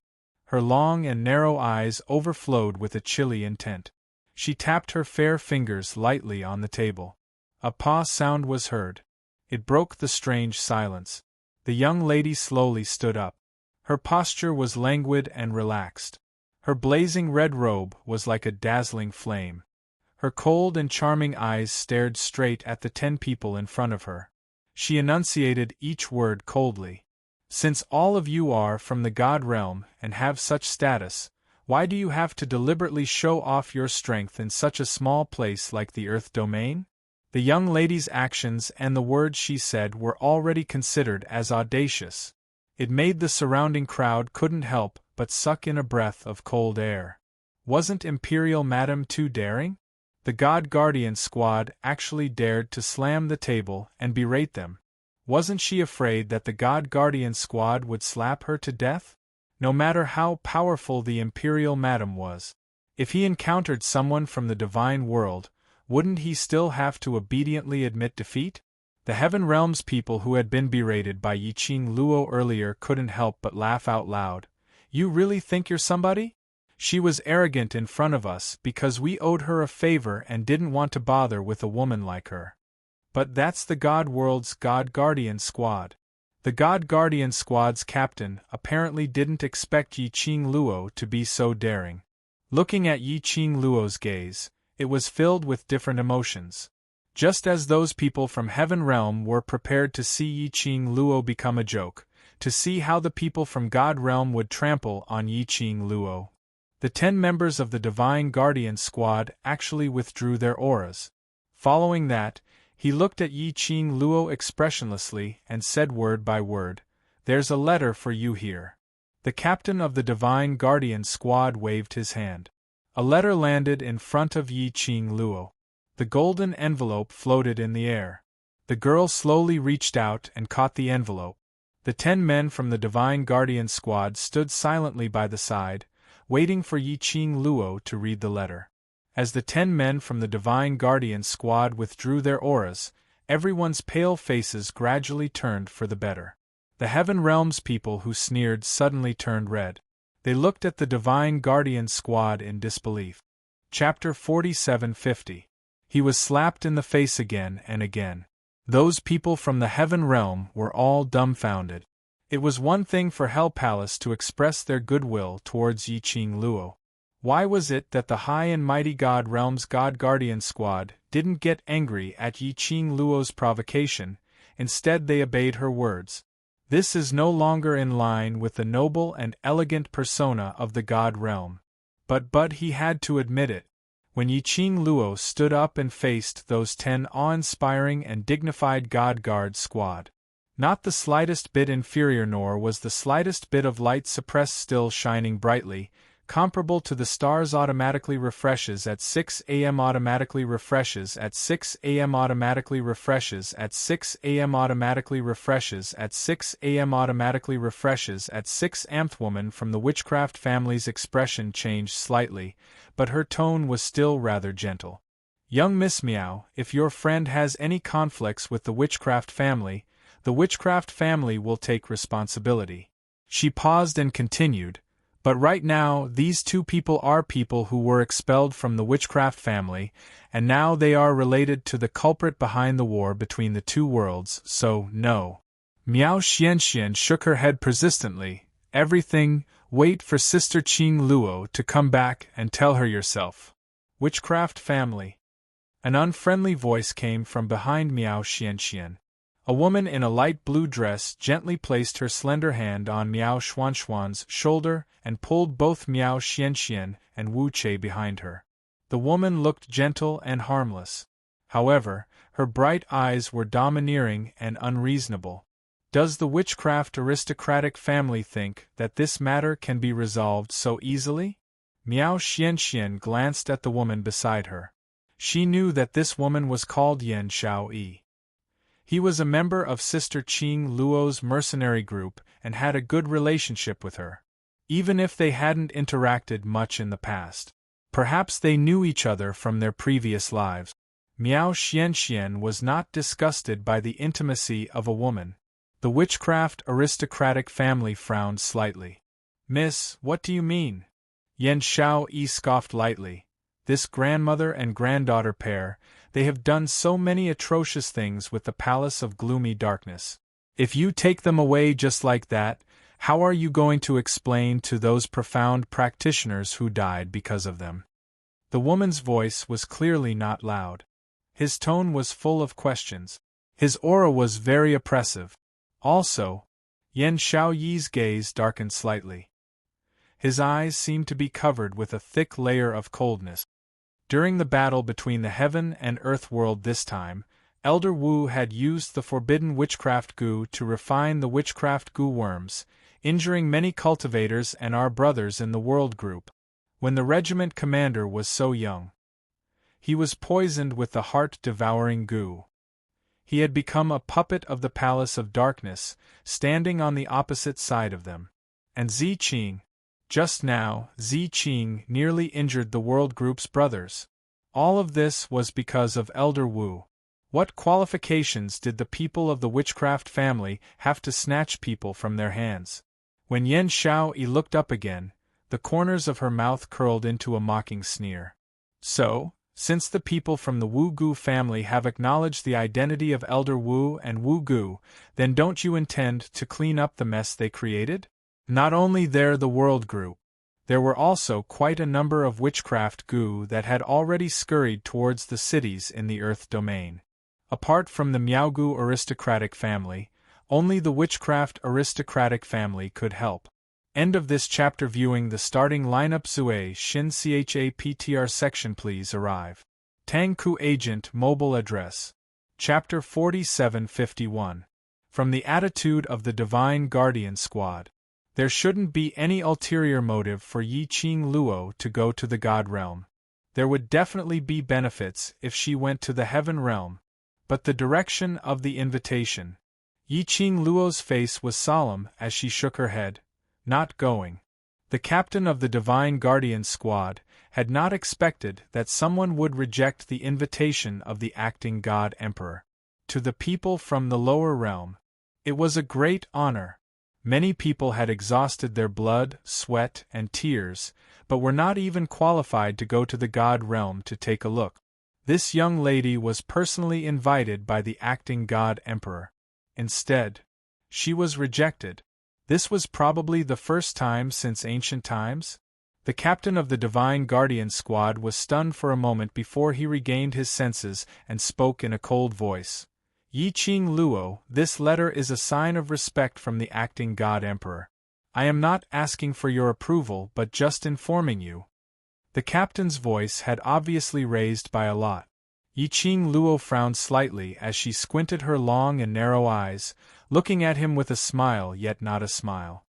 Her long and narrow eyes overflowed with a chilly intent. She tapped her fair fingers lightly on the table. A paw sound was heard. It broke the strange silence. The young lady slowly stood up. Her posture was languid and relaxed. Her blazing red robe was like a dazzling flame. Her cold and charming eyes stared straight at the 10 people in front of her. She enunciated each word coldly. "Since all of you are from the God Realm and have such status, why do you have to deliberately show off your strength in such a small place like the Earth Domain?" The young lady's actions and the words she said were already considered as audacious. It made the surrounding crowd couldn't help but suck in a breath of cold air. Wasn't Imperial Madam too daring? The God Guardian squad actually dared to slam the table and berate them. Wasn't she afraid that the God Guardian squad would slap her to death? No matter how powerful the Imperial Madam was. If he encountered someone from the divine world, wouldn't he still have to obediently admit defeat? The Heaven Realm's people who had been berated by Yiqing Luo earlier couldn't help but laugh out loud. "You really think you're somebody? She was arrogant in front of us because we owed her a favor and didn't want to bother with a woman like her." But that's the God World's God Guardian squad. The God Guardian squad's captain apparently didn't expect Yiqing Luo to be so daring. Looking at Yiqing Luo's gaze, it was filled with different emotions. Just as those people from Heaven Realm were prepared to see Yiqing Luo become a joke, to see how the people from God Realm would trample on Yiqing Luo. The 10 members of the Divine Guardian squad actually withdrew their auras. Following that, he looked at Yiqing Luo expressionlessly and said word by word, "There's a letter for you here." The captain of the Divine Guardian squad waved his hand. A letter landed in front of Yiqing Luo. The golden envelope floated in the air. The girl slowly reached out and caught the envelope. The 10 men from the Divine Guardian squad stood silently by the side, waiting for Yiqing Luo to read the letter. As the 10 men from the Divine Guardian squad withdrew their auras, everyone's pale faces gradually turned for the better. The Heaven Realm's people who sneered suddenly turned red. They looked at the Divine Guardian squad in disbelief. Chapter 4750. He was slapped in the face again and again. Those people from the Heaven Realm were all dumbfounded. It was one thing for Hell Palace to express their goodwill towards Yiqing Luo. Why was it that the High and Mighty God Realm's God Guardian squad didn't get angry at Yiqing Luo's provocation? Instead they obeyed her words. This is no longer in line with the noble and elegant persona of the God Realm. But he had to admit it. When Yiqing Luo stood up and faced those 10 awe-inspiring and dignified God Guard squad, Not the slightest bit inferior, nor was the slightest bit of light suppressed, still shining brightly, comparable to the stars. Automatically refreshes at 6 a.m. Automatically refreshes at 6 a.m. Automatically refreshes at 6 a.m. Automatically refreshes at 6 a.m. Automatically refreshes at 6 am. Woman from the witchcraft family's expression changed slightly, but her tone was still rather gentle. Young Miss Meow, if your friend has any conflicts with the witchcraft family, the witchcraft family will take responsibility. She paused and continued, but right now these two people are people who were expelled from the witchcraft family, and now they are related to the culprit behind the war between the two worlds, so no. Miao Xianxian shook her head persistently. Everything, wait for Sister Qing Luo to come back and tell her yourself. Witchcraft family. An unfriendly voice came from behind Miao Xianxian. A woman in a light blue dress gently placed her slender hand on Miao Xuanxuan's shoulder and pulled both Miao Xianxian and Wu Che behind her. The woman looked gentle and harmless. However, her bright eyes were domineering and unreasonable. Does the witchcraft aristocratic family think that this matter can be resolved so easily? Miao Xianxian glanced at the woman beside her. She knew that this woman was called Yan Xiaoyi. He was a member of Sister Qing Luo's mercenary group and had a good relationship with her. Even if they hadn't interacted much in the past, perhaps they knew each other from their previous lives. Miao Xianxian was not disgusted by the intimacy of a woman. The witchcraft aristocratic family frowned slightly. Miss, what do you mean? Yan Xiaoyi scoffed lightly. This grandmother and granddaughter pair, they have done so many atrocious things with the Palace of Gloomy Darkness. If you take them away just like that, how are you going to explain to those profound practitioners who died because of them? The woman's voice was clearly not loud. His tone was full of questions. His aura was very oppressive. Also, Yan Xiaoyi's gaze darkened slightly. His eyes seemed to be covered with a thick layer of coldness. During the battle between the heaven and earth world this time, Elder Wu had used the forbidden witchcraft goo to refine the witchcraft goo worms, injuring many cultivators and our brothers in the world group. When the regiment commander was so young, he was poisoned with the heart-devouring goo. He had become a puppet of the Palace of Darkness, standing on the opposite side of them. And Zi Qing. Just now, Zi Qing nearly injured the World Group's brothers. All of this was because of Elder Wu. What qualifications did the people of the witchcraft family have to snatch people from their hands? When Yan Xiaoyi looked up again, the corners of her mouth curled into a mocking sneer. So, since the people from the Wu Gu family have acknowledged the identity of Elder Wu and Wu Gu, then don't you intend to clean up the mess they created? Not only the world group, there were also quite a number of witchcraft goo that had already scurried towards the cities in the Earth domain. Apart from the Miaogu aristocratic family, only the witchcraft aristocratic family could help. End of this chapter. Viewing the starting lineup. Zue Shin CHAPTR section. Please arrive. Tangku Agent Mobile Address. Chapter 4751. From the Attitude of the Divine Guardian Squad. There shouldn't be any ulterior motive for Yi Qing Luo to go to the God realm. There would definitely be benefits if she went to the heaven realm. But the direction of the invitation. Yi Qing Luo's face was solemn as she shook her head. Not going. The captain of the Divine Guardian Squad had not expected that someone would reject the invitation of the acting God Emperor. To the people from the lower realm, it was a great honor. Many people had exhausted their blood, sweat, and tears, but were not even qualified to go to the God realm to take a look. This young lady was personally invited by the acting God Emperor. Instead, she was rejected. This was probably the first time since ancient times. The captain of the Divine Guardian Squad was stunned for a moment before he regained his senses and spoke in a cold voice. Yi Qing Luo, this letter is a sign of respect from the acting God Emperor. I am not asking for your approval but just informing you. The captain's voice had obviously raised by a lot. Yi Qing Luo frowned slightly as she squinted her long and narrow eyes, looking at him with a smile yet not a smile.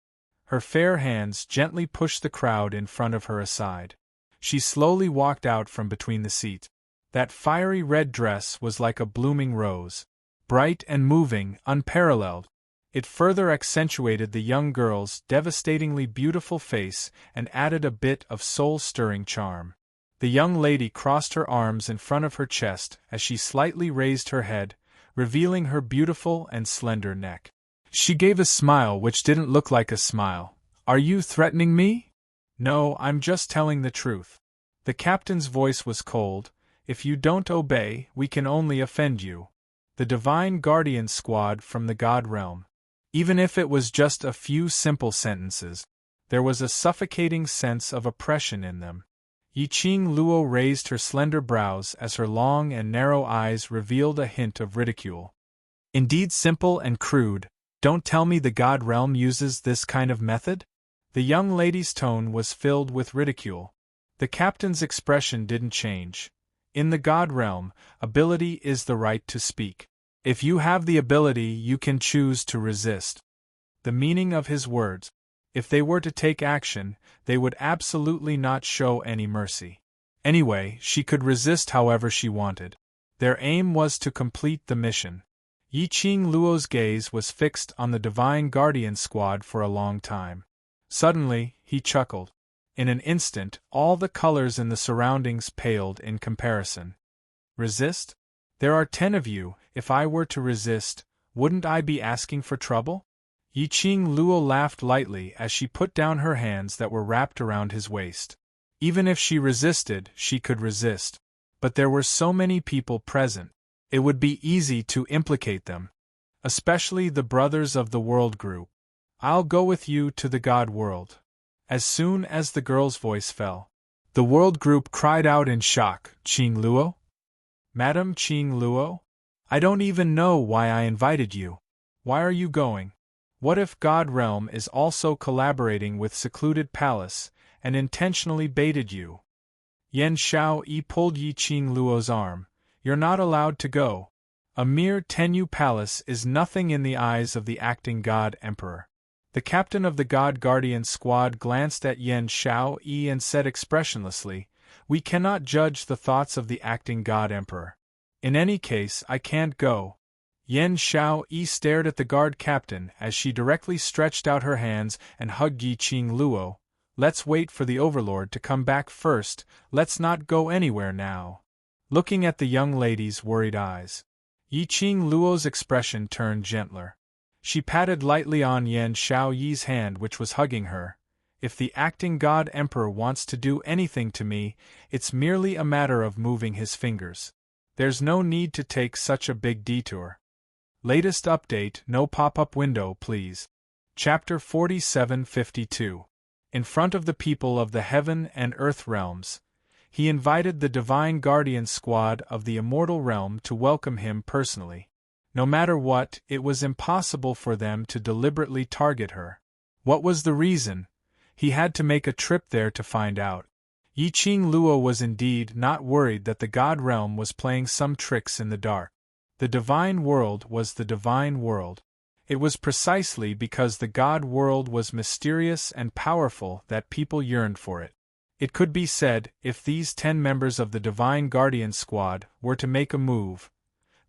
Her fair hands gently pushed the crowd in front of her aside. She slowly walked out from between the seats. That fiery red dress was like a blooming rose, bright and moving, unparalleled. It further accentuated the young girl's devastatingly beautiful face and added a bit of soul-stirring charm. The young lady crossed her arms in front of her chest as she slightly raised her head, revealing her beautiful and slender neck. She gave a smile which didn't look like a smile. "Are you threatening me?" "No, I'm just telling the truth." The captain's voice was cold. "If you don't obey, we can only offend you." The Divine Guardian Squad from the God Realm. Even if it was just a few simple sentences, there was a suffocating sense of oppression in them. Yiqing Luo raised her slender brows as her long and narrow eyes revealed a hint of ridicule. "Indeed simple and crude. Don't tell me the God Realm uses this kind of method?" The young lady's tone was filled with ridicule. The captain's expression didn't change. In the God Realm, ability is the right to speak. If you have the ability, you can choose to resist. The meaning of his words: if they were to take action, they would absolutely not show any mercy. Anyway, she could resist however she wanted. Their aim was to complete the mission. Yiqing Luo's gaze was fixed on the Divine Guardian Squad for a long time. Suddenly, he chuckled. In an instant, all the colors in the surroundings paled in comparison. "Resist? There are 10 of you. If I were to resist, wouldn't I be asking for trouble?" Yiqing Luo laughed lightly as she put down her hands that were wrapped around his waist. Even if she resisted, she could resist. But there were so many people present. It would be easy to implicate them. Especially the brothers of the World Group. "I'll go with you to the God World." As soon as the girl's voice fell, the World Group cried out in shock, "Qing Luo? Madam Qing Luo? I don't even know why I invited you. Why are you going? What if God Realm is also collaborating with Secluded Palace and intentionally baited you?" Yan Xiaoyi pulled Yiqing Luo's arm. "You're not allowed to go. A mere Tenyu Palace is nothing in the eyes of the acting God Emperor." The captain of the God Guardian Squad glanced at Yan Xiaoyi and said expressionlessly, "We cannot judge the thoughts of the acting God Emperor. In any case, I can't go." Yan Xiaoyi stared at the guard captain as she directly stretched out her hands and hugged Yiqing Luo. "Let's wait for the Overlord to come back first, let's not go anywhere now." Looking at the young lady's worried eyes, Yiqing Luo's expression turned gentler. She patted lightly on Yan Xiaoyi's hand which was hugging her. "If the acting God Emperor wants to do anything to me, it's merely a matter of moving his fingers. There's no need to take such a big detour." Latest update: no pop-up window please. Chapter 4752. In front of the people of the Heaven and Earth realms, he invited the Divine Guardian Squad of the Immortal Realm to welcome him personally. No matter what, it was impossible for them to deliberately target her. What was the reason? He had to make a trip there to find out. Yiqing Luo was indeed not worried that the God Realm was playing some tricks in the dark. The Divine World was the Divine World. It was precisely because the God World was mysterious and powerful that people yearned for it. It could be said, if these 10 members of the Divine Guardian Squad were to make a move,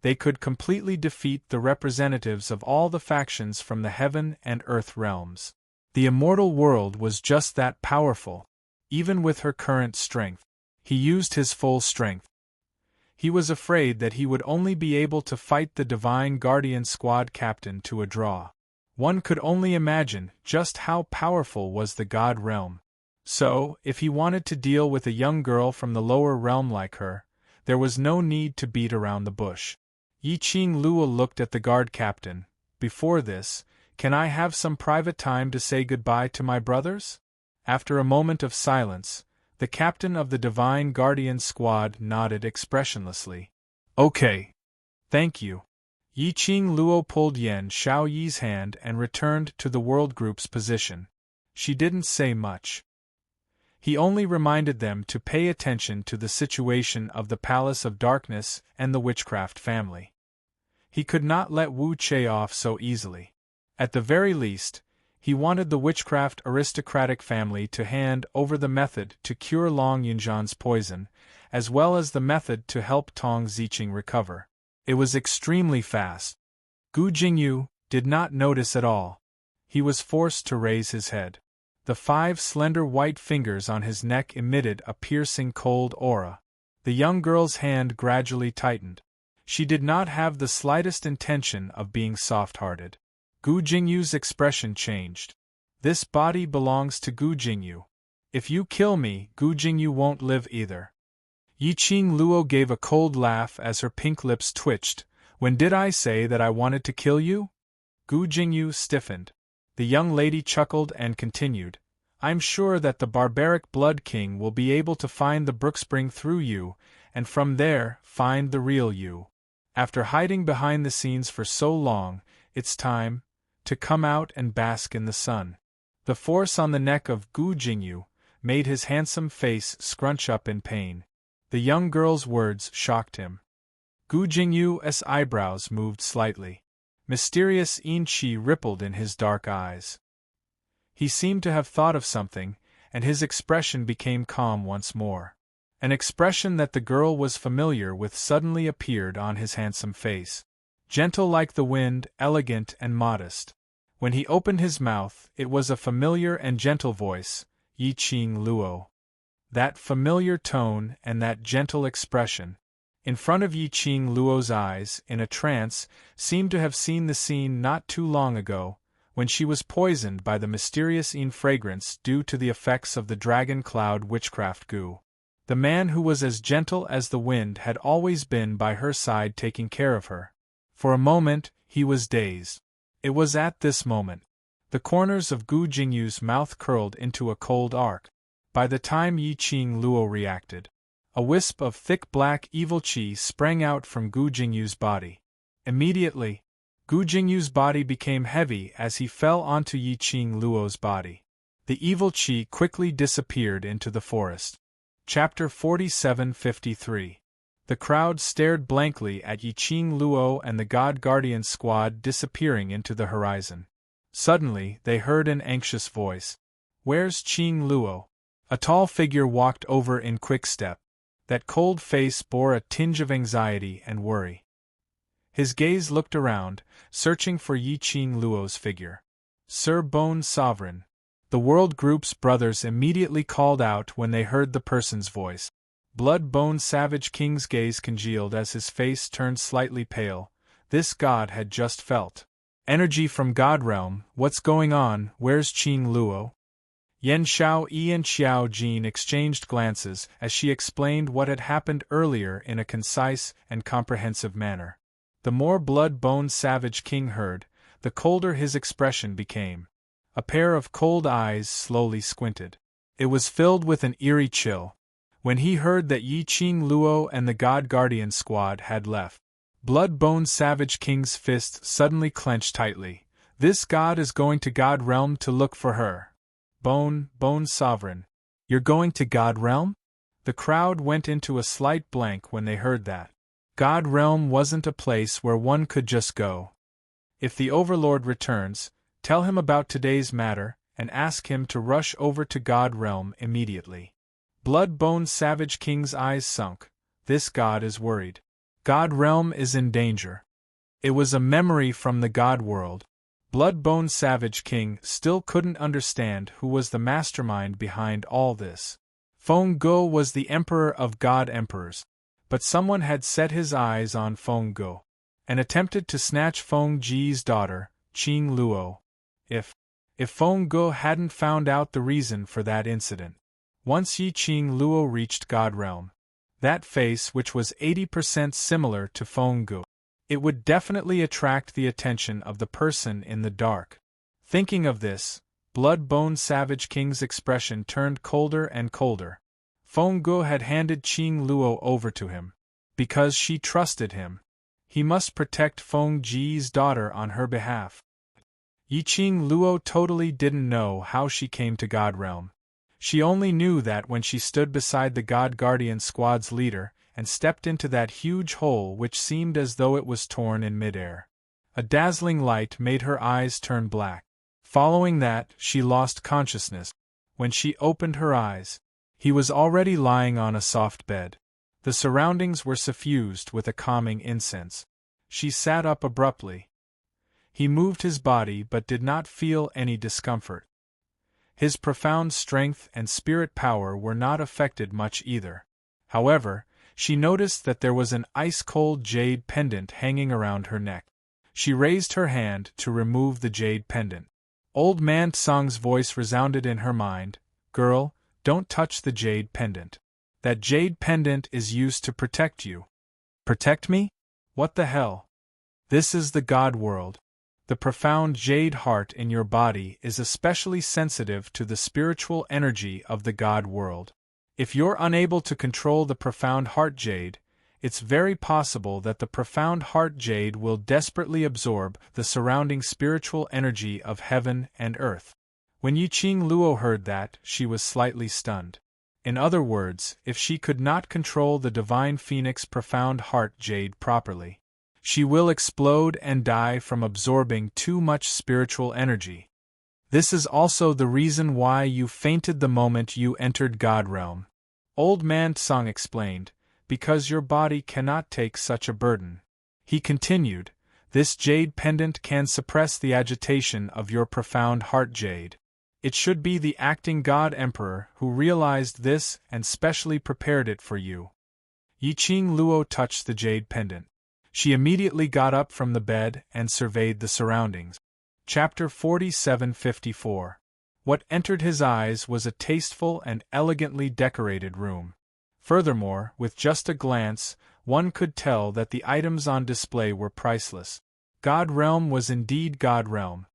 they could completely defeat the representatives of all the factions from the Heaven and Earth realms. The immortal world was just that powerful. Even with her current strength, he used his full strength. He was afraid that he would only be able to fight the Divine Guardian Squad captain to a draw. One could only imagine just how powerful was the God realm. So, if he wanted to deal with a young girl from the lower realm like her, there was no need to beat around the bush. Yiqing Luo looked at the guard captain. "Before this, can I have some private time to say goodbye to my brothers?" After a moment of silence, the captain of the Divine Guardian Squad nodded expressionlessly. "Okay. Thank you." Yiqing Luo pulled Yan Xiaoyi's hand and returned to the World Group's position. She didn't say much. He only reminded them to pay attention to the situation of the Palace of Darkness and the Witchcraft family. He could not let Wu Che off so easily. At the very least, he wanted the witchcraft aristocratic family to hand over the method to cure Long Yunjian's poison, as well as the method to help Tong Ziqing recover. It was extremely fast. Gu Jingyu did not notice at all. He was forced to raise his head. The 5 slender white fingers on his neck emitted a piercing cold aura. The young girl's hand gradually tightened. She did not have the slightest intention of being soft-hearted. Gu Jingyu's expression changed. This body belongs to Gu Jingyu. If you kill me, Gu Jingyu won't live either. Yiqing Luo gave a cold laugh as her pink lips twitched. When did I say that I wanted to kill you? Gu Jingyu stiffened. The young lady chuckled and continued. I'm sure that the barbaric Blood King will be able to find the Brookspring through you, and from there, find the real you. After hiding behind the scenes for so long, it's time to come out and bask in the sun. The force on the neck of Gu Jingyu made his handsome face scrunch up in pain. The young girl's words shocked him. Gu Jingyu's eyebrows moved slightly. Mysterious yin-chi rippled in his dark eyes. He seemed to have thought of something, and his expression became calm once more. An expression that the girl was familiar with suddenly appeared on his handsome face. Gentle like the wind, elegant and modest. When he opened his mouth, it was a familiar and gentle voice, Yiqing Luo. That familiar tone and that gentle expression. In front of Yiqing Luo's eyes, in a trance, seemed to have seen the scene not too long ago, when she was poisoned by the mysterious yin fragrance due to the effects of the dragon cloud witchcraft goo. The man who was as gentle as the wind had always been by her side taking care of her. For a moment, he was dazed. It was at this moment. The corners of Gu Jingyu's mouth curled into a cold arc. By the time Yiqing Luo reacted, a wisp of thick black evil qi sprang out from Gu Jingyu's body. Immediately, Gu Jingyu's body became heavy as he fell onto Yiqing Luo's body. The evil qi quickly disappeared into the forest. Chapter 4753. The crowd stared blankly at Yiqing Luo and the God Guardian squad disappearing into the horizon. Suddenly, they heard an anxious voice. Where's Qing Luo? A tall figure walked over in quick step. That cold face bore a tinge of anxiety and worry. His gaze looked around, searching for Yiqing Luo's figure. Sir Bone Sovereign. The World Group's brothers immediately called out when they heard the person's voice. Blood Bone Savage King's gaze congealed as his face turned slightly pale. This god had just felt energy from God Realm. What's going on? Where's Qing Luo? Yen Xiao and Xiao Jin exchanged glances as she explained what had happened earlier in a concise and comprehensive manner. The more Blood Bone Savage King heard, the colder his expression became. A pair of cold eyes slowly squinted. It was filled with an eerie chill. When he heard that Yiqing Luo and the God Guardian squad had left, Blood Bone Savage King's fist suddenly clenched tightly. This god is going to God Realm to look for her. Bone Sovereign. You're going to God Realm? The crowd went into a slight blank when they heard that. God Realm wasn't a place where one could just go. If the Overlord returns, tell him about today's matter, and ask him to rush over to God Realm immediately. Blood Bone Savage King's eyes sunk. This god is worried. God Realm is in danger. It was a memory from the God World. Blood Bone Savage King still couldn't understand who was the mastermind behind all this. Feng Go was the Emperor of God Emperors, but someone had set his eyes on Feng Go, and attempted to snatch Feng Ji's daughter, Qing Luo. If Feng Go hadn't found out the reason for that incident. Once Yiqing Luo reached God Realm, that face which was 80% similar to Feng Go, it would definitely attract the attention of the person in the dark. Thinking of this, Blood Bone Savage King's expression turned colder and colder. Feng Go had handed Qing Luo over to him, because she trusted him. He must protect Feng Ji's daughter on her behalf. Yiqing Luo totally didn't know how she came to God Realm. She only knew that when she stood beside the God Guardian squad's leader, and stepped into that huge hole which seemed as though it was torn in midair. A dazzling light made her eyes turn black. Following that, she lost consciousness. When she opened her eyes, he was already lying on a soft bed. The surroundings were suffused with a calming incense. She sat up abruptly. He moved his body but did not feel any discomfort. His profound strength and spirit power were not affected much either. However, she noticed that there was an ice-cold jade pendant hanging around her neck. She raised her hand to remove the jade pendant. Old Man Tsang's voice resounded in her mind, "Girl, don't touch the jade pendant. That jade pendant is used to protect you." "Protect me? What the hell? This is the God world. The profound jade heart in your body is especially sensitive to the spiritual energy of the God world. If you're unable to control the profound heart jade, it's very possible that the profound heart jade will desperately absorb the surrounding spiritual energy of heaven and earth." When Yiqing Luo heard that, she was slightly stunned. In other words, if she could not control the divine phoenix profound heart jade properly, she will explode and die from absorbing too much spiritual energy. This is also the reason why you fainted the moment you entered God realm. Old Man Tsang explained, because your body cannot take such a burden. He continued, this jade pendant can suppress the agitation of your profound heart jade. It should be the acting God Emperor who realized this and specially prepared it for you. Yiqing Luo touched the jade pendant. She immediately got up from the bed and surveyed the surroundings. Chapter 47-54. What entered his eyes was a tasteful and elegantly decorated room. Furthermore, with just a glance, one could tell that the items on display were priceless. God realm was indeed God realm.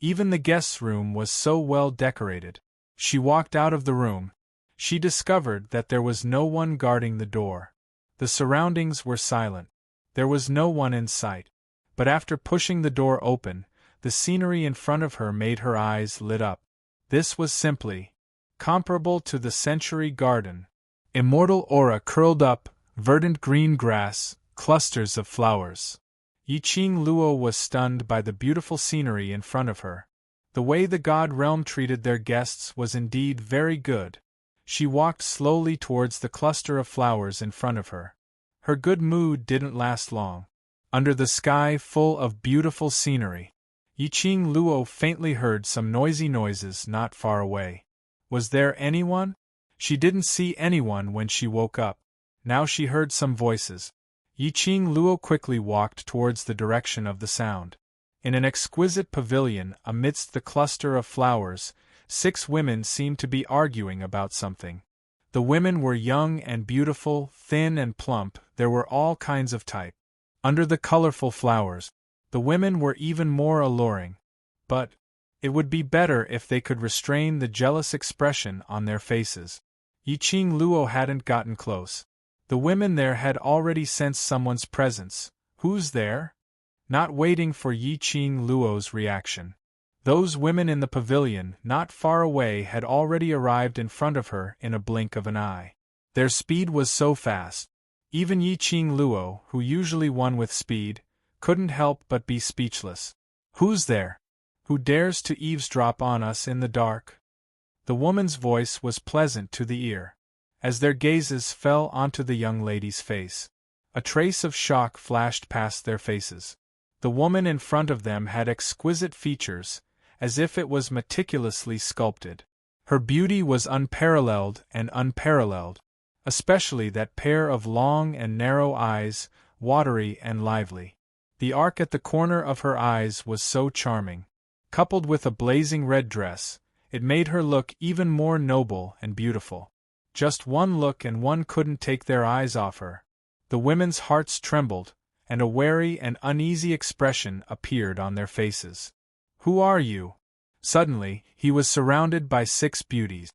Even the guest's room was so well decorated. She walked out of the room. She discovered that there was no one guarding the door. The surroundings were silent. There was no one in sight. But after pushing the door open, the scenery in front of her made her eyes lit up. This was simply comparable to the Century Garden. Immortal aura curled up, verdant green grass, clusters of flowers. Yiqing Luo was stunned by the beautiful scenery in front of her. The way the God realm treated their guests was indeed very good. She walked slowly towards the cluster of flowers in front of her. Her good mood didn't last long. Under the sky full of beautiful scenery, Yiqing Luo faintly heard some noisy noises not far away. Was there anyone? She didn't see anyone when she woke up. Now she heard some voices. Yiqing Luo quickly walked towards the direction of the sound. In an exquisite pavilion amidst the cluster of flowers, 6 women seemed to be arguing about something. The women were young and beautiful, thin and plump, there were all kinds of type. Under the colorful flowers, the women were even more alluring. But it would be better if they could restrain the jealous expression on their faces. Yiqing Luo hadn't gotten close. The women there had already sensed someone's presence. Who's there? Not waiting for Yiqing Luo's reaction. Those women in the pavilion, not far away, had already arrived in front of her in a blink of an eye. Their speed was so fast. Even Yiqing Luo, who usually won with speed, couldn't help but be speechless. Who's there? Who dares to eavesdrop on us in the dark? The woman's voice was pleasant to the ear. As their gazes fell onto the young lady's face, a trace of shock flashed past their faces. The woman in front of them had exquisite features, as if it was meticulously sculpted. Her beauty was unparalleled, especially that pair of long and narrow eyes, watery and lively. The arc at the corner of her eyes was so charming. Coupled with a blazing red dress, it made her look even more noble and beautiful. Just one look and one couldn't take their eyes off her. The women's hearts trembled, and a wary and uneasy expression appeared on their faces. Who are you? Suddenly, he was surrounded by 6 beauties.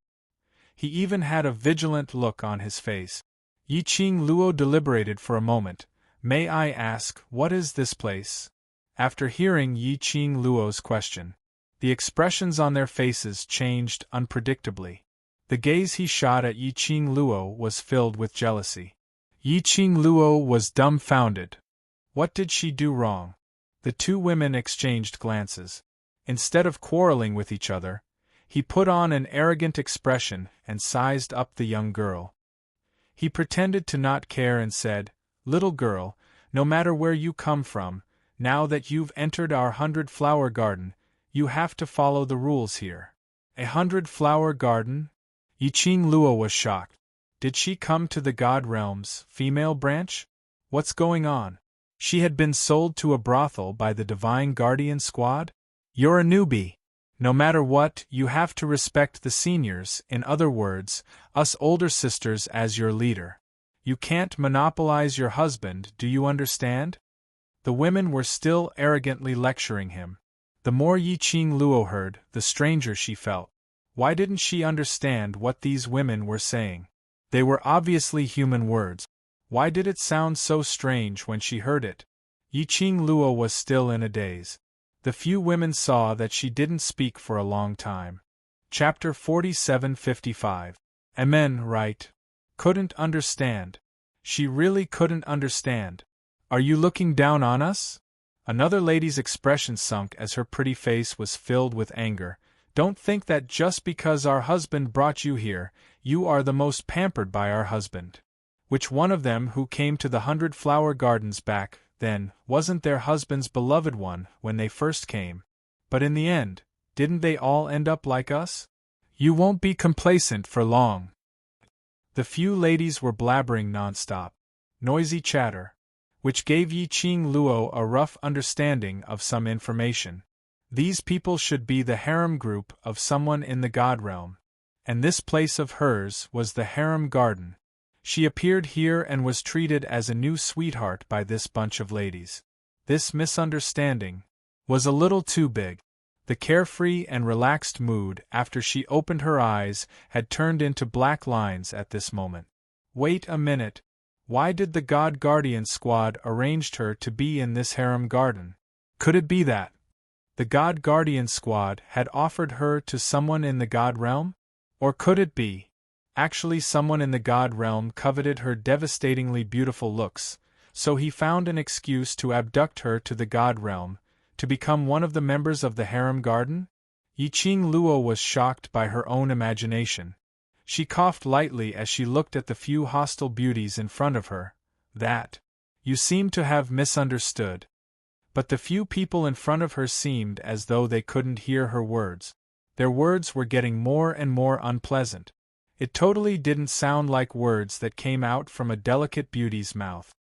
He even had a vigilant look on his face. Yiqing Luo deliberated for a moment. May I ask, what is this place? After hearing Yiqing Luo's question, the expressions on their faces changed unpredictably. The gaze he shot at Yiqing Luo was filled with jealousy. Yi Qing Luo was dumbfounded. What did she do wrong? The two women exchanged glances. Instead of quarreling with each other, he put on an arrogant expression and sized up the young girl. He pretended to not care and said, "Little girl, no matter where you come from, now that you've entered our 100-flower garden, you have to follow the rules here." A 100-flower garden? Yi Qing Luo was shocked. Did she come to the God Realm's female branch? What's going on? She had been sold to a brothel by the Divine Guardian Squad? You're a newbie. No matter what, you have to respect the seniors, in other words, us older sisters as your leader. You can't monopolize your husband, do you understand? The women were still arrogantly lecturing him. The more Yi Qing Luo heard, the stranger she felt. Why didn't she understand what these women were saying? They were obviously human words. Why did it sound so strange when she heard it? Yi Qing Luo was still in a daze. The few women saw that she didn't speak for a long time. Chapter 47:55. Amen, right? Couldn't understand. She really couldn't understand. Are you looking down on us? Another lady's expression sunk as her pretty face was filled with anger. Don't think that just because our husband brought you here, you are the most pampered by our husband. Which one of them who came to the 100-flower gardens back then wasn't their husband's beloved one when they first came? But in the end, didn't they all end up like us? You won't be complacent for long. The few ladies were blabbering nonstop. Noisy chatter, which gave Yi Qing Luo a rough understanding of some information. These people should be the harem group of someone in the God realm. And this place of hers was the harem garden. She appeared here and was treated as a new sweetheart by this bunch of ladies. This misunderstanding was a little too big. The carefree and relaxed mood after she opened her eyes had turned into black lines at this moment. Wait a minute. Why did the God Guardian Squad arrange her to be in this harem garden? Could it be that the God Guardian Squad had offered her to someone in the God realm? Or could it be actually someone in the God realm coveted her devastatingly beautiful looks, so he found an excuse to abduct her to the God realm, to become one of the members of the harem garden? Yi Qing Luo was shocked by her own imagination. She coughed lightly as she looked at the few hostile beauties in front of her. That you seem to have misunderstood. But the few people in front of her seemed as though they couldn't hear her words. Their words were getting more and more unpleasant. It totally didn't sound like words that came out from a delicate beauty's mouth.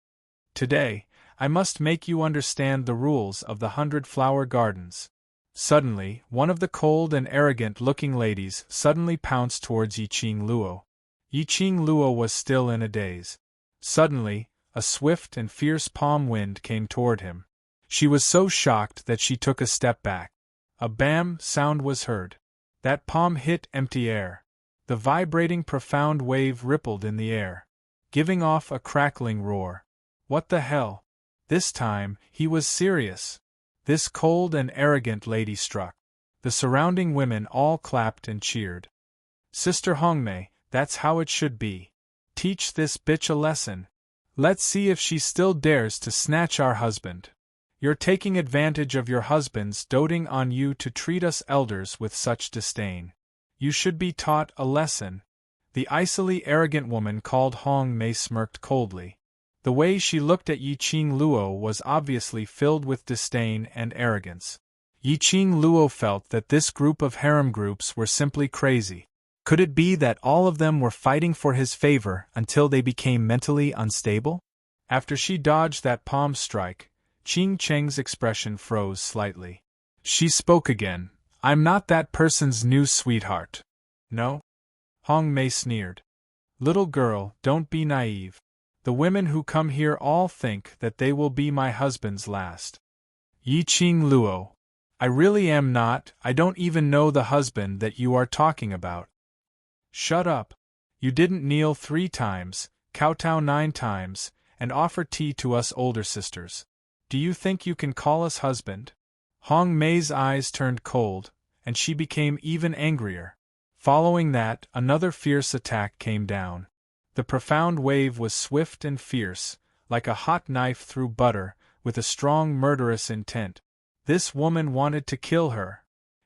Today, I must make you understand the rules of the 100-flower gardens. Suddenly, one of the cold and arrogant-looking ladies suddenly pounced towards Yi Qing Luo. Yi Qing Luo was still in a daze. Suddenly, a swift and fierce palm wind came toward him. She was so shocked that she took a step back. A bam sound was heard. That palm hit empty air. The vibrating profound wave rippled in the air, giving off a crackling roar. What the hell? This time, he was serious. This cold and arrogant lady struck. The surrounding women all clapped and cheered. Sister Hongmei, that's how it should be. Teach this bitch a lesson. Let's see if she still dares to snatch our husband. You're taking advantage of your husbands doting on you to treat us elders with such disdain. You should be taught a lesson. The icily arrogant woman called Hong Mei smirked coldly. The way she looked at Yi Qing Luo was obviously filled with disdain and arrogance. Yi Qing Luo felt that this group of harem groups were simply crazy. Could it be that all of them were fighting for his favor until they became mentally unstable? After she dodged that palm strike, Qing Cheng's expression froze slightly. She spoke again. I'm not that person's new sweetheart. No? Hong Mei sneered. Little girl, don't be naive. The women who come here all think that they will be my husband's last. Yi Qing Luo. I really am not. I don't even know the husband that you are talking about. Shut up. You didn't kneel 3 times, kowtow 9 times, and offer tea to us older sisters. Do you think you can call us husband? Hong Mei's eyes turned cold, and she became even angrier. Following that, another fierce attack came down. The profound wave was swift and fierce, like a hot knife through butter, with a strong murderous intent. This woman wanted to kill her.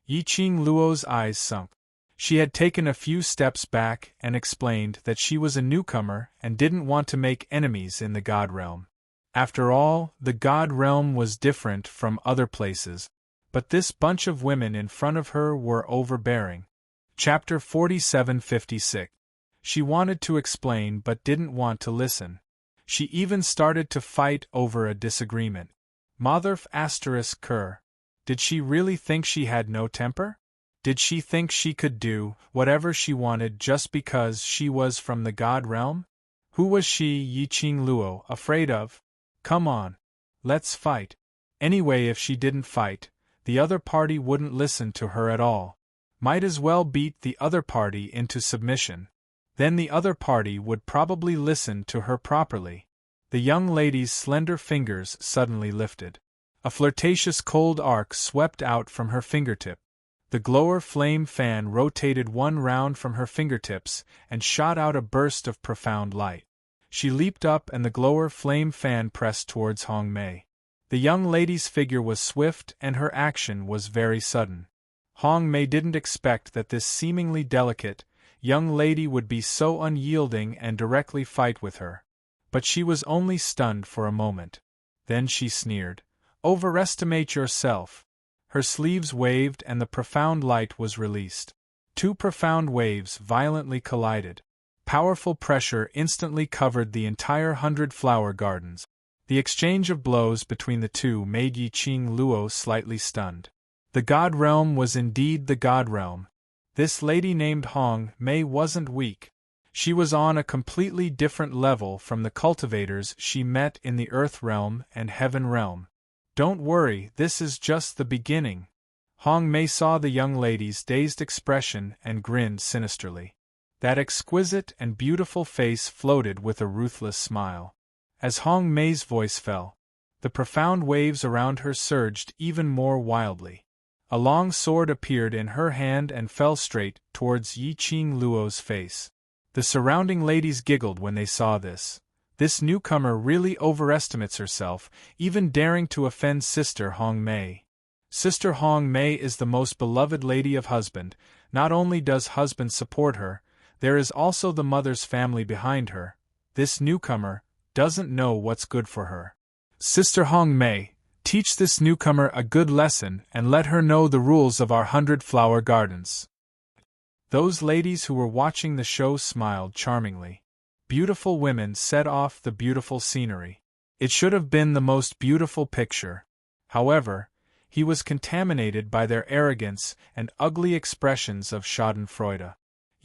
Yiqing Luo's eyes sunk. She had taken a few steps back and explained that she was a newcomer and didn't want to make enemies in the God Realm. After all, the God Realm was different from other places. But this bunch of women in front of her were overbearing. Chapter 4756. She wanted to explain but didn't want to listen. She even started to fight over a disagreement. Motherf ** Cur. Did she really think she had no temper? Did she think she could do whatever she wanted just because she was from the God Realm? Who was she, Yiqing Luo, afraid of? Come on. Let's fight. Anyway, if she didn't fight, the other party wouldn't listen to her at all. Might as well beat the other party into submission. Then the other party would probably listen to her properly. The young lady's slender fingers suddenly lifted. A flirtatious cold arc swept out from her fingertip. The glower flame fan rotated one round from her fingertips and shot out a burst of profound light. She leaped up and the glower flame fan pressed towards Hong Mei. The young lady's figure was swift and her action was very sudden. Hong Mei didn't expect that this seemingly delicate young lady would be so unyielding and directly fight with her. But she was only stunned for a moment. Then she sneered. Overestimate yourself. Her sleeves waved and the profound light was released. Two profound waves violently collided. Powerful pressure instantly covered the entire 100 flower gardens. The exchange of blows between the two made Yiqing Luo slightly stunned. The God Realm was indeed the God Realm. This lady named Hong Mei wasn't weak. She was on a completely different level from the cultivators she met in the Earth Realm and Heaven Realm. Don't worry, this is just the beginning. Hong Mei saw the young lady's dazed expression and grinned sinisterly. That exquisite and beautiful face floated with a ruthless smile. As Hong Mei's voice fell, the profound waves around her surged even more wildly. A long sword appeared in her hand and fell straight towards Yiqing Luo's face. The surrounding ladies giggled when they saw this. This newcomer really overestimates herself, even daring to offend Sister Hong Mei. Sister Hong Mei is the most beloved lady of husband. Not only does husband support her, there is also the mother's family behind her. This newcomer doesn't know what's good for her. Sister Hong Mei, teach this newcomer a good lesson and let her know the rules of our 100 flower gardens. Those ladies who were watching the show smiled charmingly. Beautiful women set off the beautiful scenery. It should have been the most beautiful picture. However, he was contaminated by their arrogance and ugly expressions of schadenfreude.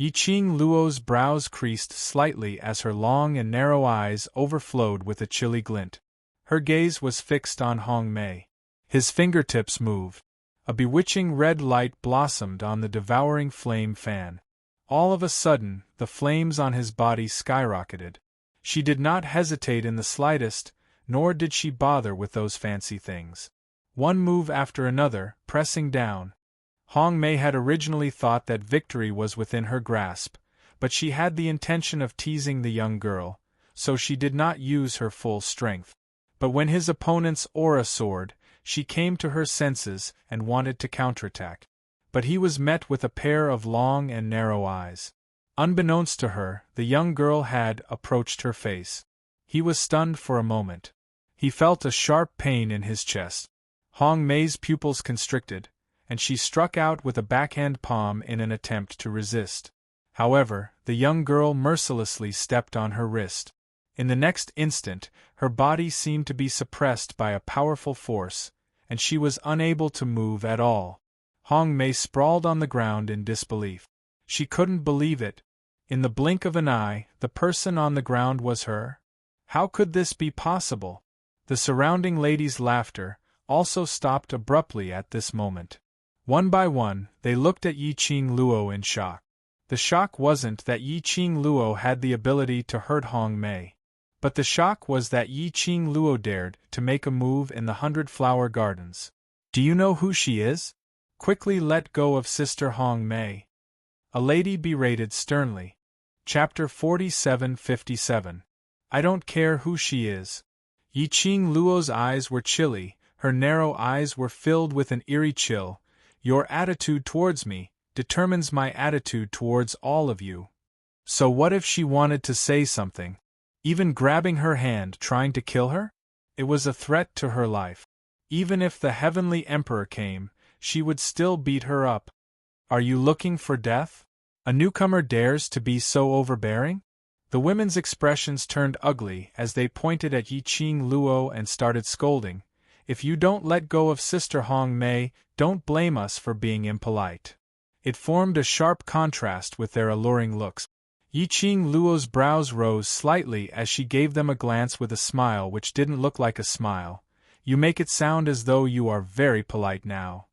Yiqing Luo's brows creased slightly as her long and narrow eyes overflowed with a chilly glint. Her gaze was fixed on Hong Mei. His fingertips moved. A bewitching red light blossomed on the devouring flame fan. All of a sudden, the flames on his body skyrocketed. She did not hesitate in the slightest, nor did she bother with those fancy things. One move after another, pressing down. Hong Mei had originally thought that victory was within her grasp, but she had the intention of teasing the young girl, so she did not use her full strength. But when his opponent's aura soared, she came to her senses and wanted to counterattack. But he was met with a pair of long and narrow eyes. Unbeknownst to her, the young girl had approached her face. He was stunned for a moment. He felt a sharp pain in his chest. Hong Mei's pupils constricted, and she struck out with a backhand palm in an attempt to resist. However, the young girl mercilessly stepped on her wrist. In the next instant, her body seemed to be suppressed by a powerful force, and she was unable to move at all. Hong Mei sprawled on the ground in disbelief. She couldn't believe it. In the blink of an eye, the person on the ground was her? How could this be possible? The surrounding ladies' laughter also stopped abruptly at this moment. One by one, they looked at Yiqing Luo in shock. The shock wasn't that Yiqing Luo had the ability to hurt Hong Mei. But the shock was that Yiqing Luo dared to make a move in the 100 flower gardens. Do you know who she is? Quickly let go of Sister Hong Mei. A lady berated sternly. Chapter 47:57. I don't care who she is. Yi Qing Luo's eyes were chilly, her narrow eyes were filled with an eerie chill. Your attitude towards me determines my attitude towards all of you. So what if she wanted to say something? Even grabbing her hand, trying to kill her? It was a threat to her life. Even if the Heavenly Emperor came, she would still beat her up. Are you looking for death? A newcomer dares to be so overbearing? The women's expressions turned ugly as they pointed at Yi Qing Luo and started scolding. If you don't let go of Sister Hong Mei, don't blame us for being impolite. It formed a sharp contrast with their alluring looks. Yi Qing Luo's brows rose slightly as she gave them a glance with a smile which didn't look like a smile. You make it sound as though you are very polite now.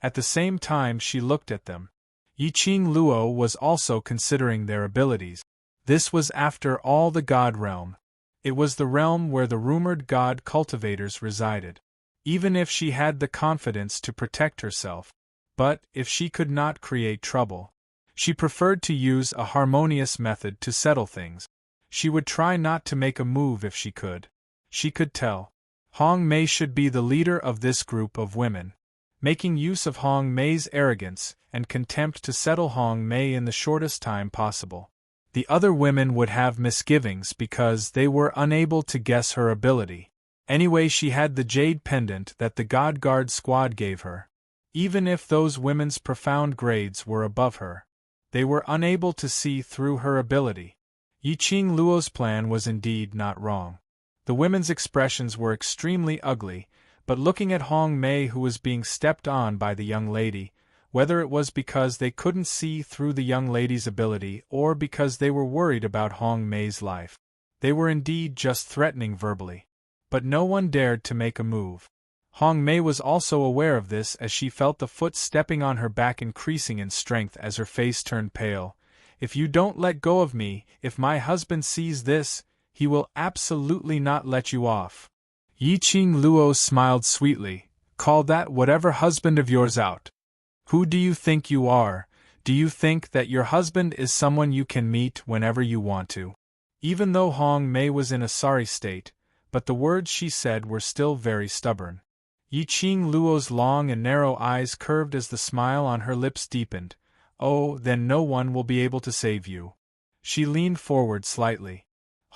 At the same time she looked at them. Yi Qing Luo was also considering their abilities. This was after all the God realm. It was the realm where the rumored God cultivators resided. Even if she had the confidence to protect herself, but if she could not create trouble, she preferred to use a harmonious method to settle things. She would try not to make a move if she could. She could tell. Hong Mei should be the leader of this group of women. Making use of Hong Mei's arrogance and contempt to settle Hong Mei in the shortest time possible. The other women would have misgivings because they were unable to guess her ability. Anyway, she had the jade pendant that the God Guard squad gave her. Even if those women's profound grades were above her, they were unable to see through her ability. Yi Qing Luo's plan was indeed not wrong. The women's expressions were extremely ugly, but looking at Hong Mei, who was being stepped on by the young lady, whether it was because they couldn't see through the young lady's ability or because they were worried about Hong Mei's life, they were indeed just threatening verbally. But no one dared to make a move. Hong Mei was also aware of this as she felt the foot stepping on her back increasing in strength as her face turned pale. If you don't let go of me, if my husband sees this, he will absolutely not let you off. Yi Qing Luo smiled sweetly. Call that whatever husband of yours out. Who do you think you are? Do you think that your husband is someone you can meet whenever you want to? Even though Hong Mei was in a sorry state, but the words she said were still very stubborn. Yi Qing Luo's long and narrow eyes curved as the smile on her lips deepened. Oh, then no one will be able to save you. She leaned forward slightly.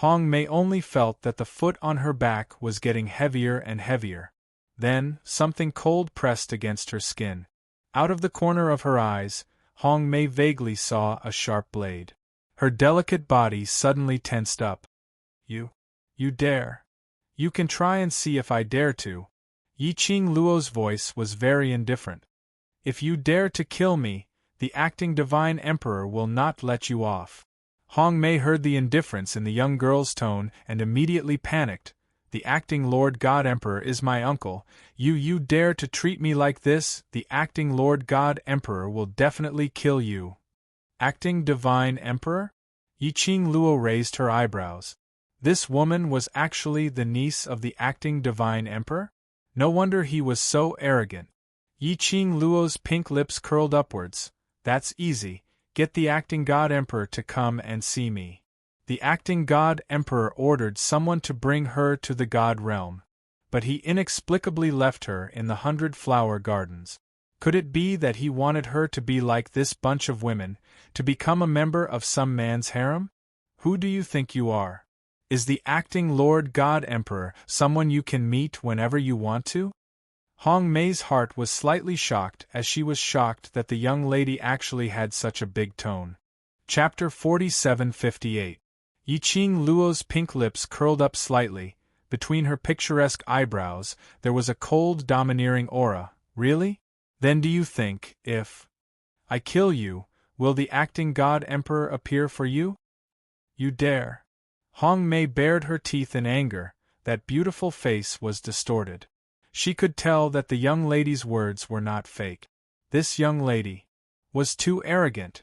Hong Mei only felt that the foot on her back was getting heavier and heavier. Then, something cold pressed against her skin. Out of the corner of her eyes, Hong Mei vaguely saw a sharp blade. Her delicate body suddenly tensed up. You dare. You can try and see if I dare to. Yi Qing Luo's voice was very indifferent. If you dare to kill me, the acting Divine Emperor will not let you off. Hong Mei heard the indifference in the young girl's tone and immediately panicked. The acting Lord God Emperor is my uncle. You dare to treat me like this? The acting Lord God Emperor will definitely kill you. Acting Divine Emperor? Yi Qing Luo raised her eyebrows. This woman was actually the niece of the acting Divine Emperor? No wonder he was so arrogant. Yi Qing Luo's pink lips curled upwards. That's easy. Get the acting God Emperor to come and see me. The acting God Emperor ordered someone to bring her to the God realm. But he inexplicably left her in the 100 Flower Gardens. Could it be that he wanted her to be like this bunch of women, to become a member of some man's harem? Who do you think you are? Is the acting Lord God Emperor someone you can meet whenever you want to? Hong Mei's heart was slightly shocked as she was shocked that the young lady actually had such a big tone. Chapter 47:58. Yi Qing Luo's pink lips curled up slightly. Between her picturesque eyebrows, there was a cold, domineering aura. Really? Then do you think, if I kill you, will the acting God Emperor appear for you? You dare. Hong Mei bared her teeth in anger. That beautiful face was distorted. She could tell that the young lady's words were not fake. This young lady was too arrogant.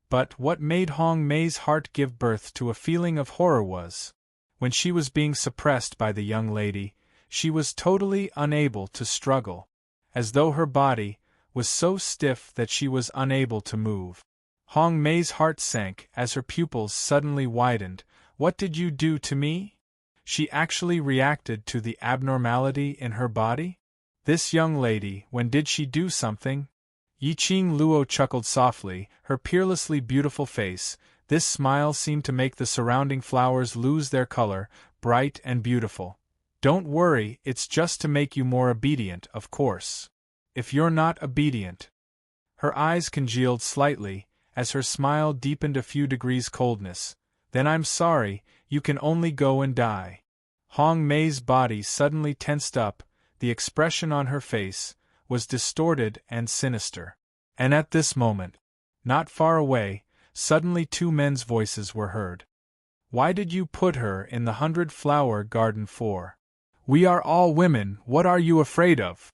But what made Hong Mei's heart give birth to a feeling of horror was, when she was being suppressed by the young lady, she was totally unable to struggle, as though her body was so stiff that she was unable to move. Hong Mei's heart sank as her pupils suddenly widened. What did you do to me? She actually reacted to the abnormality in her body? This young lady, when did she do something? Yiqing Luo chuckled softly, her peerlessly beautiful face. This smile seemed to make the surrounding flowers lose their color, bright and beautiful. Don't worry, it's just to make you more obedient, of course. If you're not obedient. Her eyes congealed slightly, as her smile deepened a few degrees coldness. Then I'm sorry, you can only go and die. Hong Mei's body suddenly tensed up, the expression on her face was distorted and sinister. And at this moment, not far away, suddenly two men's voices were heard. Why did you put her in the 100-flower garden for? We are all women, what are you afraid of?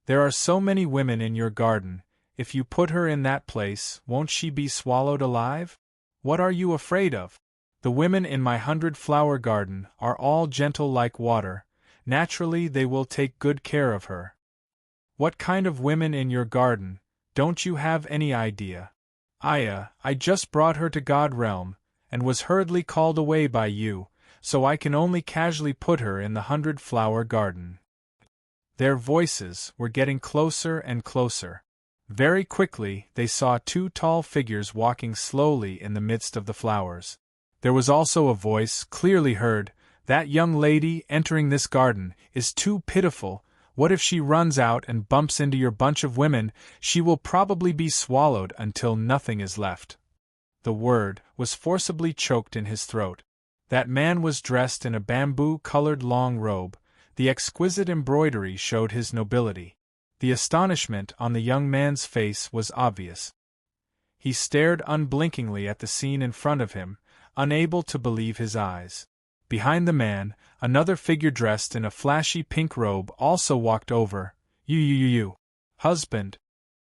There are so many women in your garden, if you put her in that place, won't she be swallowed alive? What are you afraid of? The women in my 100-flower garden are all gentle like water, naturally they will take good care of her. What kind of women in your garden, don't you have any idea? I just brought her to God realm, and was hurriedly called away by you, so I can only casually put her in the 100-flower garden. Their voices were getting closer and closer. Very quickly they saw two tall figures walking slowly in the midst of the flowers. There was also a voice, clearly heard, that young lady entering this garden is too pitiful. What if she runs out and bumps into your bunch of women? She will probably be swallowed until nothing is left. The word was forcibly choked in his throat. That man was dressed in a bamboo-colored long robe. The exquisite embroidery showed his nobility. The astonishment on the young man's face was obvious. He stared unblinkingly at the scene in front of him, unable to believe his eyes. Behind the man, another figure dressed in a flashy pink robe also walked over. You. Husband.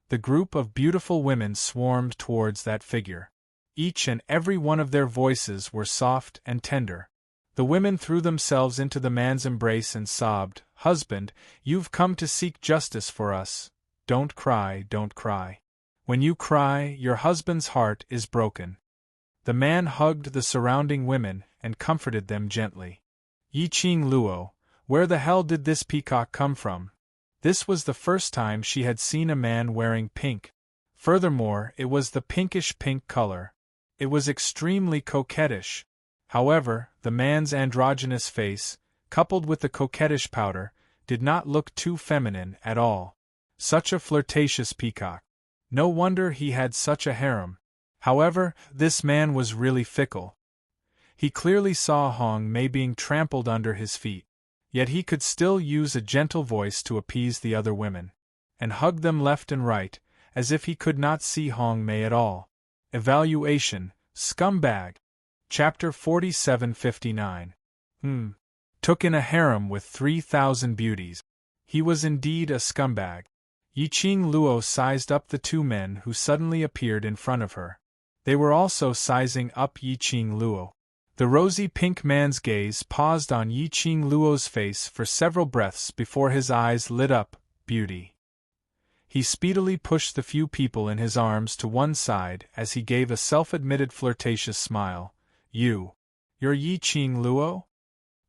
The group of beautiful women swarmed towards that figure. Each and every one of their voices were soft and tender. The women threw themselves into the man's embrace and sobbed, Husband, you've come to seek justice for us. Don't cry, don't cry. When you cry, your husband's heart is broken. The man hugged the surrounding women and comforted them gently. Yiqing Luo, where the hell did this peacock come from? This was the first time she had seen a man wearing pink. Furthermore, it was the pinkish pink color. It was extremely coquettish. However, the man's androgynous face, coupled with the coquettish powder, did not look too feminine at all. Such a flirtatious peacock. No wonder he had such a harem. However, this man was really fickle. He clearly saw Hong Mei being trampled under his feet, yet he could still use a gentle voice to appease the other women, and hug them left and right, as if he could not see Hong Mei at all. Evaluation, scumbag. Chapter 4759. Took in a harem with 3,000 beauties. He was indeed a scumbag. Yiqing Luo sized up the two men who suddenly appeared in front of her. They were also sizing up Yiqing Luo. The rosy pink man's gaze paused on Yiqing Luo's face for several breaths before his eyes lit up. Beauty. He speedily pushed the few people in his arms to one side as he gave a self-admitted flirtatious smile. You're Yiqing Luo?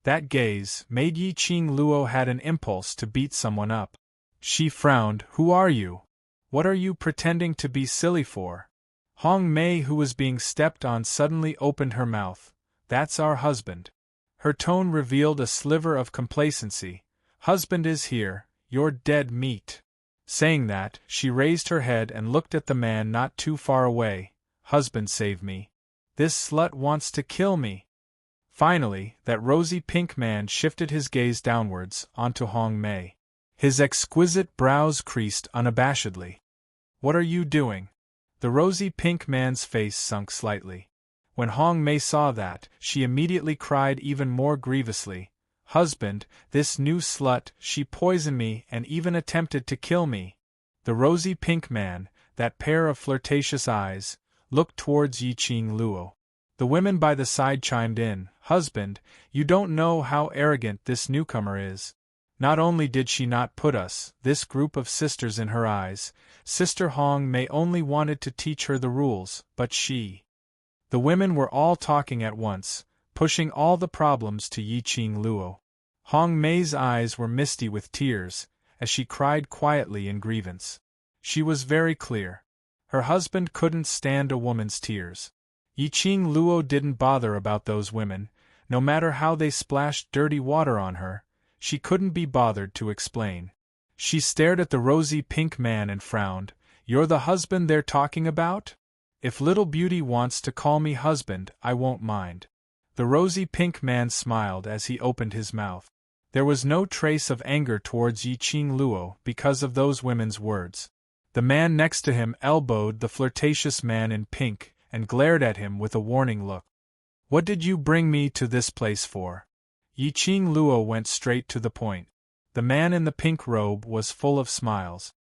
That gaze made Yiqing Luo had an impulse to beat someone up. She frowned. Who are you? What are you pretending to be silly for? Hong Mei, who was being stepped on, suddenly opened her mouth. That's our husband. Her tone revealed a sliver of complacency. Husband is here, you're dead meat. Saying that, she raised her head and looked at the man not too far away. Husband, save me. This slut wants to kill me. Finally, that rosy pink man shifted his gaze downwards, onto Hong Mei. His exquisite brows creased unabashedly. What are you doing? The rosy pink man's face sunk slightly. When Hong Mei saw that, she immediately cried even more grievously. Husband, this new slut, she poisoned me and even attempted to kill me. The rosy pink man, that pair of flirtatious eyes, looked towards Yiqing Luo. The women by the side chimed in. Husband, you don't know how arrogant this newcomer is. Not only did she not put us, this group of sisters, in her eyes, Sister Hong Mei only wanted to teach her the rules, but she. The women were all talking at once, pushing all the problems to Yi Qing Luo. Hong Mei's eyes were misty with tears, as she cried quietly in grievance. She was very clear. Her husband couldn't stand a woman's tears. Yi Qing Luo didn't bother about those women, no matter how they splashed dirty water on her. She couldn't be bothered to explain. She stared at the rosy pink man and frowned. You're the husband they're talking about? If little beauty wants to call me husband, I won't mind. The rosy pink man smiled as he opened his mouth. There was no trace of anger towards Yi Qing Luo because of those women's words. The man next to him elbowed the flirtatious man in pink and glared at him with a warning look. What did you bring me to this place for? Yi Qing Luo went straight to the point. The man in the pink robe was full of smiles.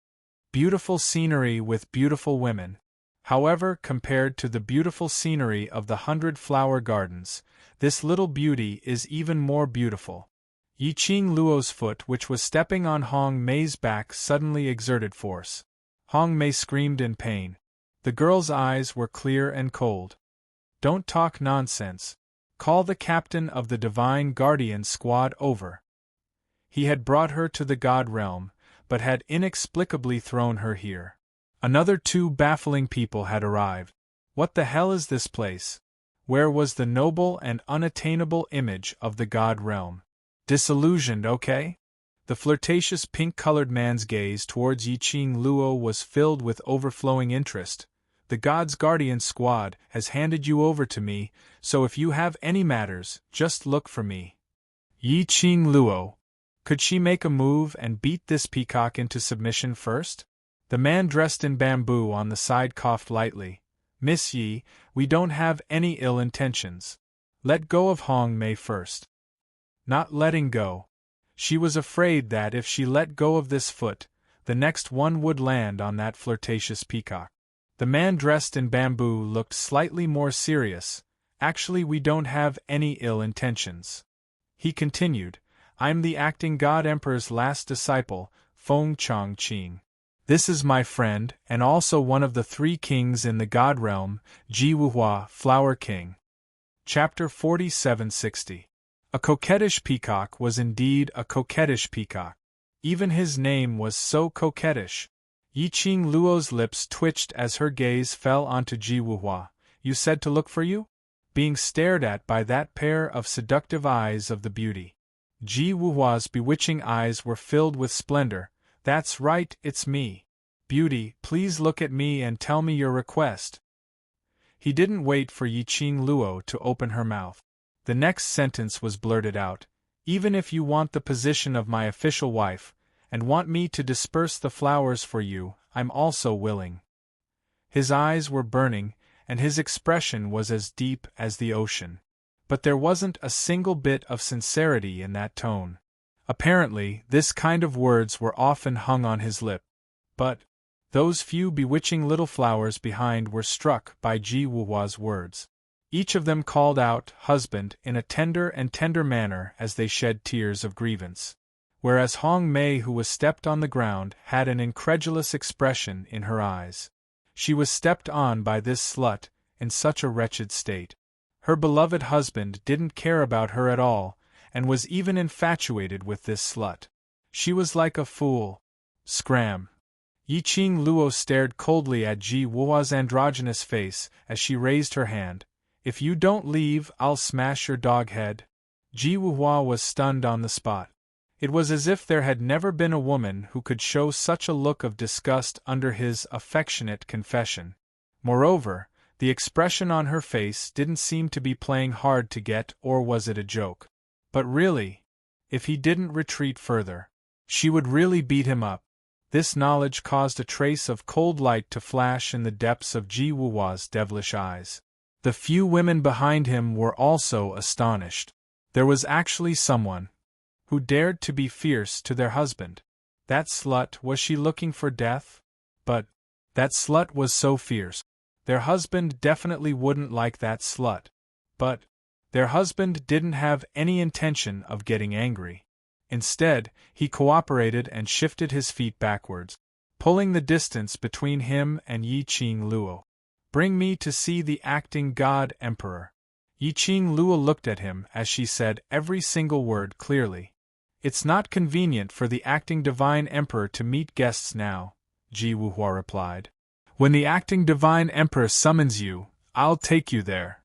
Beautiful scenery with beautiful women. However, compared to the beautiful scenery of the 100 flower gardens, this little beauty is even more beautiful. Yi Qing Luo's foot, which was stepping on Hong Mei's back, suddenly exerted force. Hong Mei screamed in pain. The girl's eyes were clear and cold. Don't talk nonsense. Call the captain of the Divine Guardian Squad over. He had brought her to the God realm, but had inexplicably thrown her here. Another 2 baffling people had arrived. What the hell is this place? Where was the noble and unattainable image of the God realm? Disillusioned, okay? The flirtatious pink-colored man's gaze towards Yi Qing Luo was filled with overflowing interest. The God's Guardian Squad has handed you over to me, so if you have any matters, just look for me. Yi Qing Luo. Could she make a move and beat this peacock into submission first? The man dressed in bamboo on the side coughed lightly. Miss Yi, we don't have any ill intentions. Let go of Hong Mei first. Not letting go. She was afraid that if she let go of this foot, the next one would land on that flirtatious peacock. The man dressed in bamboo looked slightly more serious. Actually, we don't have any ill intentions. He continued, I'm the acting God Emperor's last disciple, Feng Chongqing. This is my friend, and also one of the 3 kings in the God realm, Ji Wuhua, Flower King. Chapter 4760. A coquettish peacock was indeed a coquettish peacock. Even his name was so coquettish. Yi Qing Luo's lips twitched as her gaze fell onto Ji Wuhua. You said to look for you? Being stared at by that pair of seductive eyes of the beauty. Ji Wuhua's bewitching eyes were filled with splendor. That's right, it's me. Beauty, please look at me and tell me your request. He didn't wait for Yi Qing Luo to open her mouth. The next sentence was blurted out. Even if you want the position of my official wife, and want me to disperse the flowers for you, I'm also willing. His eyes were burning, and his expression was as deep as the ocean. But there wasn't a single bit of sincerity in that tone. Apparently, this kind of words were often hung on his lip. But those few bewitching little flowers behind were struck by Ji Wuhua's words. Each of them called out, husband, in a tender manner as they shed tears of grievance. Whereas Hong Mei, who was stepped on the ground, had an incredulous expression in her eyes. She was stepped on by this slut, in such a wretched state. Her beloved husband didn't care about her at all, and was even infatuated with this slut. She was like a fool. Scram. Yi Qing Luo stared coldly at Ji Wuhua's androgynous face as she raised her hand. If you don't leave, I'll smash your dog head. Ji Wuhua was stunned on the spot. It was as if there had never been a woman who could show such a look of disgust under his affectionate confession. Moreover, the expression on her face didn't seem to be playing hard to get, or was it a joke? But really, if he didn't retreat further, she would really beat him up. This knowledge caused a trace of cold light to flash in the depths of Ji Wuhua's devilish eyes. The few women behind him were also astonished. There was actually someone who dared to be fierce to their husband. That slut, was she looking for death? But that slut was so fierce. Their husband definitely wouldn't like that slut. But their husband didn't have any intention of getting angry. Instead, he cooperated and shifted his feet backwards, pulling the distance between him and Yi Qing Luo. Bring me to see the acting god emperor. Yi Qing Luo looked at him as she said every single word clearly. It's not convenient for the acting divine emperor to meet guests now, Ji Wuhua replied. When the acting divine emperor summons you, I'll take you there.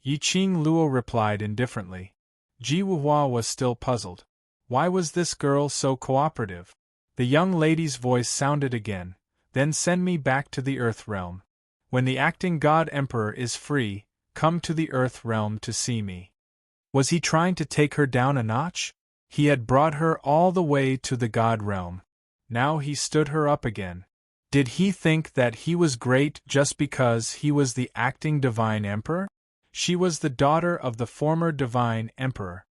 Yi Qing Luo replied indifferently. Ji Wuhua was still puzzled. Why was this girl so cooperative? The young lady's voice sounded again. Then send me back to the Earth realm. When the acting god emperor is free, come to the Earth realm to see me. Was he trying to take her down a notch? He had brought her all the way to the god realm. Now he stood her up again. Did he think that he was great just because he was the acting divine emperor? She was the daughter of the former divine emperor.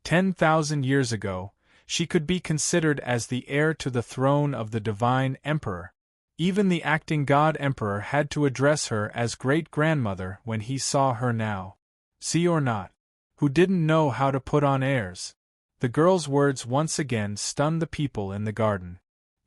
10,000 years ago, she could be considered as the heir to the throne of the divine emperor. Even the acting god emperor had to address her as great-grandmother when he saw her now. See or not? Who didn't know how to put on airs? The girl's words once again stunned the people in the garden.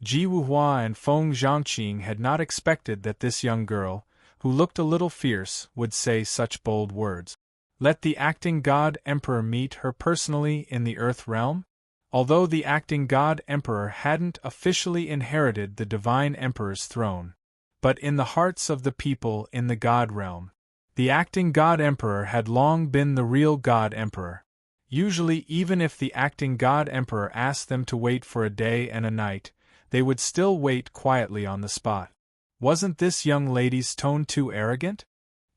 Ji Wuhua and Feng Zhangqing had not expected that this young girl, who looked a little fierce, would say such bold words. Let the acting god emperor meet her personally in the Earth realm? Although the acting god emperor hadn't officially inherited the divine emperor's throne, but in the hearts of the people in the god realm, the acting god emperor had long been the real god emperor. Usually, even if the acting god emperor asked them to wait for a day and a night, they would still wait quietly on the spot. Wasn't this young lady's tone too arrogant?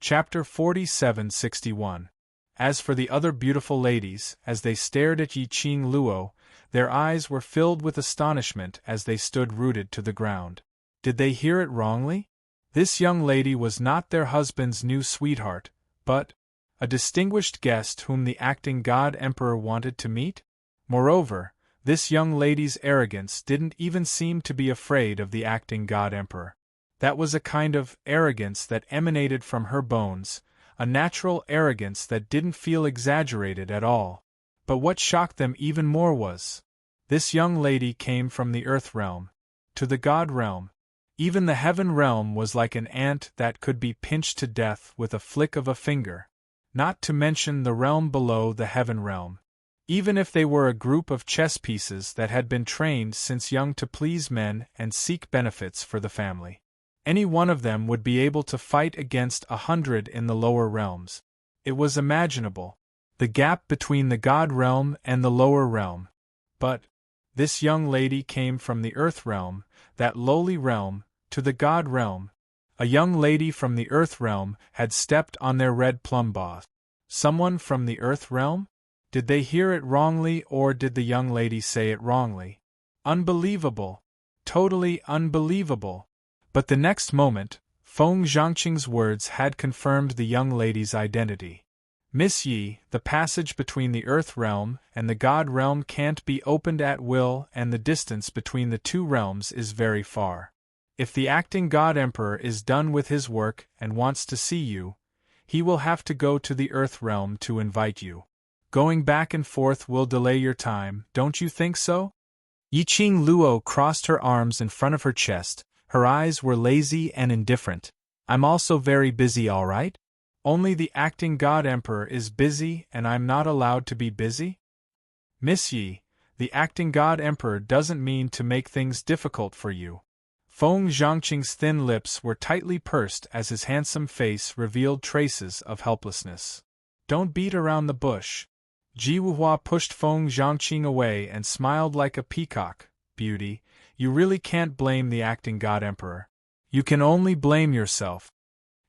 Chapter 4761. As for the other beautiful ladies, as they stared at Yi Qing Luo, their eyes were filled with astonishment as they stood rooted to the ground. Did they hear it wrongly? This young lady was not their husband's new sweetheart, but a distinguished guest whom the acting god emperor wanted to meet? Moreover, this young lady's arrogance didn't even seem to be afraid of the acting god emperor. That was a kind of arrogance that emanated from her bones, a natural arrogance that didn't feel exaggerated at all. But what shocked them even more was, this young lady came from the Earth realm to the God realm. Even the Heaven realm was like an ant that could be pinched to death with a flick of a finger, not to mention the realm below the Heaven realm. Even if they were a group of chess pieces that had been trained since young to please men and seek benefits for the family, any one of them would be able to fight against 100 in the lower realms. It was imaginable, the gap between the God realm and the lower realm. But this young lady came from the Earth realm, that lowly realm, to the God realm. A young lady from the Earth realm had stepped on their red plum boss. Someone from the Earth realm? Did they hear it wrongly, or did the young lady say it wrongly? Unbelievable! Totally unbelievable! But the next moment, Feng Zhangqing's words had confirmed the young lady's identity. Miss Yi, the passage between the Earth realm and the God realm can't be opened at will, and the distance between the two realms is very far. If the acting God Emperor is done with his work and wants to see you, he will have to go to the Earth realm to invite you. Going back and forth will delay your time, don't you think so? Yi Qing Luo crossed her arms in front of her chest. Her eyes were lazy and indifferent. I'm also very busy, all right? Only the acting God Emperor is busy and I'm not allowed to be busy? Miss Yi, the acting God Emperor doesn't mean to make things difficult for you. Feng Zhangqing's thin lips were tightly pursed as his handsome face revealed traces of helplessness. Don't beat around the bush. Ji Wuhua pushed Feng Zhangqing away and smiled like a peacock. Beauty, you really can't blame the acting God Emperor. You can only blame yourself.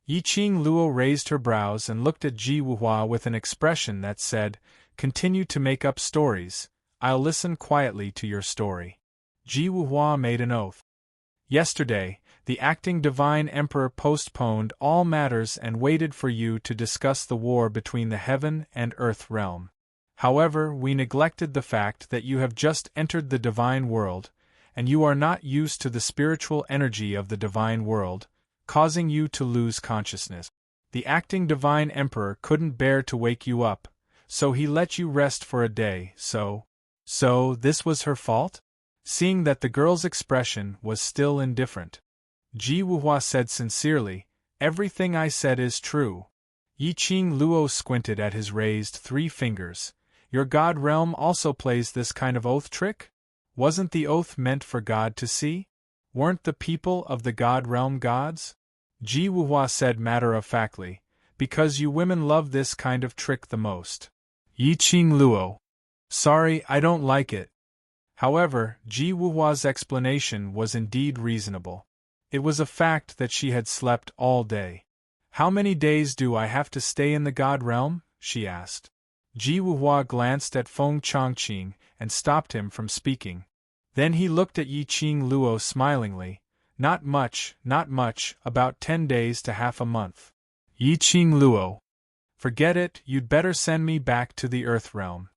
Yi Qing Luo raised her brows and looked at Ji Wuhua with an expression that said, "Continue to make up stories, I'll listen quietly to your story." Ji Wuhua made an oath. Yesterday, the acting divine emperor postponed all matters and waited for you to discuss the war between the heaven and earth realm. However, we neglected the fact that you have just entered the divine world, and you are not used to the spiritual energy of the divine world, causing you to lose consciousness. The acting divine emperor couldn't bear to wake you up, so he let you rest for a day, so So, this was her fault? Seeing that the girl's expression was still indifferent, Ji Wuhua said sincerely, "Everything I said is true." Yi Qing Luo squinted at his raised 3 fingers. "Your God realm also plays this kind of oath trick? Wasn't the oath meant for God to see? Weren't the people of the God realm gods?" Ji Wuhua said matter-of-factly, "Because you women love this kind of trick the most." Yi Qing Luo: "Sorry, I don't like it." However, Ji Wuhua's explanation was indeed reasonable. It was a fact that she had slept all day. "How many days do I have to stay in the God realm?" she asked. Ji Wuhua glanced at Feng Chongqing and stopped him from speaking. Then he looked at Yi Qing Luo smilingly. Not much, about 10 days to half a month." Yi Qing Luo: "Forget it, you'd better send me back to the Earth realm."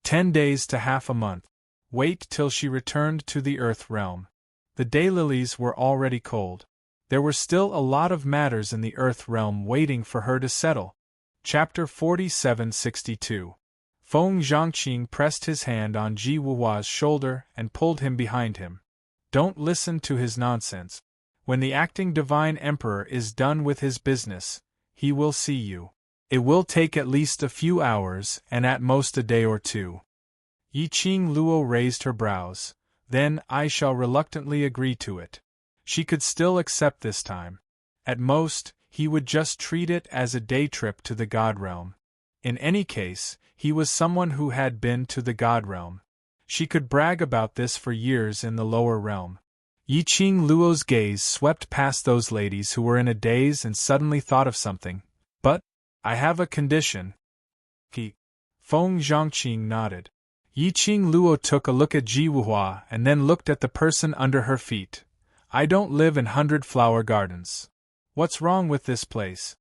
10 days to half a month. Wait till she returned to the Earth realm. The daylilies were already cold. There were still a lot of matters in the Earth realm waiting for her to settle. Chapter 4762. Feng Zhangqing pressed his hand on Ji Wuhua's shoulder and pulled him behind him. "Don't listen to his nonsense. When the acting Divine Emperor is done with his business, he will see you. It will take at least a few hours and at most a day or 2. Yi Qing Luo raised her brows. "Then I shall reluctantly agree to it." She could still accept this time. At most, he would just treat it as a day trip to the God realm. In any case, he was someone who had been to the God realm. She could brag about this for years in the lower realm. Yi Qing Luo's gaze swept past those ladies who were in a daze and suddenly thought of something. "But I have a condition." Feng Zhangqing nodded. Yi Qing Luo took a look at Ji Wuhua and then looked at the person under her feet. "I don't live in 100-flower gardens. What's wrong with this place?"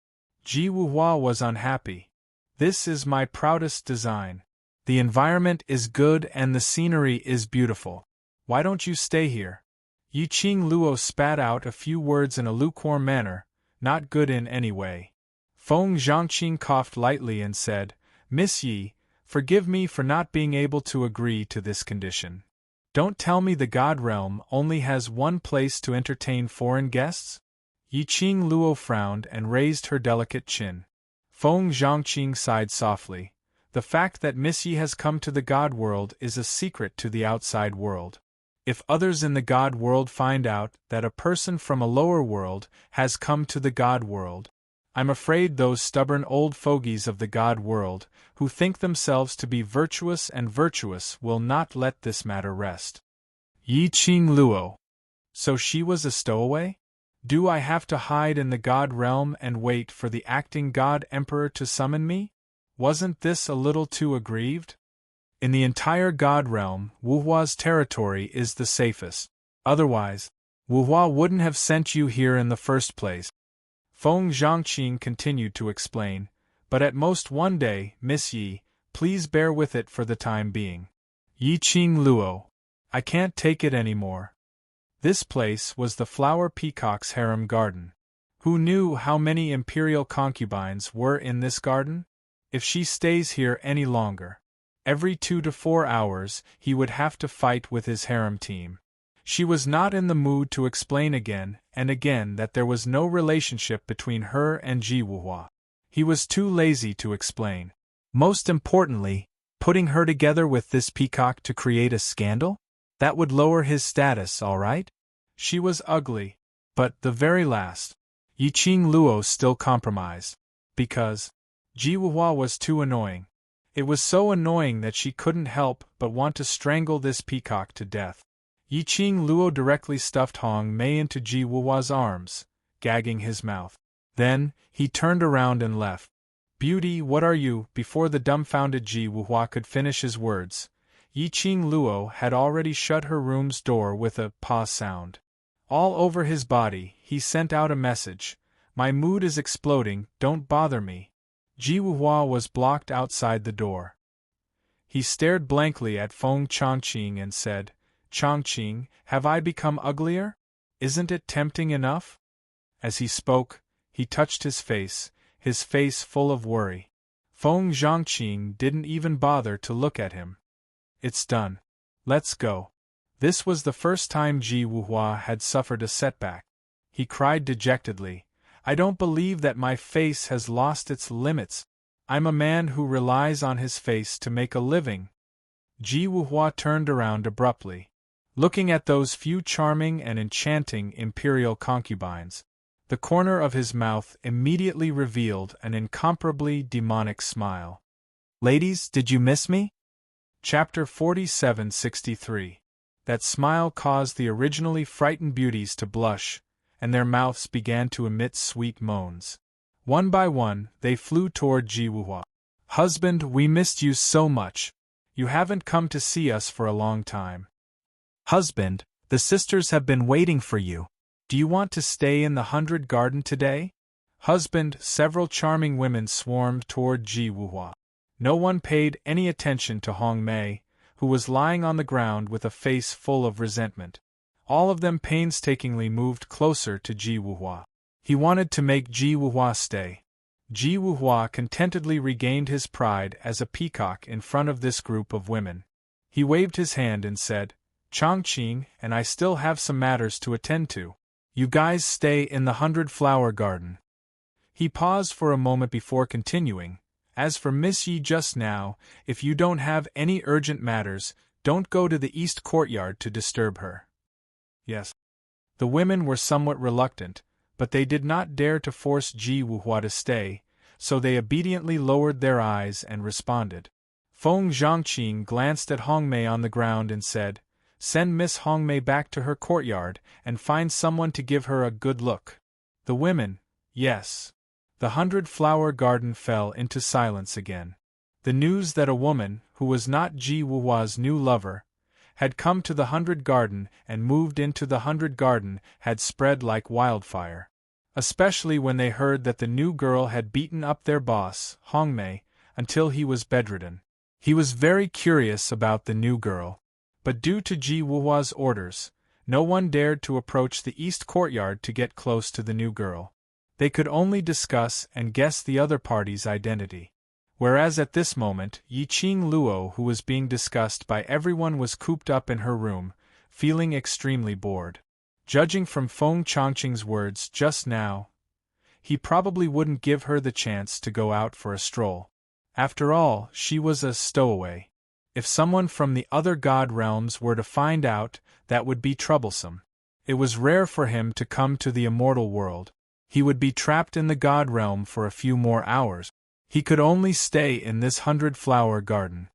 Ji Wuhua was unhappy. "This is my proudest design. The environment is good and the scenery is beautiful. Why don't you stay here?" Yi Qing Luo spat out a few words in a lukewarm manner, not good in any way. Feng Zhangqing coughed lightly and said, "Miss Yi, forgive me for not being able to agree to this condition. Don't tell me the God realm only has one place to entertain foreign guests?" Yi Qing Luo frowned and raised her delicate chin. Feng Zhangqing sighed softly. "The fact that Miss Yi has come to the God world is a secret to the outside world. If others in the God world find out that a person from a lower world has come to the God world, I'm afraid those stubborn old fogies of the God world, who think themselves to be virtuous and virtuous, will not let this matter rest." Yi Qing Luo: "So she was a stowaway? Do I have to hide in the God realm and wait for the acting God Emperor to summon me? Wasn't this a little too aggrieved? In the entire God realm, Wuhua's territory is the safest. Otherwise, Wuhua wouldn't have sent you here in the first place." Feng Zhangqing continued to explain, "But at most one day, Miss Yi, please bear with it for the time being." Yi Qing Luo: "I can't take it anymore." This place was the Flower Peacock's harem garden. Who knew how many imperial concubines were in this garden? If she stays here any longer, every 2 to 4 hours he would have to fight with his harem team. She was not in the mood to explain again and again that there was no relationship between her and Ji Wuhua. He was too lazy to explain. Most importantly, putting her together with this peacock to create a scandal? That would lower his status, all right? She was ugly. But the very last, Yi Qing Luo still compromised. Because Ji Wuhua was too annoying. It was so annoying that she couldn't help but want to strangle this peacock to death. Yi Qing Luo directly stuffed Hong Mei into Ji Wuhua's arms, gagging his mouth. Then, he turned around and left. "Beauty, what are you?" Before the dumbfounded Ji Wuhua could finish his words, Yi Qing Luo had already shut her room's door with a pause sound. All over his body, he sent out a message: "My mood is exploding, don't bother me." Ji Wuhua was blocked outside the door. He stared blankly at Feng Chongqing and said, "Chongqing, have I become uglier? Isn't it tempting enough?" As he spoke, he touched his face full of worry. Feng Zhangqing didn't even bother to look at him. It's done. Let's go. This was the first time Ji Wuhua had suffered a setback. He cried dejectedly, I don't believe that my face has lost its limits. I'm a man who relies on his face to make a living. Ji Wuhua turned around abruptly. Looking at those few charming and enchanting imperial concubines, the corner of his mouth immediately revealed an incomparably demonic smile. Ladies, did you miss me? Chapter 4763. That smile caused the originally frightened beauties to blush, and their mouths began to emit sweet moans. One by one, they flew toward Ji Wuhua. Husband, we missed you so much. You haven't come to see us for a long time. Husband, the sisters have been waiting for you. Do you want to stay in the 100 Garden today? Husband, several charming women swarmed toward Ji Wuhua. No one paid any attention to Hong Mei, who was lying on the ground with a face full of resentment. All of them painstakingly moved closer to Ji Wuhua. He wanted to make Ji Wuhua stay. Ji Wuhua contentedly regained his pride as a peacock in front of this group of women. He waved his hand and said, Chongqing and I still have some matters to attend to. You guys stay in the 100-flower garden. He paused for a moment before continuing, As for Miss Yi just now, if you don't have any urgent matters, don't go to the east courtyard to disturb her. Yes. The women were somewhat reluctant, but they did not dare to force Ji Wuhua to stay, so they obediently lowered their eyes and responded. Feng Zhangqing glanced at Hong Mei on the ground and said, Send Miss Hong Mei back to her courtyard and find someone to give her a good look. The women, yes. The 100-flower garden fell into silence again. The news that a woman, who was not Ji Wuhua's new lover, had come to the 100 Garden and moved into the 100 Garden had spread like wildfire. Especially when they heard that the new girl had beaten up their boss, Hong Mei, until he was bedridden. He was very curious about the new girl. But due to Ji Wuhua's orders, no one dared to approach the east courtyard to get close to the new girl. They could only discuss and guess the other party's identity. Whereas at this moment, Yiqing Luo, who was being discussed by everyone, was cooped up in her room, feeling extremely bored. Judging from Feng Chongqing's words just now, he probably wouldn't give her the chance to go out for a stroll. After all, she was a stowaway. If someone from the other god realms were to find out, that would be troublesome. It was rare for him to come to the immortal world. He would be trapped in the god realm for a few more hours. He could only stay in this 100-flower garden.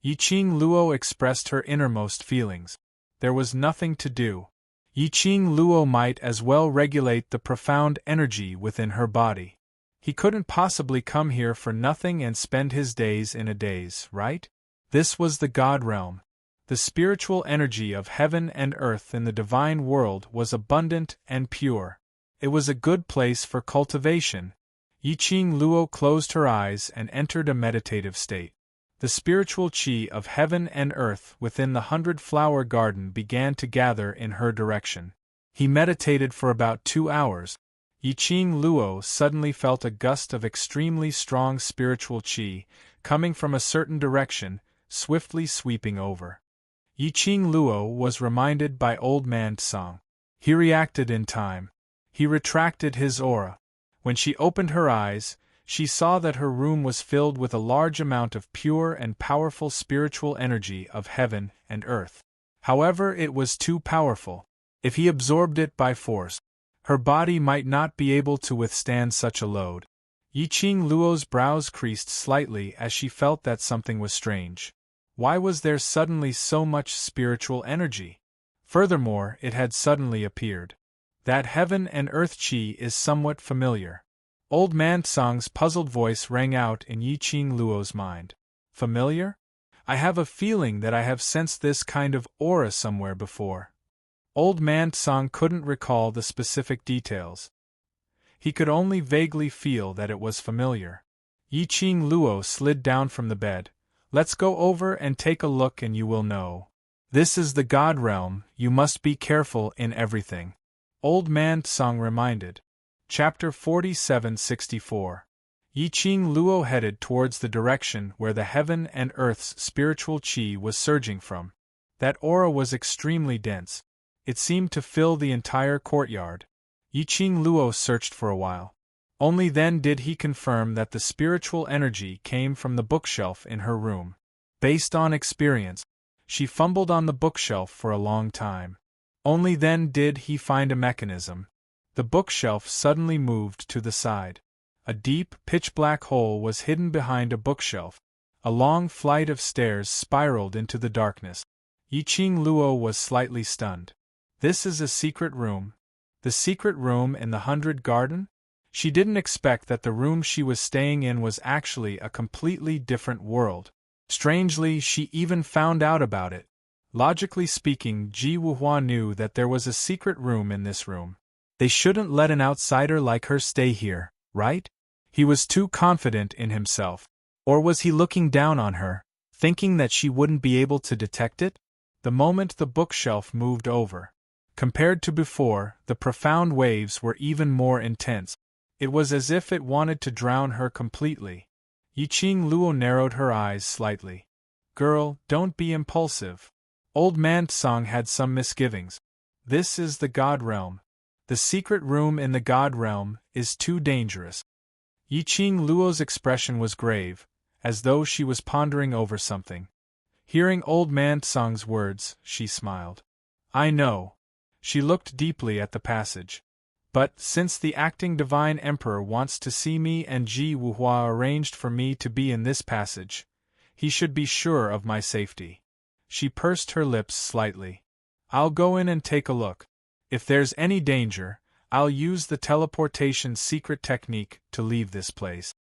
Yiqing Luo expressed her innermost feelings. There was nothing to do. Yiqing Luo might as well regulate the profound energy within her body. He couldn't possibly come here for nothing and spend his days in a daze, right? This was the god realm. The spiritual energy of heaven and earth in the divine world was abundant and pure. It was a good place for cultivation. Yiqing Luo closed her eyes and entered a meditative state. The spiritual qi of heaven and earth within the 100-flower garden began to gather in her direction. He meditated for about 2 hours. Yiqing Luo suddenly felt a gust of extremely strong spiritual qi, coming from a certain direction, swiftly sweeping over. Yiqing Luo was reminded by Old Man Tsang. He reacted in time. He retracted his aura. When she opened her eyes, she saw that her room was filled with a large amount of pure and powerful spiritual energy of heaven and earth. However, it was too powerful. If he absorbed it by force, her body might not be able to withstand such a load. Yiqing Luo's brows creased slightly as she felt that something was strange. Why was there suddenly so much spiritual energy? Furthermore, it had suddenly appeared. That heaven and earth qi is somewhat familiar. Old Man Tsang's puzzled voice rang out in Yiqing Luo's mind. Familiar? I have a feeling that I have sensed this kind of aura somewhere before. Old Man Tsang couldn't recall the specific details. He could only vaguely feel that it was familiar. Yiqing Luo slid down from the bed. Let's go over and take a look and you will know. This is the God realm, you must be careful in everything. Old Man Tsang reminded. Chapter 4764. Yiqing Luo headed towards the direction where the heaven and earth's spiritual qi was surging from. That aura was extremely dense. It seemed to fill the entire courtyard. Yiqing Luo searched for a while. Only then did he confirm that the spiritual energy came from the bookshelf in her room. Based on experience, she fumbled on the bookshelf for a long time. Only then did he find a mechanism. The bookshelf suddenly moved to the side. A deep, pitch-black hole was hidden behind a bookshelf. A long flight of stairs spiraled into the darkness. Yiqing Luo was slightly stunned. This is a secret room. The secret room in the 100 Garden? She didn't expect that the room she was staying in was actually a completely different world. Strangely, she even found out about it. Logically speaking, Ji Wuhua knew that there was a secret room in this room. They shouldn't let an outsider like her stay here, right? He was too confident in himself. Or was he looking down on her, thinking that she wouldn't be able to detect it? The moment the bookshelf moved over. Compared to before, the profound waves were even more intense. It was as if it wanted to drown her completely. Yiqing Luo narrowed her eyes slightly. Girl, don't be impulsive. Old Man Tsang had some misgivings. This is the God Realm. The secret room in the God Realm is too dangerous. Yiqing Luo's expression was grave, as though she was pondering over something. Hearing Old Man Tsang's words, she smiled. I know. She looked deeply at the passage. But, since the acting Divine Emperor wants to see me and Ji Wuhua arranged for me to be in this passage, he should be sure of my safety. She pursed her lips slightly. I'll go in and take a look. If there's any danger, I'll use the teleportation secret technique to leave this place.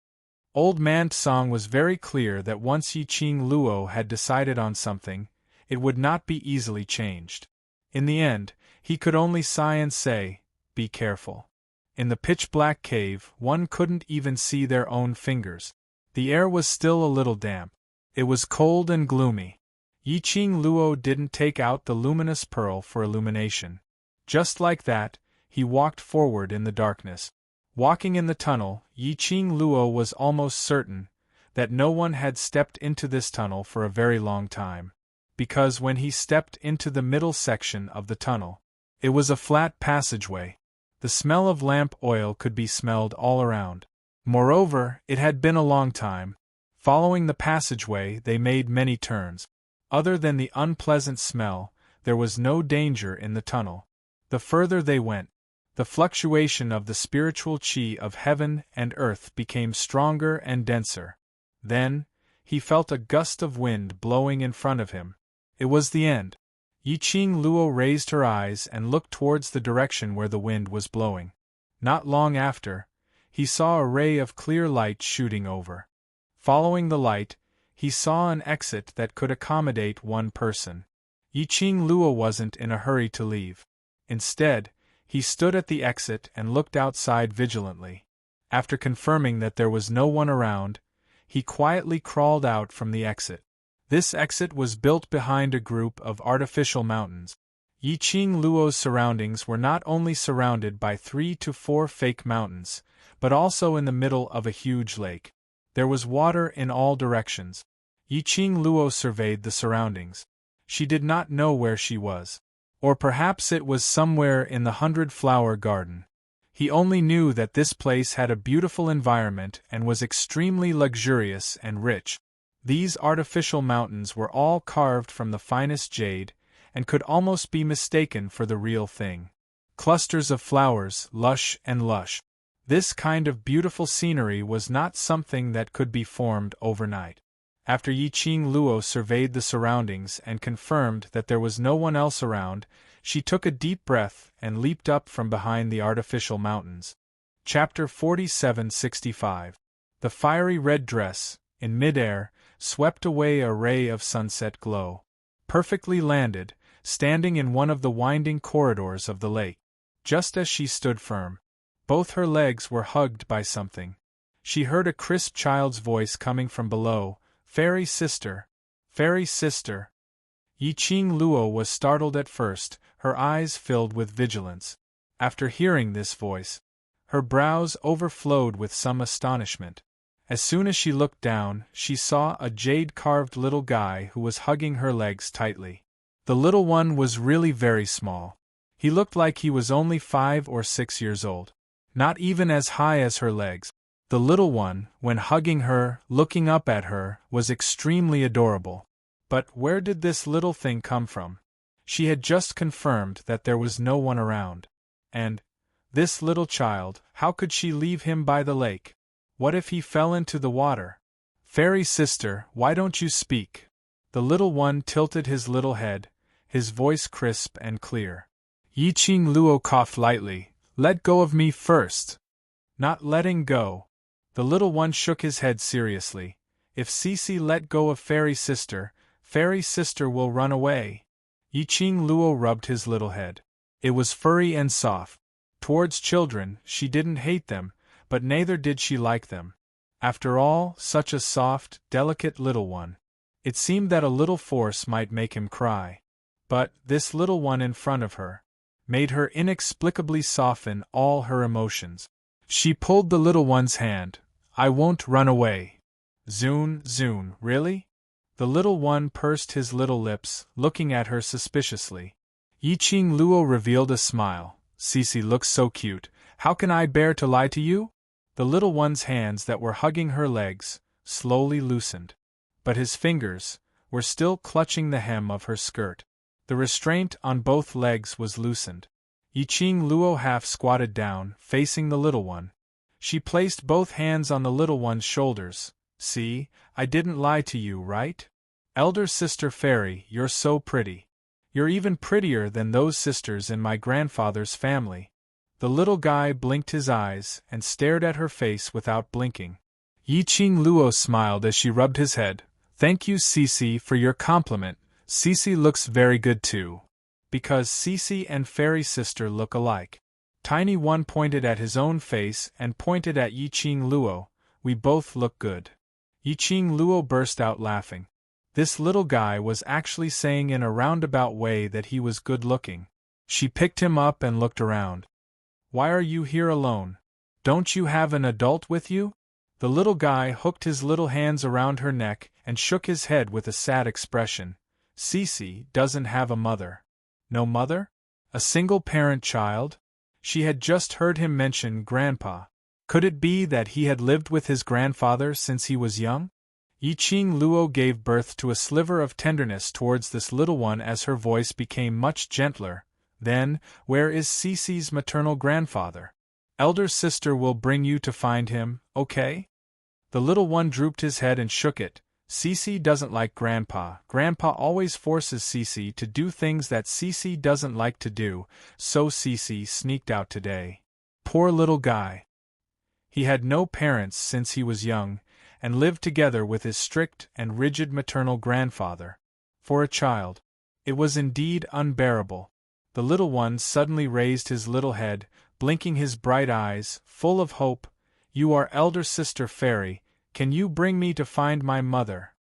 Old Man Tsang was very clear that once Yiqing Luo had decided on something, it would not be easily changed. In the end, he could only sigh and say, be careful. In the pitch-black cave, one couldn't even see their own fingers. The air was still a little damp. It was cold and gloomy. Yiqing Luo didn't take out the luminous pearl for illumination. Just like that, he walked forward in the darkness. Walking in the tunnel, Yiqing Luo was almost certain that no one had stepped into this tunnel for a very long time. Because when he stepped into the middle section of the tunnel, it was a flat passageway. The smell of lamp oil could be smelled all around. Moreover, it had been a long time. Following the passageway, they made many turns. Other than the unpleasant smell, there was no danger in the tunnel. The further they went, the fluctuation of the spiritual qi of heaven and earth became stronger and denser. Then, he felt a gust of wind blowing in front of him. It was the end. Yiqing Luo raised her eyes and looked towards the direction where the wind was blowing. Not long after, he saw a ray of clear light shooting over. Following the light, he saw an exit that could accommodate one person. Yiqing Luo wasn't in a hurry to leave. Instead, he stood at the exit and looked outside vigilantly. After confirming that there was no one around, he quietly crawled out from the exit. This exit was built behind a group of artificial mountains. Yiqing Luo's surroundings were not only surrounded by 3 to 4 fake mountains, but also in the middle of a huge lake. There was water in all directions. Yiqing Luo surveyed the surroundings. She did not know where she was. Or perhaps it was somewhere in the 100-flower garden. He only knew that this place had a beautiful environment and was extremely luxurious and rich. These artificial mountains were all carved from the finest jade, and could almost be mistaken for the real thing. Clusters of flowers, lush and lush. This kind of beautiful scenery was not something that could be formed overnight. After Yiqing Luo surveyed the surroundings and confirmed that there was no one else around, she took a deep breath and leaped up from behind the artificial mountains. Chapter 4765. The fiery red dress, in midair, swept away a ray of sunset glow. Perfectly landed, standing in one of the winding corridors of the lake. Just as she stood firm, both her legs were hugged by something. She heard a crisp child's voice coming from below, "Fairy sister! Fairy sister!" Yiqing Luo was startled at first, her eyes filled with vigilance. After hearing this voice, her brows overflowed with some astonishment. As soon as she looked down, she saw a jade-carved little guy who was hugging her legs tightly. The little one was really very small. He looked like he was only 5 or 6 years old. Not even as high as her legs. The little one, when hugging her, looking up at her, was extremely adorable. But where did this little thing come from? She had just confirmed that there was no one around. And this little child, how could she leave him by the lake? What if he fell into the water? Fairy sister, why don't you speak? The little one tilted his little head, his voice crisp and clear. Yiqing Luo coughed lightly. Let go of me first. Not letting go. The little one shook his head seriously. If Cici let go of Fairy sister will run away. Yiqing Luo rubbed his little head. It was furry and soft. Towards children, she didn't hate them, but neither did she like them. After all, such a soft, delicate little one. It seemed that a little force might make him cry. But this little one in front of her made her inexplicably soften all her emotions. She pulled the little one's hand. I won't run away. Zun, really? The little one pursed his little lips, looking at her suspiciously. Yiqing Luo revealed a smile. Cici looks so cute, how can I bear to lie to you? The little one's hands that were hugging her legs slowly loosened. But his fingers were still clutching the hem of her skirt. The restraint on both legs was loosened. Yiqing Luo half squatted down, facing the little one. She placed both hands on the little one's shoulders. See, I didn't lie to you, right? Elder sister Fairy, you're so pretty. You're even prettier than those sisters in my grandfather's family. The little guy blinked his eyes and stared at her face without blinking. Yiqing Luo smiled as she rubbed his head. Thank you, Cici, for your compliment. Cici looks very good too. Because Cici and Fairy sister look alike. Tiny One pointed at his own face and pointed at Yiqing Luo. We both look good. Yiqing Luo burst out laughing. This little guy was actually saying in a roundabout way that he was good-looking. She picked him up and looked around. Why are you here alone? Don't you have an adult with you? The little guy hooked his little hands around her neck and shook his head with a sad expression. Cici doesn't have a mother. No mother? A single-parent child? She had just heard him mention Grandpa. Could it be that he had lived with his grandfather since he was young? Yiqing Luo gave birth to a sliver of tenderness towards this little one as her voice became much gentler. Then, where is Cici's maternal grandfather? Elder sister will bring you to find him, okay? The little one drooped his head and shook it. Cici doesn't like Grandpa. Grandpa always forces Cici to do things that Cici doesn't like to do, so Cici sneaked out today. Poor little guy. He had no parents since he was young, and lived together with his strict and rigid maternal grandfather. For a child, it was indeed unbearable. The little one suddenly raised his little head, blinking his bright eyes, full of hope. You are elder sister Fairy, can you bring me to find my mother?